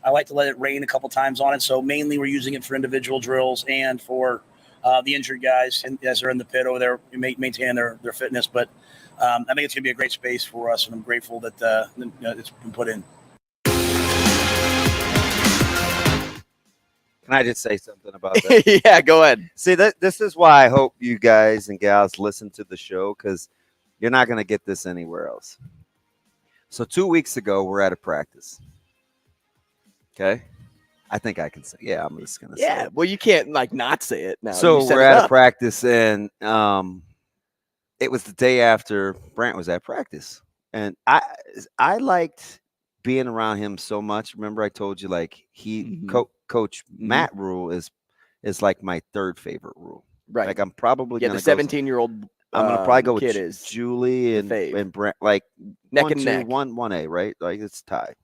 [SPEAKER 6] I like to let it rain a couple times on it. So mainly we're using it for individual drills and for the injured guys as they're in the pit over there, maintaining their fitness. But I think it's going to be a great space for us, and I'm grateful that it's been put in.
[SPEAKER 8] Can I just say something about that?
[SPEAKER 7] Yeah, go ahead.
[SPEAKER 8] See, this is why I hope you guys and gals listen to the show, because you're not going to get this anywhere else. So 2 weeks ago, we're at a practice. Okay? I think I can say, yeah, I'm just going to say
[SPEAKER 7] Yeah, well, you can't not say it now.
[SPEAKER 8] So
[SPEAKER 7] You set
[SPEAKER 8] we're
[SPEAKER 7] it
[SPEAKER 8] at a
[SPEAKER 7] up.
[SPEAKER 8] practice, and it was the day after Brant was at practice. And I liked being around him so much. Remember I told you, like, Coach Matt Rule is like my third favorite Rule.
[SPEAKER 7] Right.
[SPEAKER 8] Like, I'm probably
[SPEAKER 7] Yeah,
[SPEAKER 8] going
[SPEAKER 7] the
[SPEAKER 8] to go
[SPEAKER 7] 17-year-old
[SPEAKER 8] I'm going to probably go
[SPEAKER 7] kid
[SPEAKER 8] with
[SPEAKER 7] is
[SPEAKER 8] Julie and Brent, like
[SPEAKER 7] Neck
[SPEAKER 8] 1,
[SPEAKER 7] and
[SPEAKER 8] 2,
[SPEAKER 7] neck.
[SPEAKER 8] 1A, right? Like, it's tied.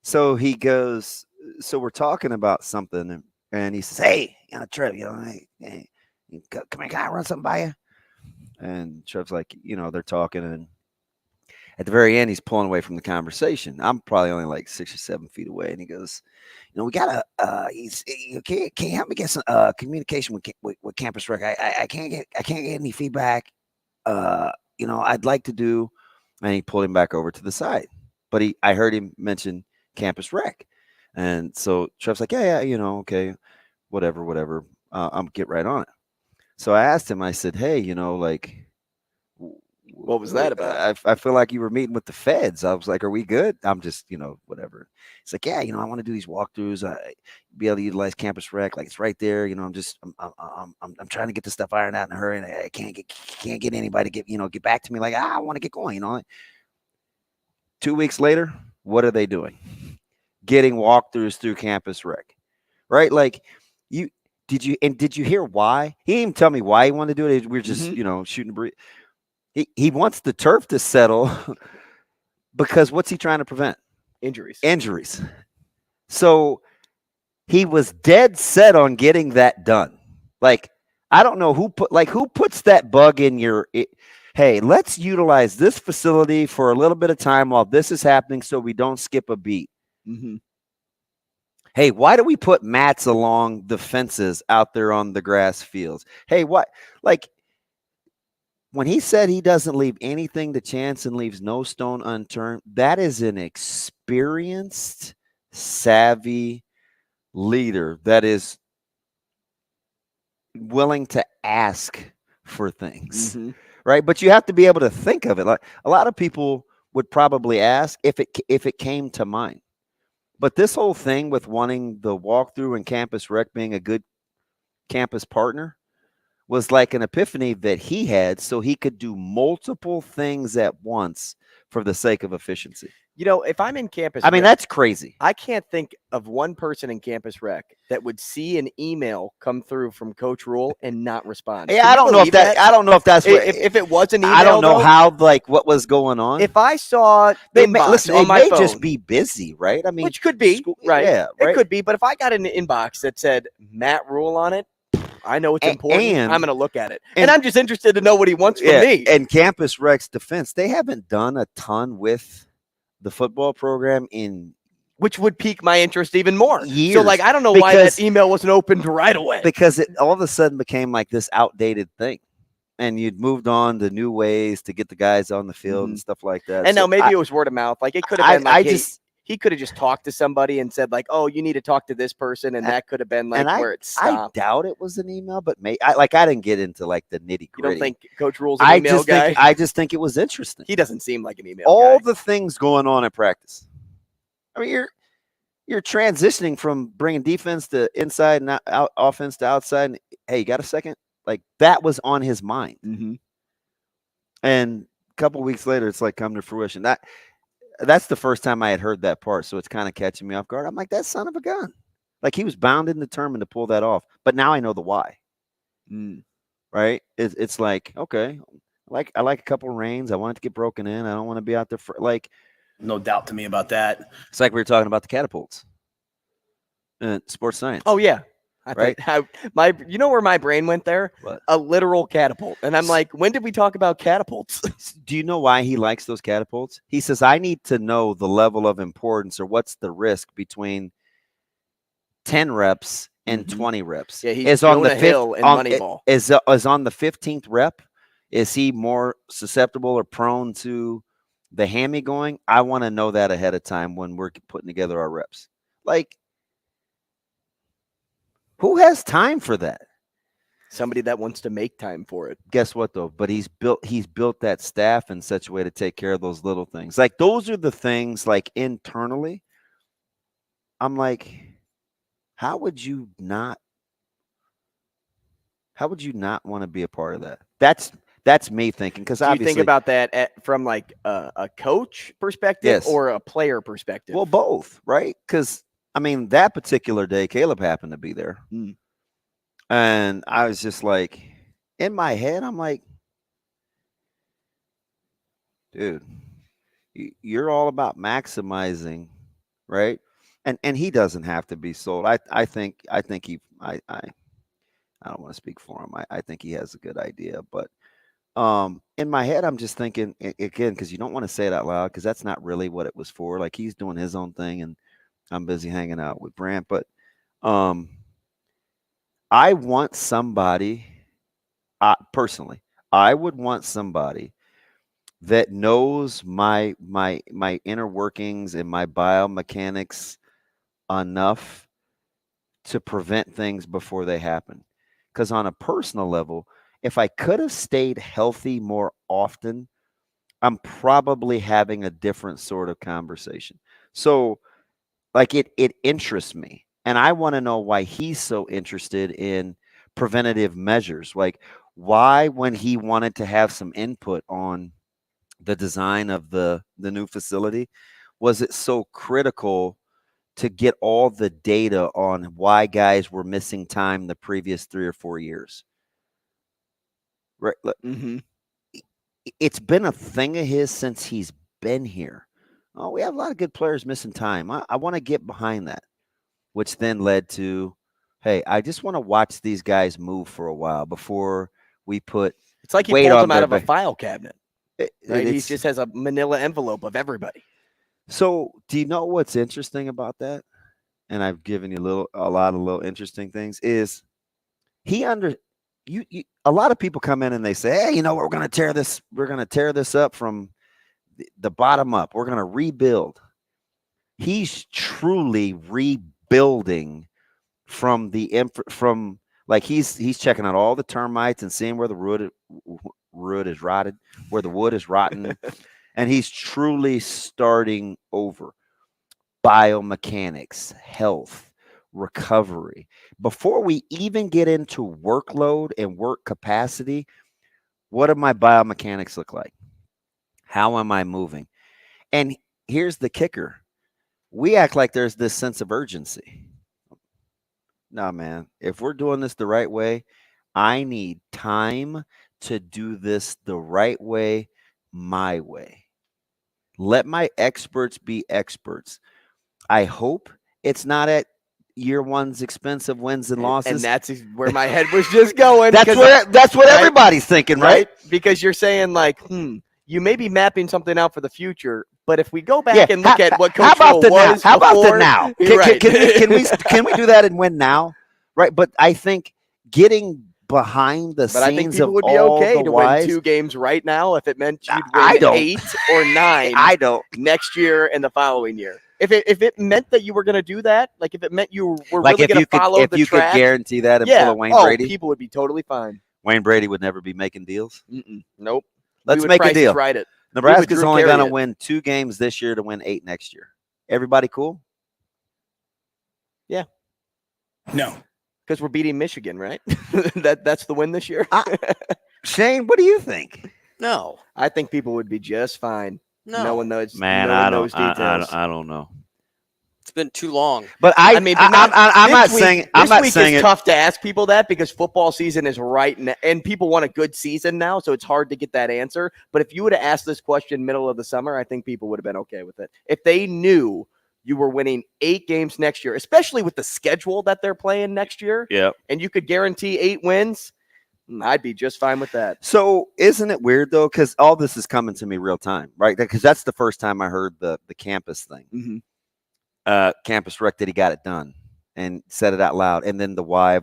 [SPEAKER 8] So he goes, so we're talking about something, and he says, hey, Trev, hey, come here, can I run something by you? And Trev's like, they're talking, and at the very end, he's pulling away from the conversation. I'm probably only like 6 or 7 feet away, and he goes, we gotta. Can you help me get some communication with Campus Rec? I can't get any feedback. I'd like to do, and he pulled him back over to the side. But I heard him mention Campus Rec, and so Trev's like, yeah, okay, whatever. I'll get right on it. So I asked him. I said, hey,
[SPEAKER 7] what was that about?
[SPEAKER 8] I feel like you were meeting with the feds. I was like, are we good? I'm just, whatever. It's like, yeah, I want to do these walkthroughs. Be able to utilize Campus Rec. Like, it's right there. I'm trying to get this stuff ironed out in a hurry, and I can't get anybody to get back to me. Like, I want to get going, 2 weeks later, what are they doing? Getting walkthroughs through Campus Rec, right? Like, did you hear why? He didn't even tell me why he wanted to do it. We're just, shooting a breeze. He wants the turf to settle because what's he trying to prevent? Injuries. So he was dead set on getting that done. Like, I don't know who puts that bug in your. Hey, let's utilize this facility for a little bit of time while this is happening, so we don't skip a beat.
[SPEAKER 7] Mm-hmm.
[SPEAKER 8] Hey, why do we put mats along the fences out there on the grass fields? Hey, what? Like, when he said he doesn't leave anything to chance and leaves no stone unturned, that is an experienced, savvy leader that is willing to ask for things, right? But you have to be able to think of it. Like, a lot of people would probably ask if it came to mind. But this whole thing with wanting the walkthrough and Campus Rec being a good campus partner was like an epiphany that he had, so he could do multiple things at once for the sake of efficiency.
[SPEAKER 7] If I'm in Campus
[SPEAKER 8] Rec, that's crazy.
[SPEAKER 7] I can't think of one person in Campus Rec that would see an email come through from Coach Rule and not respond.
[SPEAKER 8] Yeah, I don't know if that's what,
[SPEAKER 7] if it was an email.
[SPEAKER 8] I don't know how what was going on.
[SPEAKER 7] If I saw
[SPEAKER 8] they may
[SPEAKER 7] phone,
[SPEAKER 8] just be busy, right? I mean,
[SPEAKER 7] which could be right.
[SPEAKER 8] Yeah, right?
[SPEAKER 7] It could be. But if I got an inbox that said Matt Rule on it, I know it's important. And I'm going to look at it. And I'm just interested to know what he wants from me.
[SPEAKER 8] And Campus Rec's defense, they haven't done a ton with the football program
[SPEAKER 7] which would pique my interest even more.
[SPEAKER 8] Years.
[SPEAKER 7] So, I don't know why that email wasn't opened right away.
[SPEAKER 8] Because it all of a sudden became like this outdated thing. And you'd moved on to new ways to get the guys on the field and stuff like that.
[SPEAKER 7] And now maybe it was word of mouth. Like, it could have been he could have just talked to somebody and said, like, oh, you need to talk to this person. And that could have been where it stopped.
[SPEAKER 8] I doubt it was an email, but I didn't get into like the nitty gritty.
[SPEAKER 7] You don't think Coach Rule's an email guy?
[SPEAKER 8] I just think it was interesting.
[SPEAKER 7] He doesn't seem like an email
[SPEAKER 8] All
[SPEAKER 7] guy.
[SPEAKER 8] the things going on in practice. I mean, you're transitioning from bringing defense to inside and out, offense to outside. And, hey, you got a second? Like, that was on his mind. And a couple weeks later, it's like come to fruition. That's the first time I had heard that part, so it's kind of catching me off guard. I'm like, that son of a gun. Like, he was bound and determined to pull that off. But now I know the why. Right? It's like, okay, I like a couple of rains. I want it to get broken in. I don't want to be out there for
[SPEAKER 6] no doubt to me about that.
[SPEAKER 8] It's like we were talking about the catapults. Sports science.
[SPEAKER 7] Oh, yeah.
[SPEAKER 8] Right?
[SPEAKER 7] You know where my brain went there?
[SPEAKER 8] What?
[SPEAKER 7] A literal catapult. And I'm like, when did we talk about catapults?
[SPEAKER 8] Do you know why he likes those catapults? He says, I need to know the level of importance or what's the risk between 10 reps and 20 reps.
[SPEAKER 7] Yeah, he's on the hill in Moneyball.
[SPEAKER 8] Is on the 15th rep, is he more susceptible or prone to the hammy going? I want to know that ahead of time when we're putting together our reps. Like, Who has time for that?
[SPEAKER 7] Somebody that wants to make time for it.
[SPEAKER 8] Guess what though? But he's built that staff in such a way to take care of those little things. Like those are the things like internally. I'm like, how would you not want to be a part of that? That's me thinking, because
[SPEAKER 7] Do you think about that from like a coach perspective or a player perspective?
[SPEAKER 8] Well, both, right? Because I mean, that particular day, Caleb happened to be there, and I was just like, in my head, I'm like, dude, you're all about maximizing, right? And he doesn't have to be sold. I think I don't want to speak for him. I think he has a good idea, but in my head, I'm just thinking again, because you don't want to say it out loud, because that's not really what it was for. Like, he's doing his own thing, and I'm busy hanging out with Brant. But I want somebody, personally, I would want somebody that knows my inner workings and my biomechanics enough to prevent things before they happen. Because on a personal level, if I could have stayed healthy more often, I'm probably having a different sort of conversation. So, like, it interests me. And I want to know why he's so interested in preventative measures. Like, why, when he wanted to have some input on the design of the new facility, was it so critical to get all the data on why guys were missing time the previous 3 or 4 years? Right. It's been a thing of his since he's been here. Oh, we have a lot of good players missing time. I want to get behind that, which then led to, hey, I just want to watch these guys move for a while before we put.
[SPEAKER 7] It's like he pulled them out of a file cabinet. Right? He just has a manila envelope of everybody.
[SPEAKER 8] So, do you know what's interesting about that? And I've given you a lot of little interesting things. Is a lot of people come in and they say, hey, you know what, we're going to tear this up from the bottom up. We're going to rebuild. He's truly rebuilding from like he's checking out all the termites and seeing where the wood is rotted, where the wood is rotten, and he's truly starting over. Biomechanics, health, recovery. Before we even get into workload and work capacity, what do my biomechanics look like? How am I moving? And here's the kicker. We act like there's this sense of urgency. No, man, if we're doing this the right way, I need time to do this the right way, my way. Let my experts be experts. I hope it's not at year one's expense of wins and losses.
[SPEAKER 7] And that's where my head was just going.
[SPEAKER 8] That's what everybody's thinking, right?
[SPEAKER 7] Because you're saying like, you may be mapping something out for the future, but if we go back and look at what Coach Hill was
[SPEAKER 8] how about the now?
[SPEAKER 7] Right.
[SPEAKER 8] Can we do that and win now? Right. But I think getting behind the scenes
[SPEAKER 7] I think people
[SPEAKER 8] of
[SPEAKER 7] would be
[SPEAKER 8] all
[SPEAKER 7] okay
[SPEAKER 8] the
[SPEAKER 7] to
[SPEAKER 8] wise,
[SPEAKER 7] win 2 games right now if it meant you'd win 8 or 9
[SPEAKER 8] I don't.
[SPEAKER 7] next year and the following year. If it meant that you were going to do that, like if it meant you were
[SPEAKER 8] like
[SPEAKER 7] really going to follow the track.
[SPEAKER 8] If you could guarantee that and pull a Wayne Brady.
[SPEAKER 7] People would be totally fine.
[SPEAKER 8] Wayne Brady would never be making deals.
[SPEAKER 7] Nope.
[SPEAKER 8] Let's make a deal.
[SPEAKER 7] Right it.
[SPEAKER 8] Nebraska's only going to win 2 games this year to win 8 next year. Everybody cool?
[SPEAKER 7] Yeah.
[SPEAKER 6] No.
[SPEAKER 7] Because we're beating Michigan, right? That's the win this year.
[SPEAKER 8] Shane, what do you think?
[SPEAKER 9] No.
[SPEAKER 7] I think people would be just fine.
[SPEAKER 9] No.
[SPEAKER 7] No one knows.
[SPEAKER 8] Man,
[SPEAKER 7] I don't
[SPEAKER 8] know.
[SPEAKER 9] It's been too long.
[SPEAKER 8] But I'm not saying
[SPEAKER 7] it's tough to ask people that because football season is right and people want a good season now, so it's hard to get that answer. But if you would have asked this question middle of the summer, I think people would have been okay with it. If they knew you were winning 8 games next year, especially with the schedule that they're playing next year, and you could guarantee 8 wins, I'd be just fine with that.
[SPEAKER 8] So isn't it weird though? Because all this is coming to me real time, right? Because that's the first time I heard the campus thing. Campus Rec that he got it done and said it out loud. And then the why.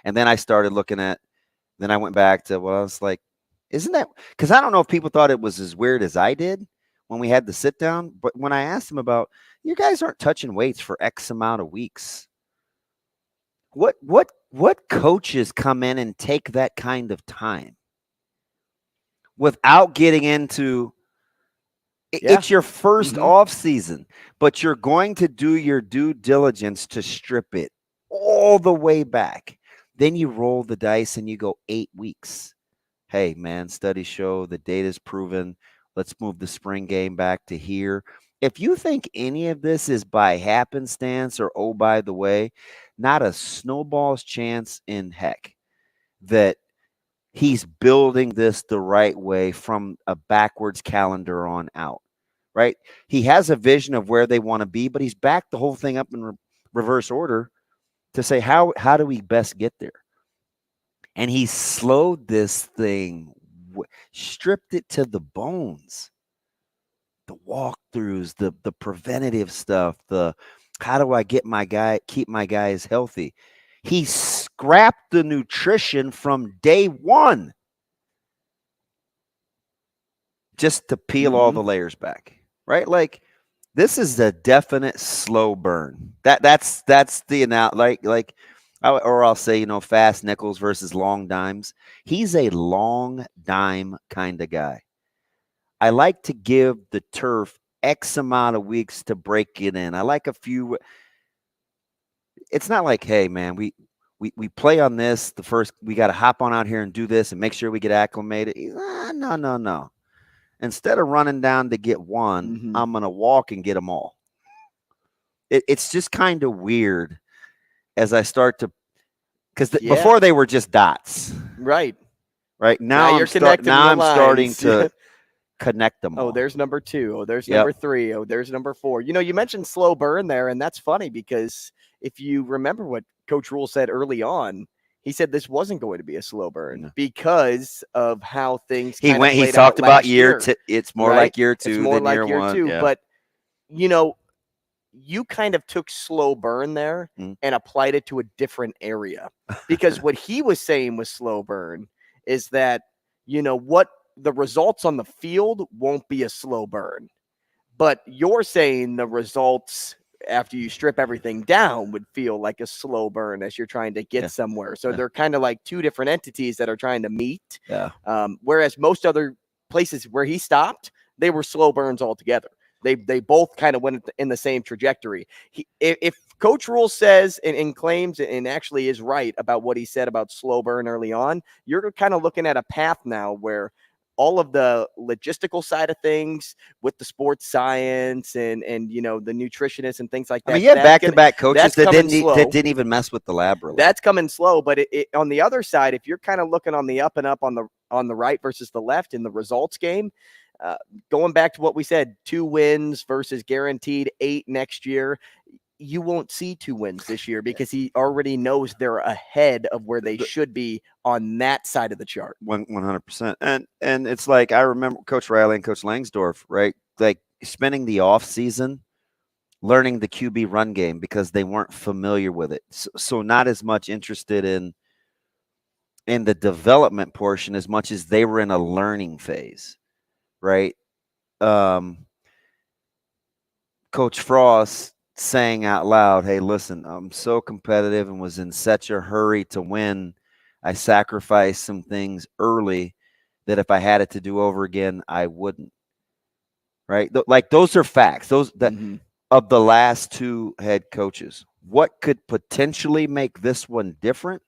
[SPEAKER 8] And then I started looking at, then I went back to, well, I was like, isn't that, because I don't know if people thought it was as weird as I did when we had the sit down. But when I asked them about, you guys aren't touching weights for X amount of weeks. What what coaches come in and take that kind of time without getting into it's your first off season, but you're going to do your due diligence to strip it all the way back. Then you roll the dice and you go 8 weeks. Hey, man, studies show the data's proven. Let's move the spring game back to here. If you think any of this is by happenstance or, oh, by the way, not a snowball's chance in heck that he's building this the right way from a backwards calendar on out, right? He has a vision of where they want to be, but he's backed the whole thing up in reverse order to say, how do we best get there? And he slowed this thing, stripped it to the bones. The walkthroughs, the preventative stuff, the how do I keep my guys healthy? He scrapped the nutrition from day one just to peel all the layers back, right? Like this is a definite slow burn. That's the or I'll say, fast nickels versus long dimes. He's a long dime kind of guy. I like to give the turf X amount of weeks to break it in. I like a few. It's not like, hey, man, we play on this. The first, we got to hop on out here and do this and make sure we get acclimated. No. Instead of running down to get one, I'm going to walk and get them all. It's just kind of weird as I start to, because before they were just dots.
[SPEAKER 7] Right.
[SPEAKER 8] Now I'm starting to connect them all.
[SPEAKER 7] Oh, there's number 2. Oh, there's number 3. Oh, there's number 4. You mentioned slow burn there, and that's funny because if you remember what Coach Rule said early on, he said this wasn't going to be a slow burn because of how things
[SPEAKER 8] he talked about year. It's more like year 2
[SPEAKER 7] it's more
[SPEAKER 8] than
[SPEAKER 7] like
[SPEAKER 8] year 1.
[SPEAKER 7] Yeah. But you kind of took slow burn there and applied it to a different area, because what he was saying was slow burn is that what the results on the field won't be a slow burn, but you're saying the results after you strip everything down would feel like a slow burn as you're trying to get somewhere. So they're kind of like two different entities that are trying to meet. Whereas most other places where he stopped, they were slow burns altogether. They both kind of went in the same trajectory. If Coach Rule says and claims and actually is right about what he said about slow burn early on, you're kind of looking at a path now where all of the logistical side of things with the sports science and the nutritionists and things like that.
[SPEAKER 8] I mean, you had back-to-back coaches that didn't even mess with the lab really.
[SPEAKER 7] That's coming slow, but on the other side, if you're kind of looking on the up and up on the right versus the left in the results game, going back to what we said, 2 wins versus guaranteed 8 next year. You won't see 2 wins this year because he already knows they're ahead of where they should be on that side of the chart.
[SPEAKER 8] 100%. And it's like, I remember Coach Riley and Coach Langsdorff, right? Like spending the off season learning the QB run game because they weren't familiar with it. So not as much interested in the development portion as much as they were in a learning phase, right? Coach Frost saying out loud, hey, listen, I'm so competitive and was in such a hurry to win. I sacrificed some things early that if I had it to do over again, I wouldn't. Right? Like those are facts. Those that of the last 2 head coaches. What could potentially make this one different?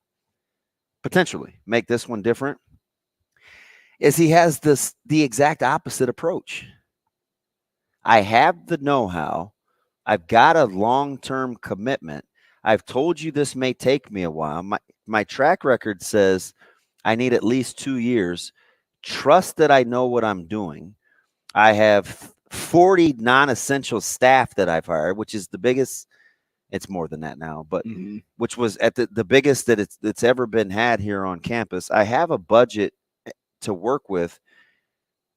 [SPEAKER 8] Is he has the exact opposite approach. I have the know-how. I've got a long-term commitment. I've told you this may take me a while. My track record says I need at least 2 years. Trust that I know what I'm doing. I have 40 non-essential staff that I've hired, which is the biggest. It's more than that now, but which was at the biggest that it's ever been had here on campus. I have a budget to work with.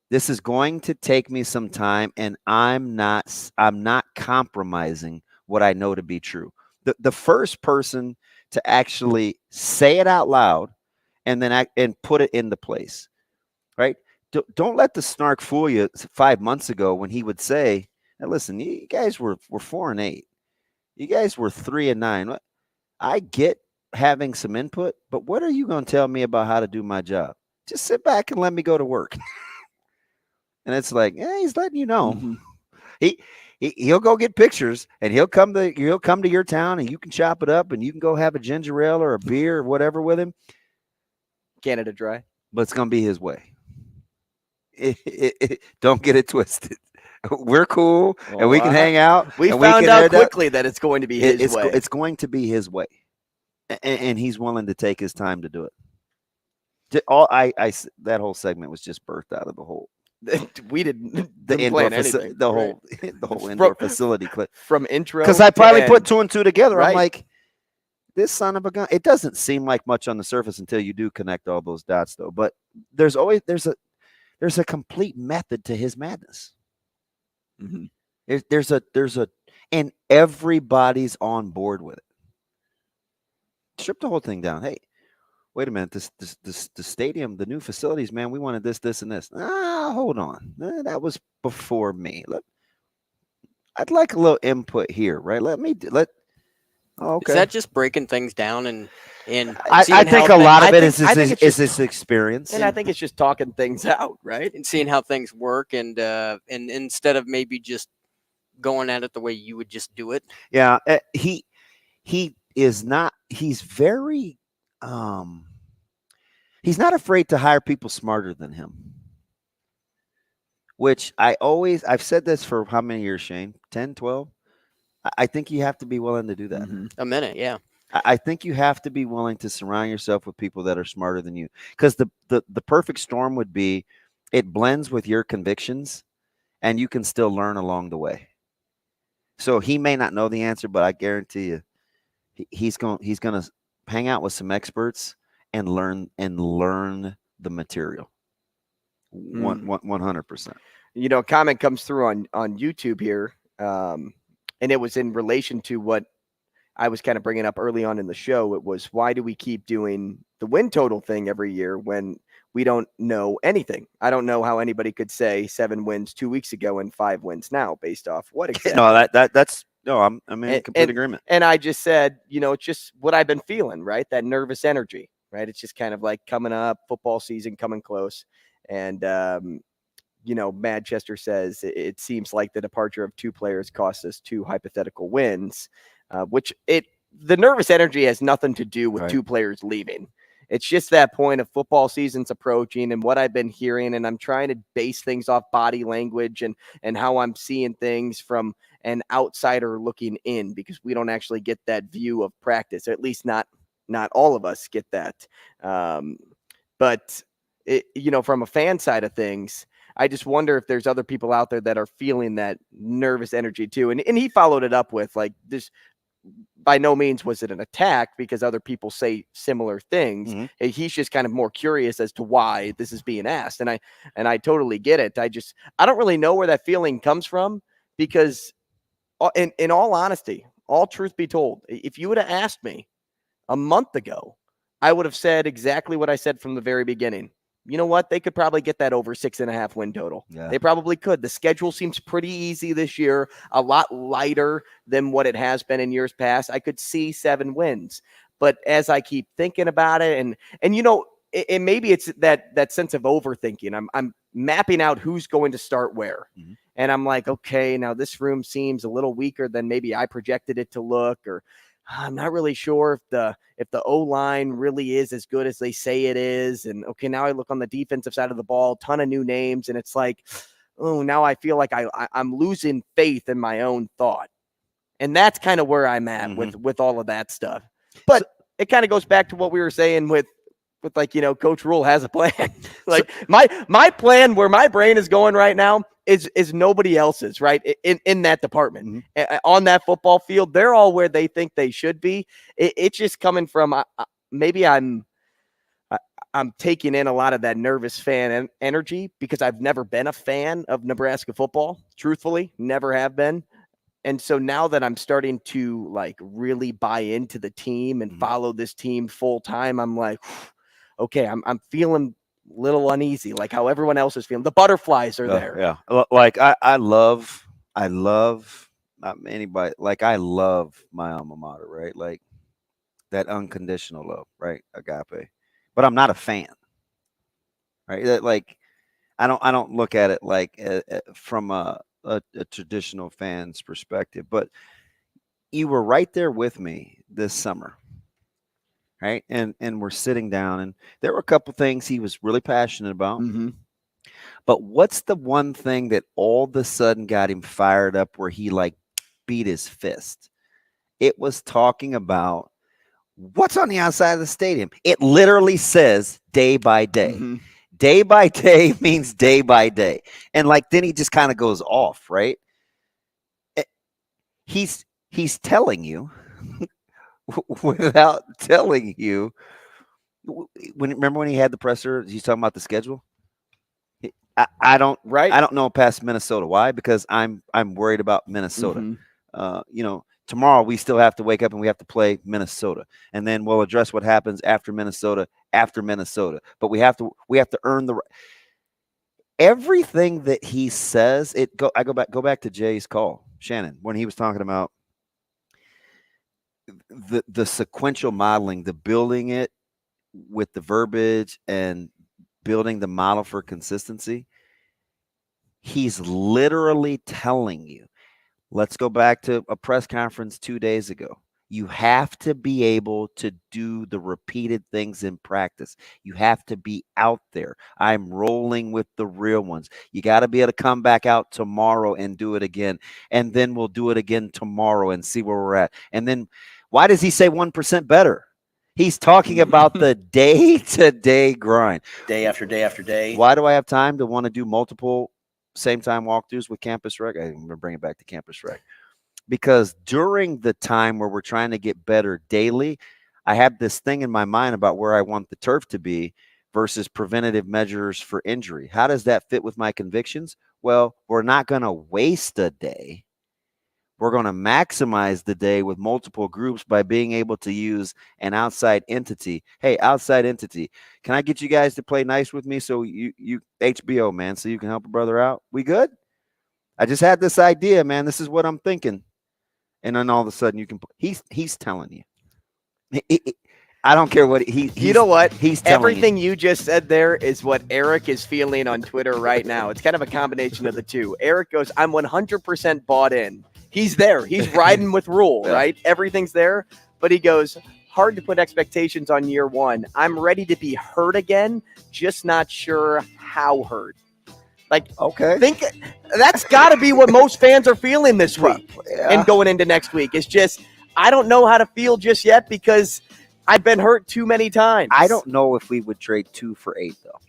[SPEAKER 8] This is going to take me some time, and I'm not compromising what I know to be true. The first person to actually say it out loud and then put it into place, right? Don't let the snark fool you. 5 months ago when he would say, hey, listen, you guys were 4-8. You guys were 3-9. I get having some input, but what are you going to tell me about how to do my job? Just sit back and let me go to work. And it's like, he's letting you know. He'll go get pictures, and he'll come to your town, and you can chop it up, and you can go have a ginger ale or a beer or whatever with him.
[SPEAKER 7] Canada Dry.
[SPEAKER 8] But it's going to be his way. Don't get it twisted. We're cool, and we can hang out.
[SPEAKER 7] We found out quickly that it's going to be his way.
[SPEAKER 8] It's going to be his way, and he's willing to take his time to do it. That whole segment was just birthed out of the whole.
[SPEAKER 7] We didn't
[SPEAKER 8] The
[SPEAKER 7] plan anything.
[SPEAKER 8] the whole indoor facility clip
[SPEAKER 7] from intro.
[SPEAKER 8] Because I probably put 2 and 2 together.
[SPEAKER 7] Right.
[SPEAKER 8] I'm like, this son of a gun. It doesn't seem like much on the surface until you do connect all those dots, though. But there's a complete method to his madness. And everybody's on board with it. Strip the whole thing down. Hey, wait a minute. The stadium, the new facilities, man, we wanted this, and this. Hold on. That was before me. I'd like a little input here, right? Okay.
[SPEAKER 9] Is that just breaking things down and
[SPEAKER 8] I think a lot of it is his experience,
[SPEAKER 7] and I think it's just talking things out, right?
[SPEAKER 9] And seeing how things work, and instead of maybe just going at it the way you would just do it.
[SPEAKER 8] Yeah, he is not. He's very. He's not afraid to hire people smarter than him. Which I've said this for how many years, Shane? 10, 12? I think you have to be willing to do that.
[SPEAKER 9] A minute, yeah.
[SPEAKER 8] I think you have to be willing to surround yourself with people that are smarter than you. Because the perfect storm would be it blends with your convictions and you can still learn along the way. So he may not know the answer, but I guarantee you he's going to hang out with some experts and learn the material. 100%.
[SPEAKER 7] You know, a comment comes through on YouTube here. And it was in relation to what I was kind of bringing up early on in the show. It was, why do we keep doing the win total thing every year when we don't know anything? I don't know how anybody could say 7 wins 2 weeks ago and 5 wins now based off what exactly.
[SPEAKER 8] No, I'm in complete agreement.
[SPEAKER 7] And I just said, it's just what I've been feeling, right? That nervous energy, right? It's just kind of like coming up, football season coming close. And, Manchester says it seems like the departure of 2 players cost us 2 hypothetical wins, the nervous energy has nothing to do with 2 players leaving. It's just that point of football season's approaching and what I've been hearing, and I'm trying to base things off body language and how I'm seeing things from an outsider looking in, because we don't actually get that view of practice, or at least not all of us get that. But from a fan side of things, I just wonder if there's other people out there that are feeling that nervous energy too. And he followed it up with like this. By no means was it an attack, because other people say similar things. Mm-hmm. He's just kind of more curious as to why this is being asked. And I totally get it. I don't really know where that feeling comes from, because in all honesty, all truth be told, if you would have asked me a month ago, I would have said exactly what I said from the very beginning. You know what? They could probably get that over 6.5 win total. Yeah. They probably could. The schedule seems pretty easy this year, a lot lighter than what it has been in years past. I could see 7 wins, but as I keep thinking about it, and maybe it's that sense of overthinking. I'm mapping out who's going to start where, and I'm like, okay, now this room seems a little weaker than maybe I projected it to look, or I'm not really sure if the O-line really is as good as they say it is. And okay, now I look on the defensive side of the ball, ton of new names, and it's like, oh, now I feel like I'm losing faith in my own thought. And that's kind of where I'm at with all of that stuff. But it kind of goes back to what we were saying with Coach Rule has a plan. My plan, where my brain is going right now, is nobody else's, right? In that department, on that football field, they're all where they think they should be. It's just coming from maybe I'm taking in a lot of that nervous fan energy, because I've never been a fan of Nebraska football. Truthfully, never have been. And so now that I'm starting to really buy into the team and follow this team full time, I'm like, okay, I'm feeling a little uneasy, like how everyone else is feeling. The butterflies are there.
[SPEAKER 8] Yeah. Like I love not anybody. Like I love my alma mater, right? Like that unconditional love, right? Agape. But I'm not a fan, right? That, like, I don't look at it like from a traditional fan's perspective. But you were right there with me this summer, right? And we're sitting down, and there were a couple things he was really passionate about.
[SPEAKER 7] Mm-hmm.
[SPEAKER 8] But what's the one thing that all of a sudden got him fired up where he like beat his fist? It was talking about what's on the outside of the stadium. It literally says day by day.
[SPEAKER 7] Mm-hmm.
[SPEAKER 8] Day by day means day by day. And like then he just kind of goes off, right? He's telling you without telling you. Remember when he had the presser, he's talking about the schedule? I don't know past Minnesota. Why? Because I'm worried about Minnesota.
[SPEAKER 7] Mm-hmm.
[SPEAKER 8] Tomorrow we still have to wake up and we have to play Minnesota, and then we'll address what happens after Minnesota. But we have to earn the everything that he says. I go back to Jay's call, Shannon, when he was talking about the sequential modeling, the building it with the verbiage and building the model for consistency. He's literally telling you, let's go back to a press conference 2 days ago. You have to be able to do the repeated things in practice. You have to be out there. I'm rolling with the real ones. You got to be able to come back out tomorrow and do it again. And then we'll do it again tomorrow and see where we're at. And then why does he say 1% better? He's talking about the day-to-day grind.
[SPEAKER 6] Day after day after day.
[SPEAKER 8] Why do I have time to want to do multiple same-time walkthroughs with Campus Rec? I'm going to bring it back to Campus Rec. Because during the time where we're trying to get better daily, I have this thing in my mind about where I want the turf to be versus preventative measures for injury. How does that fit with my convictions? Well, we're not going to waste a day. We're going to maximize the day with multiple groups by being able to use an outside entity. Hey, outside entity, can I get you guys to play nice with me so you HBO, man, so you can help a brother out? We good? I just had this idea, man. This is what I'm thinking. And then all of a sudden you can he's telling you. I don't care what
[SPEAKER 7] you know what?
[SPEAKER 8] He's telling
[SPEAKER 7] everything you just said there is what Eric is feeling on Twitter right now. It's kind of a combination of the two. Eric goes, I'm 100% bought in. He's there. He's riding with Rule, right? Everything's there. But he goes, hard to put expectations on year one. I'm ready to be hurt again, just not sure how hurt. Like,
[SPEAKER 8] okay,
[SPEAKER 7] think that's got to be what most fans are feeling this week and going into next week. It's just, I don't know how to feel just yet because I've been hurt too many times.
[SPEAKER 8] I don't know if we would trade 2 for 8, though.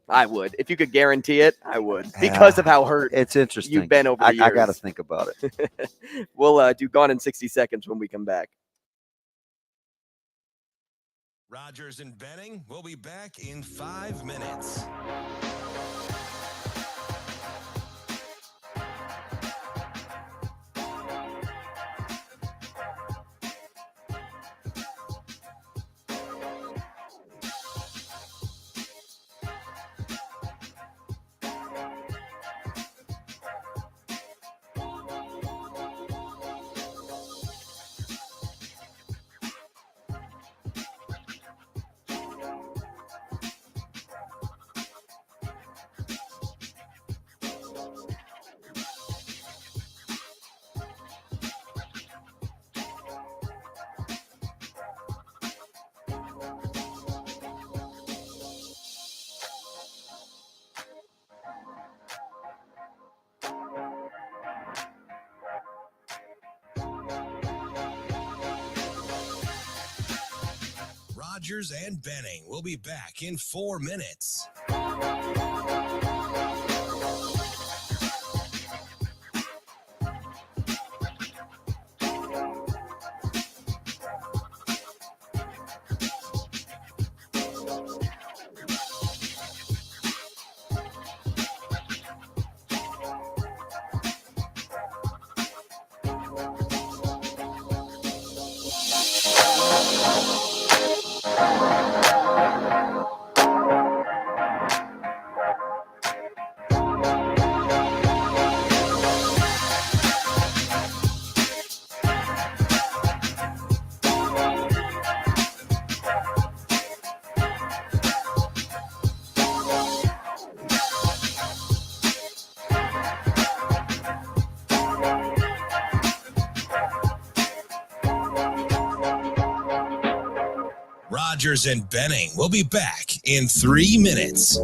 [SPEAKER 7] I would. If you could guarantee it, I would. Because of how hurt
[SPEAKER 8] it's interesting.
[SPEAKER 7] You've been over the years.
[SPEAKER 8] I got to think about it.
[SPEAKER 7] We'll do Gone in 60 Seconds when we come back.
[SPEAKER 1] Rogers and Benning will be back in 5 minutes. Rogers and Benning will be back in 4 minutes. Rogers and Benning will be back in 3 minutes.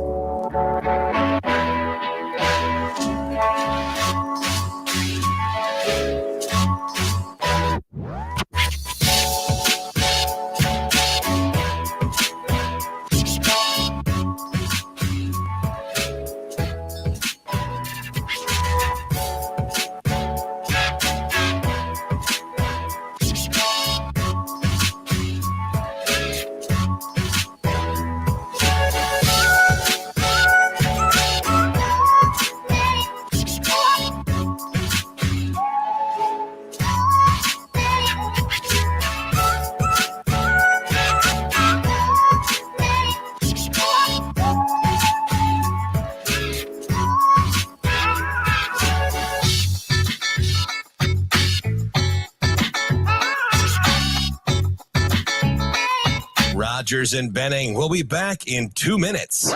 [SPEAKER 1] Rogers and Benning will be back in 2 minutes.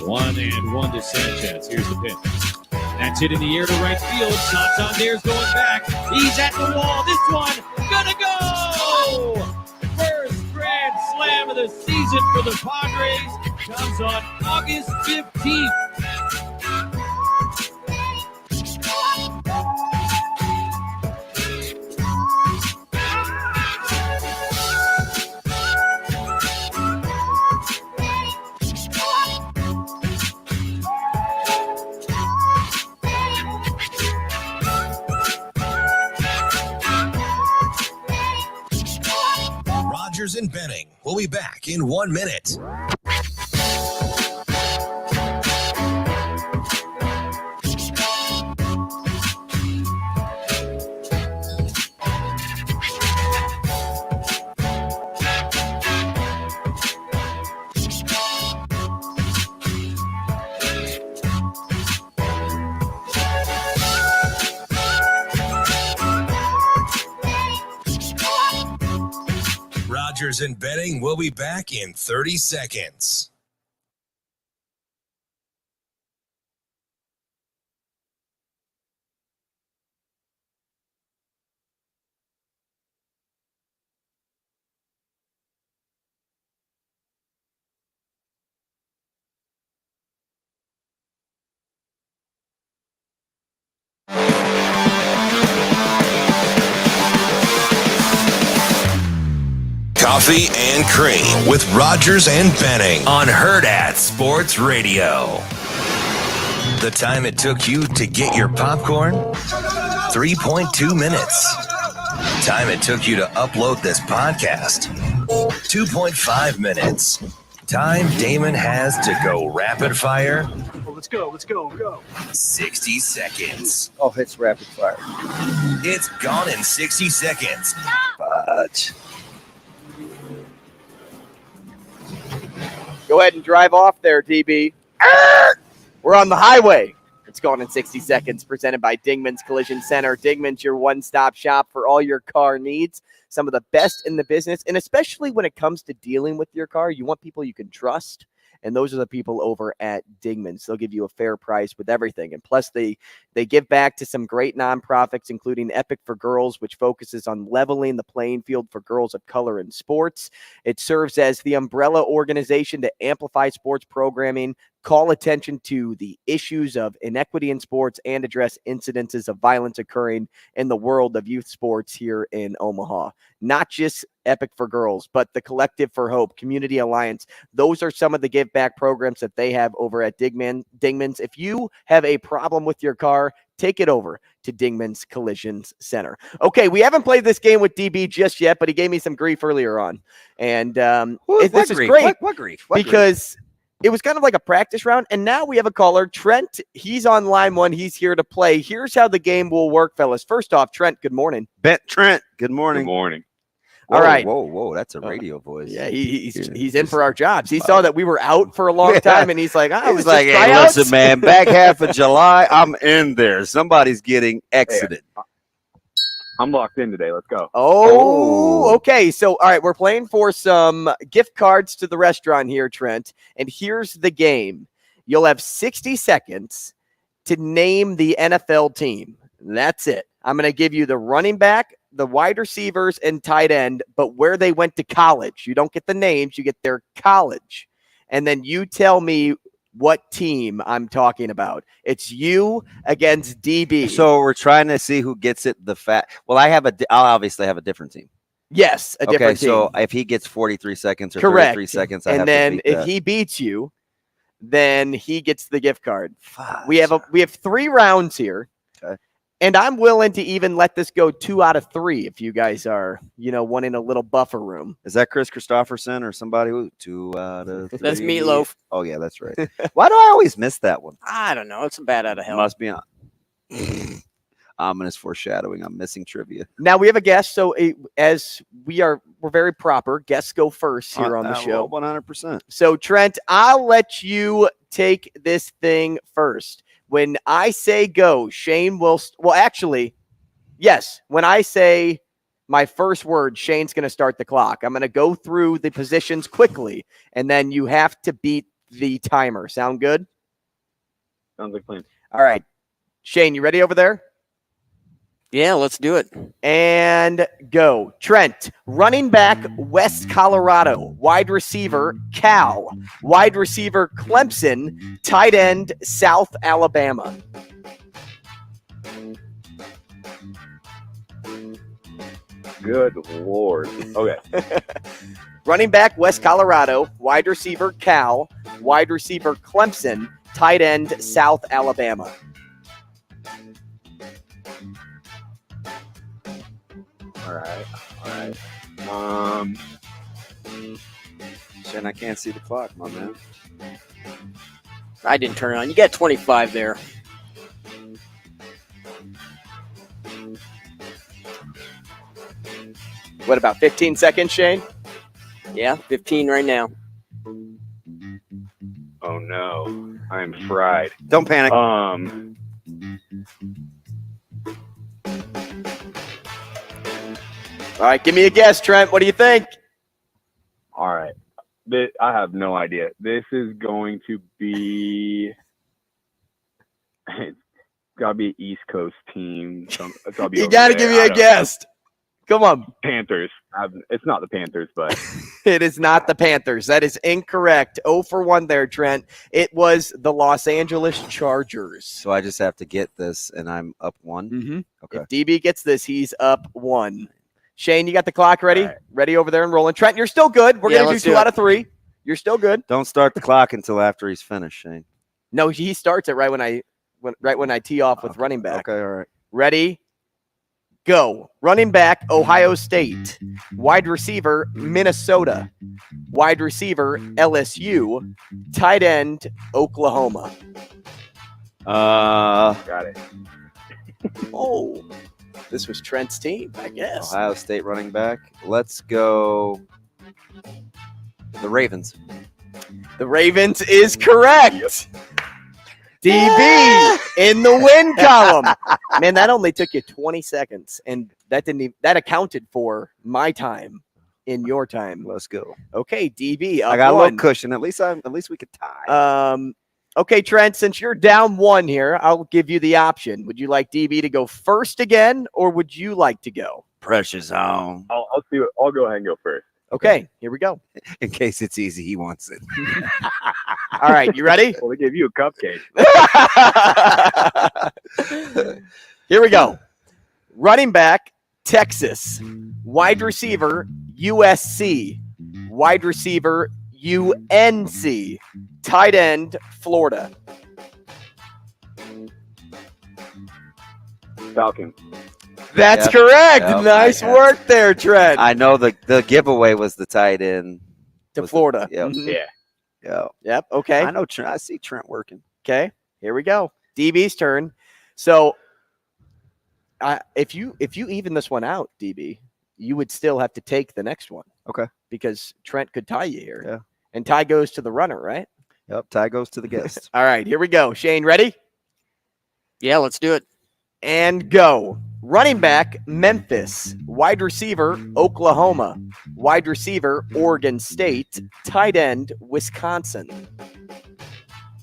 [SPEAKER 17] One and one to Sanchez. Here's the pitch. That's hit in the air to right field. Santander's going back. He's at the wall. This one gonna go. First grand slam of the season for the Padres comes on August 15th.
[SPEAKER 1] Rogers and Benning will be back in 1 minute. Rogers and Benning will be back in 30 seconds. Coffee and Cream with Rogers and Benning on Hurrdat Sports Radio. The time it took you to get your popcorn? 3.2 minutes. Time it took you to upload this podcast? 2.5 minutes. Time Damon has to go rapid fire?
[SPEAKER 11] Let's go.
[SPEAKER 1] 60 seconds.
[SPEAKER 7] Oh, it's rapid fire.
[SPEAKER 1] It's gone in 60 seconds.
[SPEAKER 7] But go ahead and drive off there, DB. We're on the highway. It's gone in 60 seconds. Presented by Dingman's Collision Center. Dingman's your one-stop shop for all your car needs. Some of the best in the business, and especially when it comes to dealing with your car, you want people you can trust. And those are the people over at Dingman's. They'll give you a fair price with everything. And plus, they give back to some great nonprofits, including Epic for Girls, which focuses on leveling the playing field for girls of color in sports. It serves as the umbrella organization to amplify sports programming, call attention to the issues of inequity in sports, and address incidences of violence occurring in the world of youth sports here in Omaha. Not just Epic for Girls, but the Collective for Hope, Community Alliance. Those are some of the give back programs that they have over at Dingman's. If you have a problem with your car, take it over to Dingman's Collision Center. Okay, we haven't played this game with DB just yet, but he gave me some grief earlier on. And this is great. What grief? Because it was kind of like a practice round, and now we have a caller, Trent. He's on line one. He's here to play. Here's how the game will work, fellas. First off, Trent, good morning.
[SPEAKER 8] Trent, good morning.
[SPEAKER 18] Good morning.
[SPEAKER 7] All right.
[SPEAKER 8] Whoa, that's a radio voice.
[SPEAKER 7] Yeah, he's in for our jobs. He saw that we were out for a long time, and he's like,
[SPEAKER 8] was like, hey, listen, man, back half of July, I'm in there. Somebody's getting exited.
[SPEAKER 16] I'm locked in today. Let's go.
[SPEAKER 7] Oh, okay. So, all right, we're playing for some gift cards to the restaurant here, Trent. And here's the game. You'll have 60 seconds to name the NFL team. That's it. I'm going to give you the running back, the wide receivers, and tight end, but where they went to college. You don't get the names, you get their college. And then you tell me what team I'm talking about. It's you against DB.
[SPEAKER 8] So we're trying to see who gets it Well, I'll obviously have a different team.
[SPEAKER 7] Yes, a different team.
[SPEAKER 8] So if he gets 43 seconds or
[SPEAKER 7] Correct.
[SPEAKER 8] 33 seconds,
[SPEAKER 7] and then if he beats you, then he gets the gift card. We have 3 rounds here.
[SPEAKER 8] Okay.
[SPEAKER 7] And I'm willing to even let this go 2 out of 3 if you guys are, wanting a little buffer room.
[SPEAKER 8] Is that Chris Christopherson or somebody who 2 out of 3?
[SPEAKER 9] That's Meatloaf.
[SPEAKER 8] Oh yeah, that's right. Why do I always miss that one?
[SPEAKER 9] I don't know. It's a bat out of hell.
[SPEAKER 8] Must be on. Ominous foreshadowing. I'm missing trivia.
[SPEAKER 7] Now we have a guest, so we're very proper. Guests go first here on the show.
[SPEAKER 8] 100%.
[SPEAKER 7] So Trent, I'll let you take this thing first. When I say go, Shane will. Well, actually, yes. When I say my first word, Shane's going to start the clock. I'm going to go through the positions quickly, and then you have to beat the timer. Sound good?
[SPEAKER 16] Sounds like a plan.
[SPEAKER 7] All right. Shane, you ready over there?
[SPEAKER 9] Yeah, let's do it.
[SPEAKER 7] And go. Trent, running back, West Colorado. Wide receiver, Cal. Wide receiver, Clemson. Tight end, South Alabama.
[SPEAKER 16] Good Lord. Okay.
[SPEAKER 7] Running back, West Colorado. Wide receiver, Cal. Wide receiver, Clemson. Tight end, South Alabama.
[SPEAKER 16] All right.
[SPEAKER 8] Shane, I can't see the clock, my man.
[SPEAKER 9] I didn't turn it on. You got 25 there.
[SPEAKER 7] What, about 15 seconds, Shane?
[SPEAKER 9] Yeah, 15 right now.
[SPEAKER 16] Oh no, I'm fried.
[SPEAKER 8] Don't panic.
[SPEAKER 7] All right, give me a guess, Trent. What do you think?
[SPEAKER 16] All right. I have no idea. This is going to be. It's got to be an East Coast team.
[SPEAKER 7] You got to give me a guess. Come on.
[SPEAKER 16] Panthers. It's not the Panthers, but.
[SPEAKER 7] It is not the Panthers. That is incorrect. 0 for 1 there, Trent. It was the Los Angeles Chargers.
[SPEAKER 8] So I just have to get this, and I'm up 1?
[SPEAKER 7] Mm-hmm.
[SPEAKER 8] Okay.
[SPEAKER 7] If DB gets this, he's up 1. Shane, you got the clock ready?
[SPEAKER 16] Right.
[SPEAKER 7] Ready over there and rolling. Trent, you're still good. We're going to do 2 out of 3. You're still good.
[SPEAKER 8] Don't start the clock until after he's finished, Shane.
[SPEAKER 7] No, he starts it right when I tee off with running back.
[SPEAKER 8] Okay, all right.
[SPEAKER 7] Ready? Go. Running back, Ohio State. Wide receiver, Minnesota. Wide receiver, LSU. Tight end, Oklahoma.
[SPEAKER 16] Got it.
[SPEAKER 7] Oh, this was Trent's team, I guess.
[SPEAKER 8] Ohio State running back. Let's go. The Ravens.
[SPEAKER 7] The Ravens is correct. DB in the win column. Man, that only took you 20 seconds, and that accounted for my time in your time.
[SPEAKER 8] Let's go.
[SPEAKER 7] Okay, DB.
[SPEAKER 8] I got a little cushion. At least we could tie.
[SPEAKER 7] Okay, Trent, since you're down 1 here, I'll give you the option. Would you like DB to go first again, or would you like to go?
[SPEAKER 8] Pressure's on.
[SPEAKER 16] I'll see. I'll go ahead and go first.
[SPEAKER 7] Okay, here we go.
[SPEAKER 8] In case it's easy, he wants it.
[SPEAKER 7] All right, you ready?
[SPEAKER 16] Well, they gave you a cupcake.
[SPEAKER 7] Here we go. Running back, Texas. Wide receiver, USC. Wide receiver, UNC. Tight end, Florida.
[SPEAKER 16] Falcons.
[SPEAKER 7] That's
[SPEAKER 8] Yep.
[SPEAKER 7] correct.
[SPEAKER 8] Yep,
[SPEAKER 7] Nice work there, Trent.
[SPEAKER 8] I know the giveaway was the tight end
[SPEAKER 7] to Florida.
[SPEAKER 8] Yep.
[SPEAKER 7] Mhm.
[SPEAKER 16] Yeah.
[SPEAKER 8] Yeah.
[SPEAKER 7] Yep. Okay.
[SPEAKER 8] I know Trent. I see Trent working.
[SPEAKER 7] Okay. Here we go. DB's turn. So, if you even this one out, DB, you would still have to take the next one.
[SPEAKER 8] Okay.
[SPEAKER 7] Because Trent could tie you here.
[SPEAKER 8] Yeah.
[SPEAKER 7] And tie goes to the runner, right?
[SPEAKER 8] Yep. Tie goes to the guest.
[SPEAKER 7] All right. Here we go. Shane, ready?
[SPEAKER 9] Yeah, let's do it.
[SPEAKER 7] And go. Running back, Memphis. Wide receiver, Oklahoma. Wide receiver, Oregon State. Tight end, Wisconsin.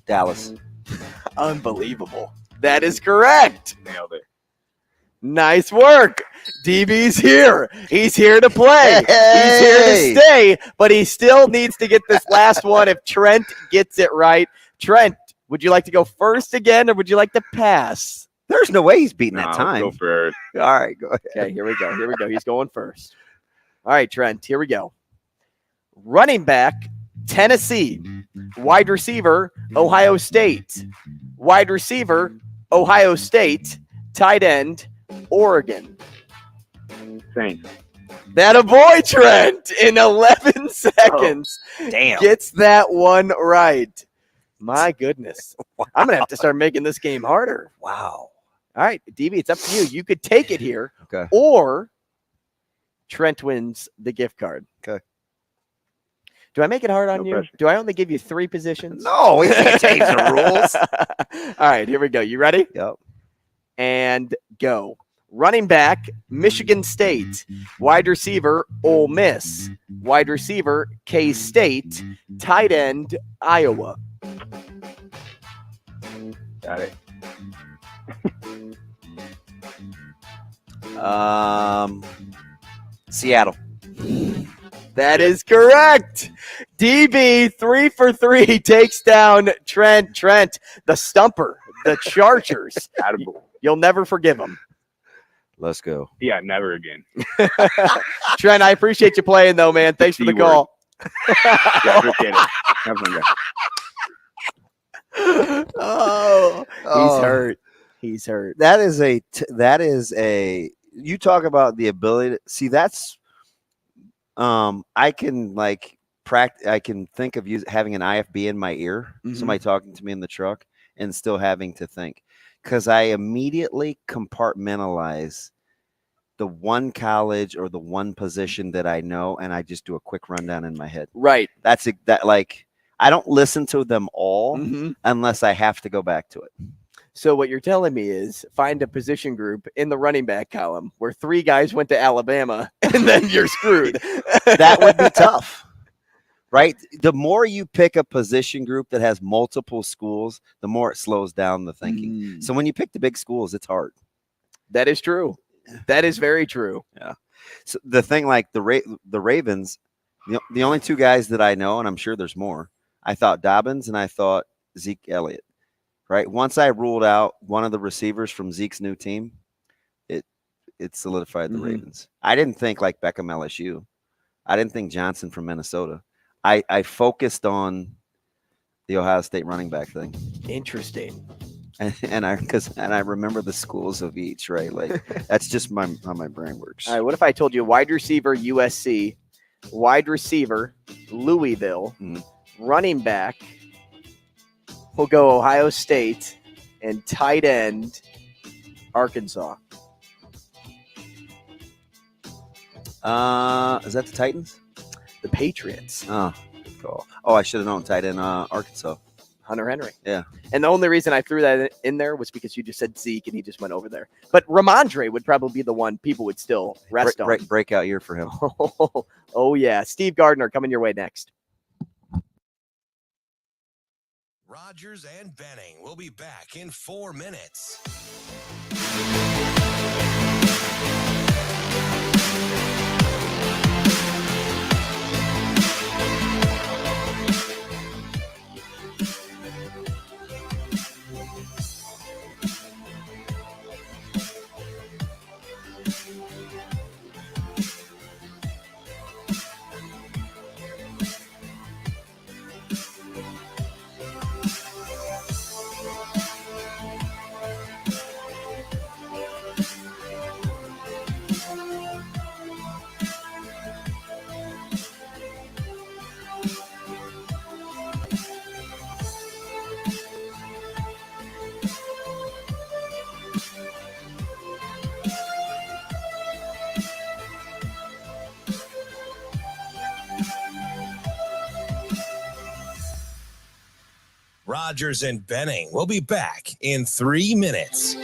[SPEAKER 8] Dallas.
[SPEAKER 7] Unbelievable. That is correct.
[SPEAKER 16] Nailed it.
[SPEAKER 7] Nice work. DB's here. He's here to play. He's here to stay, but he still needs to get this last one if Trent gets it right. Trent, would you like to go first again, or would you like to pass?
[SPEAKER 8] There's no way he's beating that time.
[SPEAKER 16] Go first.
[SPEAKER 8] All right, go ahead.
[SPEAKER 7] Okay, here we go. Here we go. He's going first. All right, Trent, here we go. Running back, Tennessee. Wide receiver, Ohio State. Wide receiver, Ohio State. Tight end, Oregon.
[SPEAKER 16] Saints.
[SPEAKER 7] That a boy, Trent, in 11 seconds.
[SPEAKER 8] Damn.
[SPEAKER 7] Gets that one right. My goodness. Wow. I'm going to have to start making this game harder.
[SPEAKER 8] Wow.
[SPEAKER 7] All right, DB, it's up to you. You could take it here,
[SPEAKER 8] Okay.
[SPEAKER 7] or Trent wins the gift card.
[SPEAKER 8] Okay.
[SPEAKER 7] Do I make it hard on
[SPEAKER 16] No
[SPEAKER 7] you?
[SPEAKER 16] pressure.
[SPEAKER 7] Do I only give you 3 positions?
[SPEAKER 8] No, we can't change the rules.
[SPEAKER 7] All right, here we go. You ready?
[SPEAKER 8] Yep.
[SPEAKER 7] And go. Running back, Michigan State. Wide receiver, Ole Miss. Wide receiver, K-State. Tight end, Iowa.
[SPEAKER 16] Got it.
[SPEAKER 8] Seattle.
[SPEAKER 7] That is correct. DB 3 for 3 takes down Trent. Trent, the stumper, the Chargers.
[SPEAKER 16] Attaboy.
[SPEAKER 7] You'll never forgive him.
[SPEAKER 8] Let's go.
[SPEAKER 16] Yeah, never again.
[SPEAKER 7] Trent, I appreciate you playing, though, man. Thanks for the
[SPEAKER 16] C-word.
[SPEAKER 7] call.
[SPEAKER 16] Yeah, appreciate it. Have fun, guys.
[SPEAKER 7] Oh, he's hurt. He's hurt.
[SPEAKER 8] That is a you talk about the ability to see that's I can like practice. I can think of having an IFB in my ear, somebody talking to me in the truck, and still having to think, because I immediately compartmentalize the one college or the one position that I know, and I just do a quick rundown in my head.
[SPEAKER 7] Right.
[SPEAKER 8] That's that. Like, I don't listen to them all unless I have to go back to it.
[SPEAKER 7] So what you're telling me is find a position group in the running back column where 3 guys went to Alabama, and then you're screwed.
[SPEAKER 8] That would be tough, right? The more you pick a position group that has multiple schools, the more it slows down the thinking. So when you pick the big schools, it's hard.
[SPEAKER 7] That is true. That is very true.
[SPEAKER 8] Yeah. So the thing, like the Ravens, the only 2 guys that I know, and I'm sure there's more, I thought Dobbins and I thought Zeke Elliott. Right. Once I ruled out one of the receivers from Zeke's new team, it solidified the Ravens. I didn't think like Beckham LSU. I didn't think Johnson from Minnesota. I focused on the Ohio State running back thing.
[SPEAKER 7] Interesting.
[SPEAKER 8] And I remember the schools of each, right? Like that's just how my brain works.
[SPEAKER 7] All right. What if I told you wide receiver USC, wide receiver Louisville, running back, we'll go Ohio State, and tight end Arkansas.
[SPEAKER 8] Is that the Titans?
[SPEAKER 7] The Patriots.
[SPEAKER 8] Oh, good call. Oh, I should have known tight end Arkansas.
[SPEAKER 7] Hunter Henry.
[SPEAKER 8] Yeah.
[SPEAKER 7] And the only reason I threw that in there was because you just said Zeke and he just went over there. But Ramondre would probably be the one people would still rest on.
[SPEAKER 8] Breakout year for him.
[SPEAKER 7] Oh, yeah. Steve Gardner coming your way next.
[SPEAKER 1] Rogers and Benning will be back in 4 minutes. Rogers and Benning will be back in 3 minutes.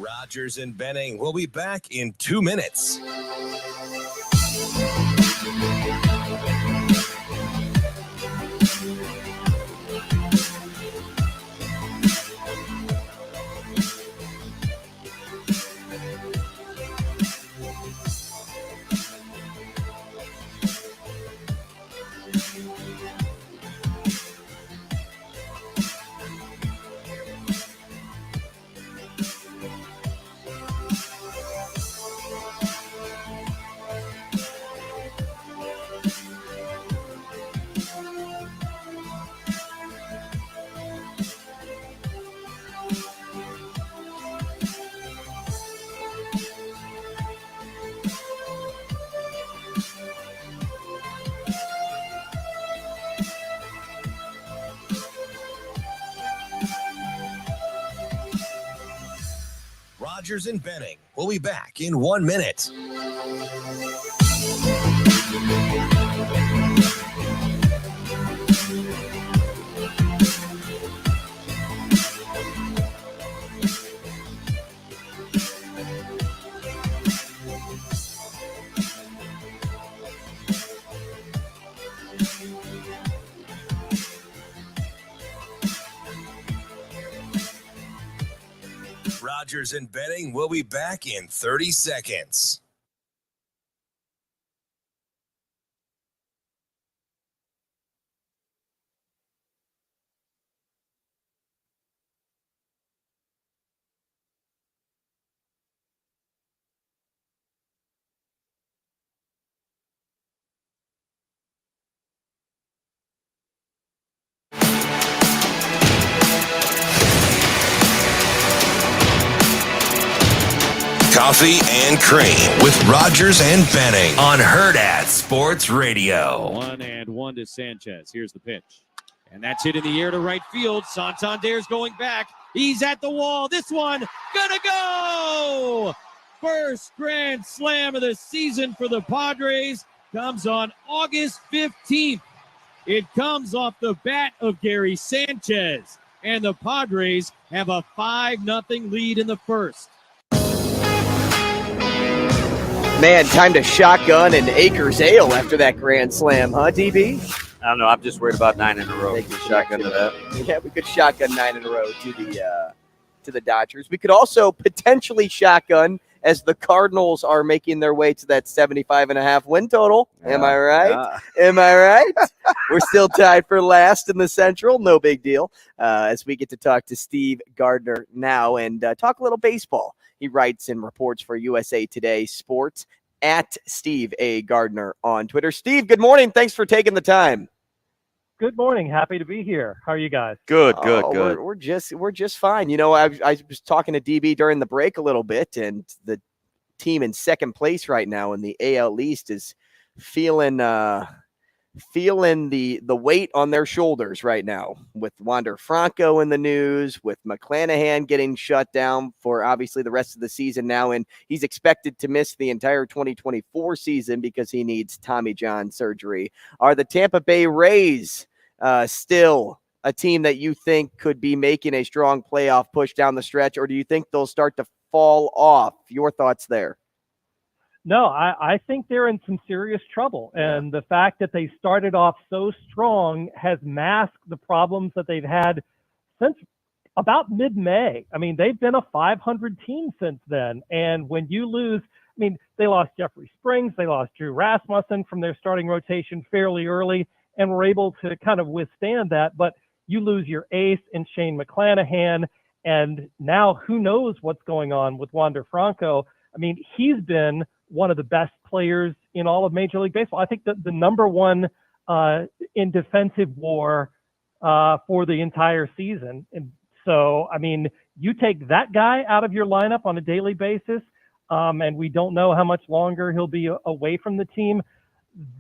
[SPEAKER 1] Rogers and Benning will be back in 2 minutes. Rogers and Benning will be back in 1 minute. Rogers and Benning will be back in 30 seconds. Coffee and Cream with Rogers and Benning on Hurrdat Sports Radio.
[SPEAKER 17] 1-1 to Sanchez. Here's the pitch. And that's hit in the air to right field. Santander's going back. He's at the wall. This one gonna go! First grand slam of the season for the Padres comes on August 15th. It comes off the bat of Gary Sanchez. And the Padres have a 5-0 lead in the first.
[SPEAKER 7] Man, time to shotgun and Acres Ale after that grand slam, huh, DB?
[SPEAKER 18] I don't know. I'm just worried about 9 in a row. Shotgun to that.
[SPEAKER 7] Yeah, we could shotgun 9 in a row to the Dodgers. We could also potentially shotgun as the Cardinals are making their way to that 75.5 win total. Am I right? Am I right? We're still tied for last in the Central. No big deal. As we get to talk to Steve Gardner now and talk a little baseball. He writes and reports for USA Today Sports at Steve A. Gardner on Twitter. Steve, good morning. Thanks for taking the time.
[SPEAKER 19] Good morning. Happy to be here. How are you guys?
[SPEAKER 18] Good.
[SPEAKER 7] We're just fine. You know, I was talking to DB during the break a little bit, and the team in second place right now in the AL East is feeling the weight on their shoulders right now with Wander Franco in the news, with McClanahan getting shut down for obviously the rest of the season now, and he's expected to miss the entire 2024 season because he needs Tommy John surgery. Are the Tampa Bay Rays still a team that you think could be making a strong playoff push down the stretch, or do you think they'll start to fall off? Your thoughts there?
[SPEAKER 19] No, I think they're in some serious trouble. And the fact that they started off so strong has masked the problems that they've had since about mid-May. I mean, they've been a 500 team since then. And when you lose, I mean, they lost Jeffrey Springs, they lost Drew Rasmussen from their starting rotation fairly early and were able to kind of withstand that. But you lose your ace in Shane McClanahan. And now who knows what's going on with Wander Franco. I mean, he's been one of the best players in all of Major League Baseball. I think that the number one in defensive WAR for the entire season. And so, I mean, you take that guy out of your lineup on a daily basis, and we don't know how much longer he'll be away from the team.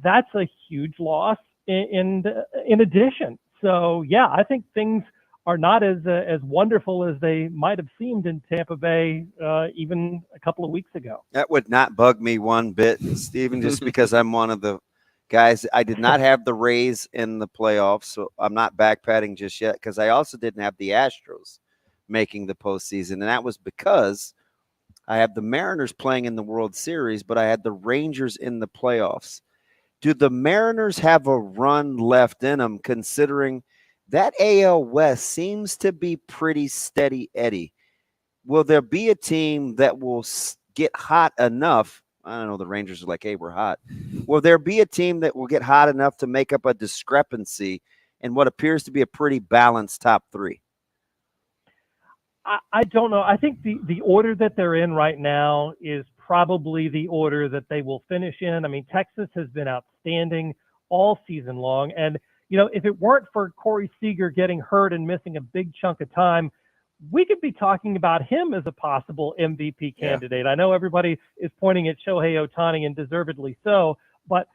[SPEAKER 19] That's a huge loss in addition. So, yeah, I think things are not as wonderful as they might have seemed in Tampa Bay even a couple of weeks ago.
[SPEAKER 8] That would not bug me one bit, Stephen, just because I'm one of the guys. I did not have the Rays in the playoffs, so I'm not backpatting just yet because I also didn't have the Astros making the postseason, and that was because I have the Mariners playing in the World Series, but I had the Rangers in the playoffs. Do the Mariners have a run left in them, considering that AL West seems to be pretty steady Eddie? Will there be a team that will get hot enough? I don't know. The Rangers are like, hey, we're hot. Will there be a team that will get hot enough to make up a discrepancy in what appears to be a pretty balanced top three?
[SPEAKER 19] I don't know. I think the order that they're in right now is probably the order that they will finish in. I mean, Texas has been outstanding all season long. And, if it weren't for Corey Seager getting hurt and missing a big chunk of time, we could be talking about him as a possible MVP candidate. I know everybody is pointing at Shohei Ohtani, and deservedly so, but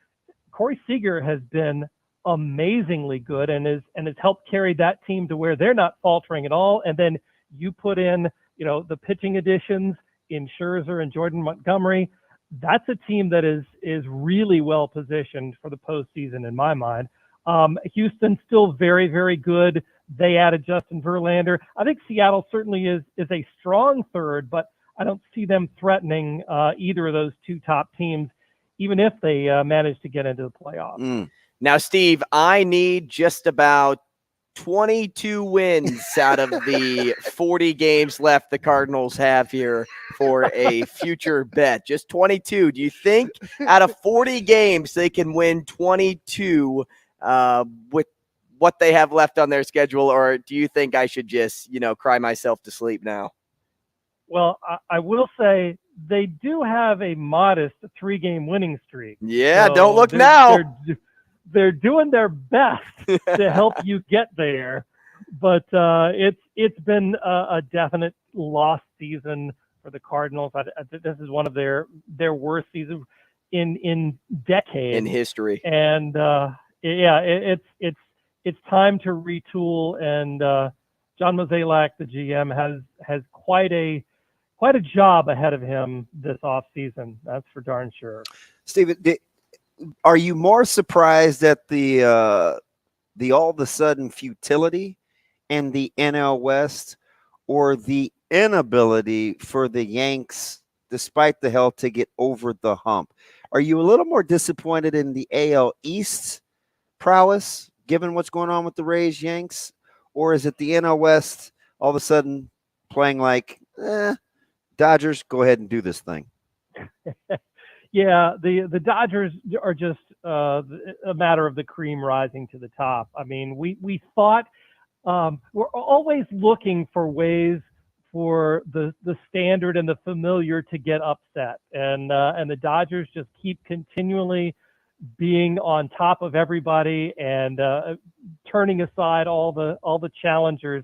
[SPEAKER 19] Corey Seager has been amazingly good and has helped carry that team to where they're not faltering at all. And then you put in, the pitching additions in Scherzer and Jordan Montgomery. That's a team that is really well positioned for the postseason in my mind. Houston's still very, very good. They added Justin Verlander. I think Seattle certainly is a strong third, but I don't see them threatening either of those two top teams, even if they manage to get into the playoffs.
[SPEAKER 7] Now, Steve, I need just about 22 wins out of the 40 games left the Cardinals have here for a future bet. Just 22. Do you think out of 40 games they can win 22 with what they have left on their schedule, or do you think I should just, cry myself to sleep now?
[SPEAKER 19] Well, I will say they do have a modest 3-game winning streak.
[SPEAKER 7] Yeah, so don't look now.
[SPEAKER 19] They're doing their best to help you get there, but it's been a definite lost season for the Cardinals. This is one of their worst seasons in decades
[SPEAKER 7] in history,
[SPEAKER 19] and it's time to retool. And John Mozeliak, the GM, has quite a job ahead of him this offseason. That's for darn sure.
[SPEAKER 8] Steven, are you more surprised at the all of a sudden futility in the NL West, or the inability for the Yanks, despite the health, to get over the hump? Are you a little more disappointed in the AL East prowess, given what's going on with the Rays, Yanks, or is it the NL West all of a sudden playing like, Dodgers, go ahead and do this thing?
[SPEAKER 19] Yeah, the Dodgers are just a matter of the cream rising to the top. I mean, we thought we're always looking for ways for the standard and the familiar to get upset, and the Dodgers just keep continually being on top of everybody and turning aside all the challengers.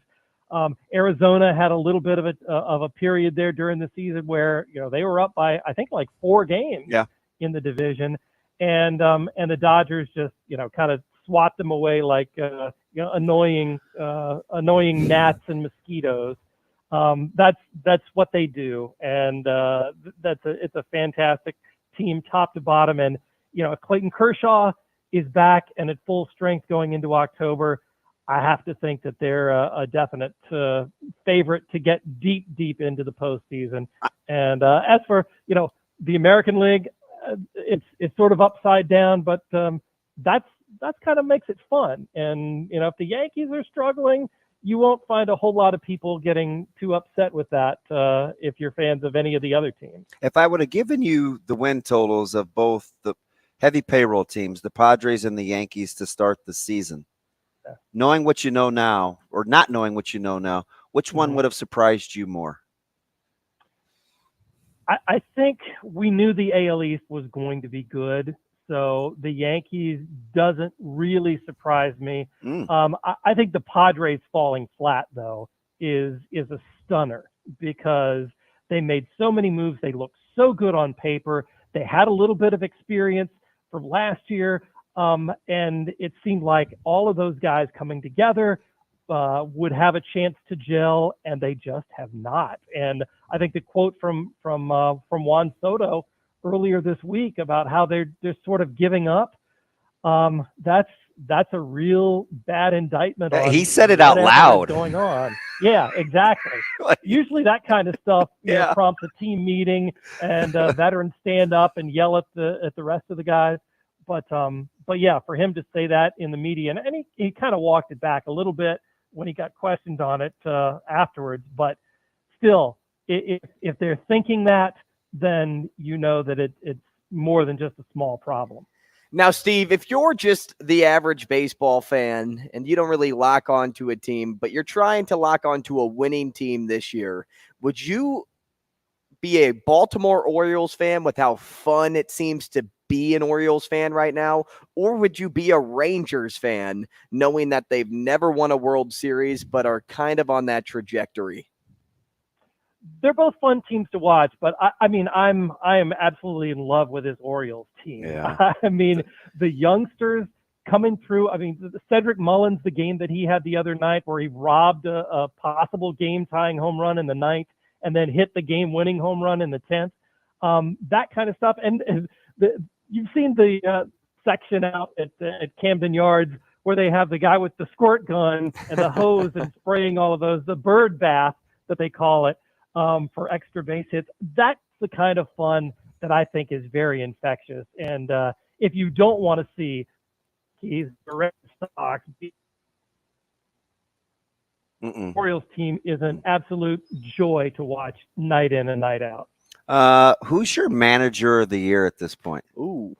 [SPEAKER 19] Arizona had a little bit of a period there during the season where they were up by, I think, like 4 games in the division, and the Dodgers just kind of swat them away like annoying gnats and mosquitoes. That's what they do, and it's a fantastic team top to bottom. And Clayton Kershaw is back and at full strength going into October. I have to think that they're a definite favorite to get deep into the postseason. And as for the American League, it's sort of upside down, but that's kind of makes it fun. And if the Yankees are struggling, you won't find a whole lot of people getting too upset with that if you're fans of any of the other teams.
[SPEAKER 8] If I would have given you the win totals of both the heavy payroll teams, the Padres and the Yankees, to start the season, knowing what you know now, or not knowing what you know now, which one would have surprised you more?
[SPEAKER 19] I think we knew the AL East was going to be good, so the Yankees doesn't really surprise me. I think the Padres falling flat, though, is a stunner, because they made so many moves. They looked so good on paper. They had a little bit of experience from last year. And it seemed like all of those guys coming together would have a chance to gel, and they just have not. And I think the quote from Juan Soto earlier this week about how they're just sort of giving up, that's a real bad indictment on
[SPEAKER 7] he said it out loud
[SPEAKER 19] going on. Yeah, exactly. Usually that kind of stuff prompts a team meeting and veterans stand up and yell at the rest of the guys. But yeah, for him to say that in the media, and he kind of walked it back a little bit when he got questioned on it afterwards. But still, if they're thinking that, then you know that it's more than just a small problem.
[SPEAKER 7] Now, Steve, if you're just the average baseball fan and you don't really lock on to a team, but you're trying to lock on to a winning team this year, would you be a Baltimore Orioles fan with how fun it seems to be an Orioles fan right now? Or would you be a Rangers fan knowing that they've never won a World Series but are kind of on that trajectory?
[SPEAKER 19] They're both fun teams to watch, but I am absolutely in love with this Orioles team.
[SPEAKER 8] Yeah.
[SPEAKER 19] I mean, the youngsters coming through. I mean, Cedric Mullins, the game that he had the other night where he robbed a possible game-tying home run in the 9th and then hit the game-winning home run in the 10th. That kind of stuff. And you've seen the section out at Camden Yards where they have the guy with the squirt gun and the hose and spraying all of those, the bird bath that they call it. For extra base hits. That's the kind of fun that I think is very infectious. And if you don't want to see the Red Sox, the Orioles team is an absolute joy to watch night in and night out.
[SPEAKER 8] Who's your manager of the year at this point?
[SPEAKER 7] Ooh.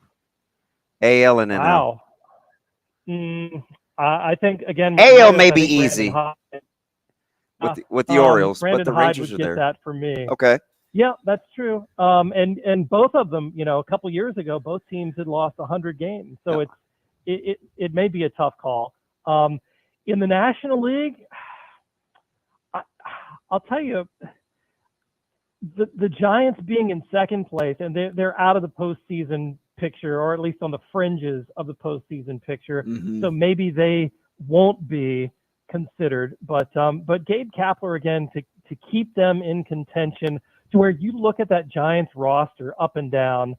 [SPEAKER 8] AL and NL.
[SPEAKER 19] Wow. I think, again,
[SPEAKER 8] AL may be easy. With the Orioles,
[SPEAKER 19] Brandon
[SPEAKER 8] but the
[SPEAKER 19] Hyde
[SPEAKER 8] Rangers
[SPEAKER 19] would
[SPEAKER 8] are
[SPEAKER 19] get
[SPEAKER 8] there.
[SPEAKER 19] that for me.
[SPEAKER 8] Okay.
[SPEAKER 19] Yeah, that's true. And both of them, a couple years ago, both teams had lost 100 games, so it may be a tough call. In the National League, I'll tell you, the Giants being in second place, and they're out of the postseason picture, or at least on the fringes of the postseason picture, so maybe they won't be considered, but Gabe Kapler again to keep them in contention to where you look at that Giants roster up and down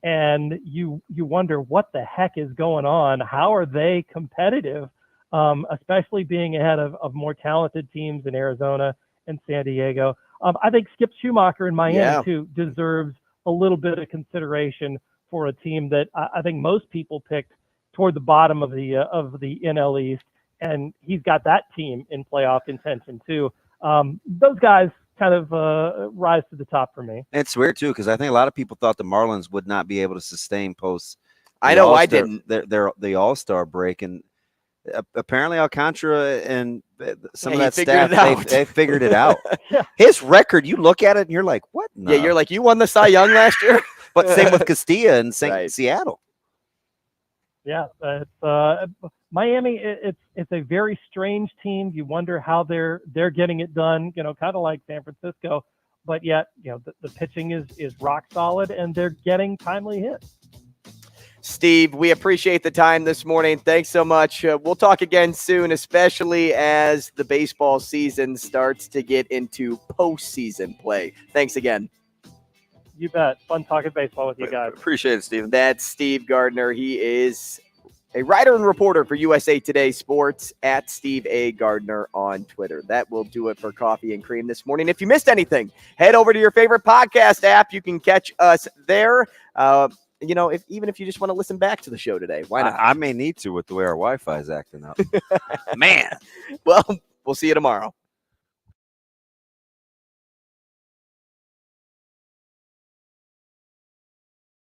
[SPEAKER 19] and you wonder what the heck is going on. How are they competitive, especially being ahead of more talented teams in Arizona and San Diego? I think Skip Schumacher in Miami too deserves a little bit of consideration for a team that I think most people picked toward the bottom of the NL East. And he's got that team in playoff contention too. Those guys kind of rise to the top for me.
[SPEAKER 8] It's weird too because I think a lot of people thought the Marlins would not be able to sustain post.
[SPEAKER 7] I know I didn't.
[SPEAKER 8] The All-Star break, and apparently Alcantara and some of that
[SPEAKER 7] staff
[SPEAKER 8] they figured it out. His record, you look at it and you're like, what? No.
[SPEAKER 7] Yeah, you're like, you won the Cy Young last year.
[SPEAKER 8] But same with Castilla and Seattle.
[SPEAKER 19] Yeah, Miami, it's a very strange team. You wonder how they're getting it done, kind of like San Francisco, but yet, the pitching is rock solid and they're getting timely hits.
[SPEAKER 7] Steve, we appreciate the time this morning. Thanks so much. We'll talk again soon, especially as the baseball season starts to get into postseason play. Thanks again.
[SPEAKER 19] You bet. Fun talking baseball with you guys.
[SPEAKER 8] Appreciate it, Steven.
[SPEAKER 7] That's Steve Gardner. He is a writer and reporter for USA Today Sports at Steve A. Gardner on Twitter. That will do it for Coffee and Cream this morning. If you missed anything, head over to your favorite podcast app. You can catch us there. Even if you just want to listen back to the show today, why not?
[SPEAKER 8] I may need to with the way our Wi-Fi is acting up. Man.
[SPEAKER 7] Well, we'll see you tomorrow.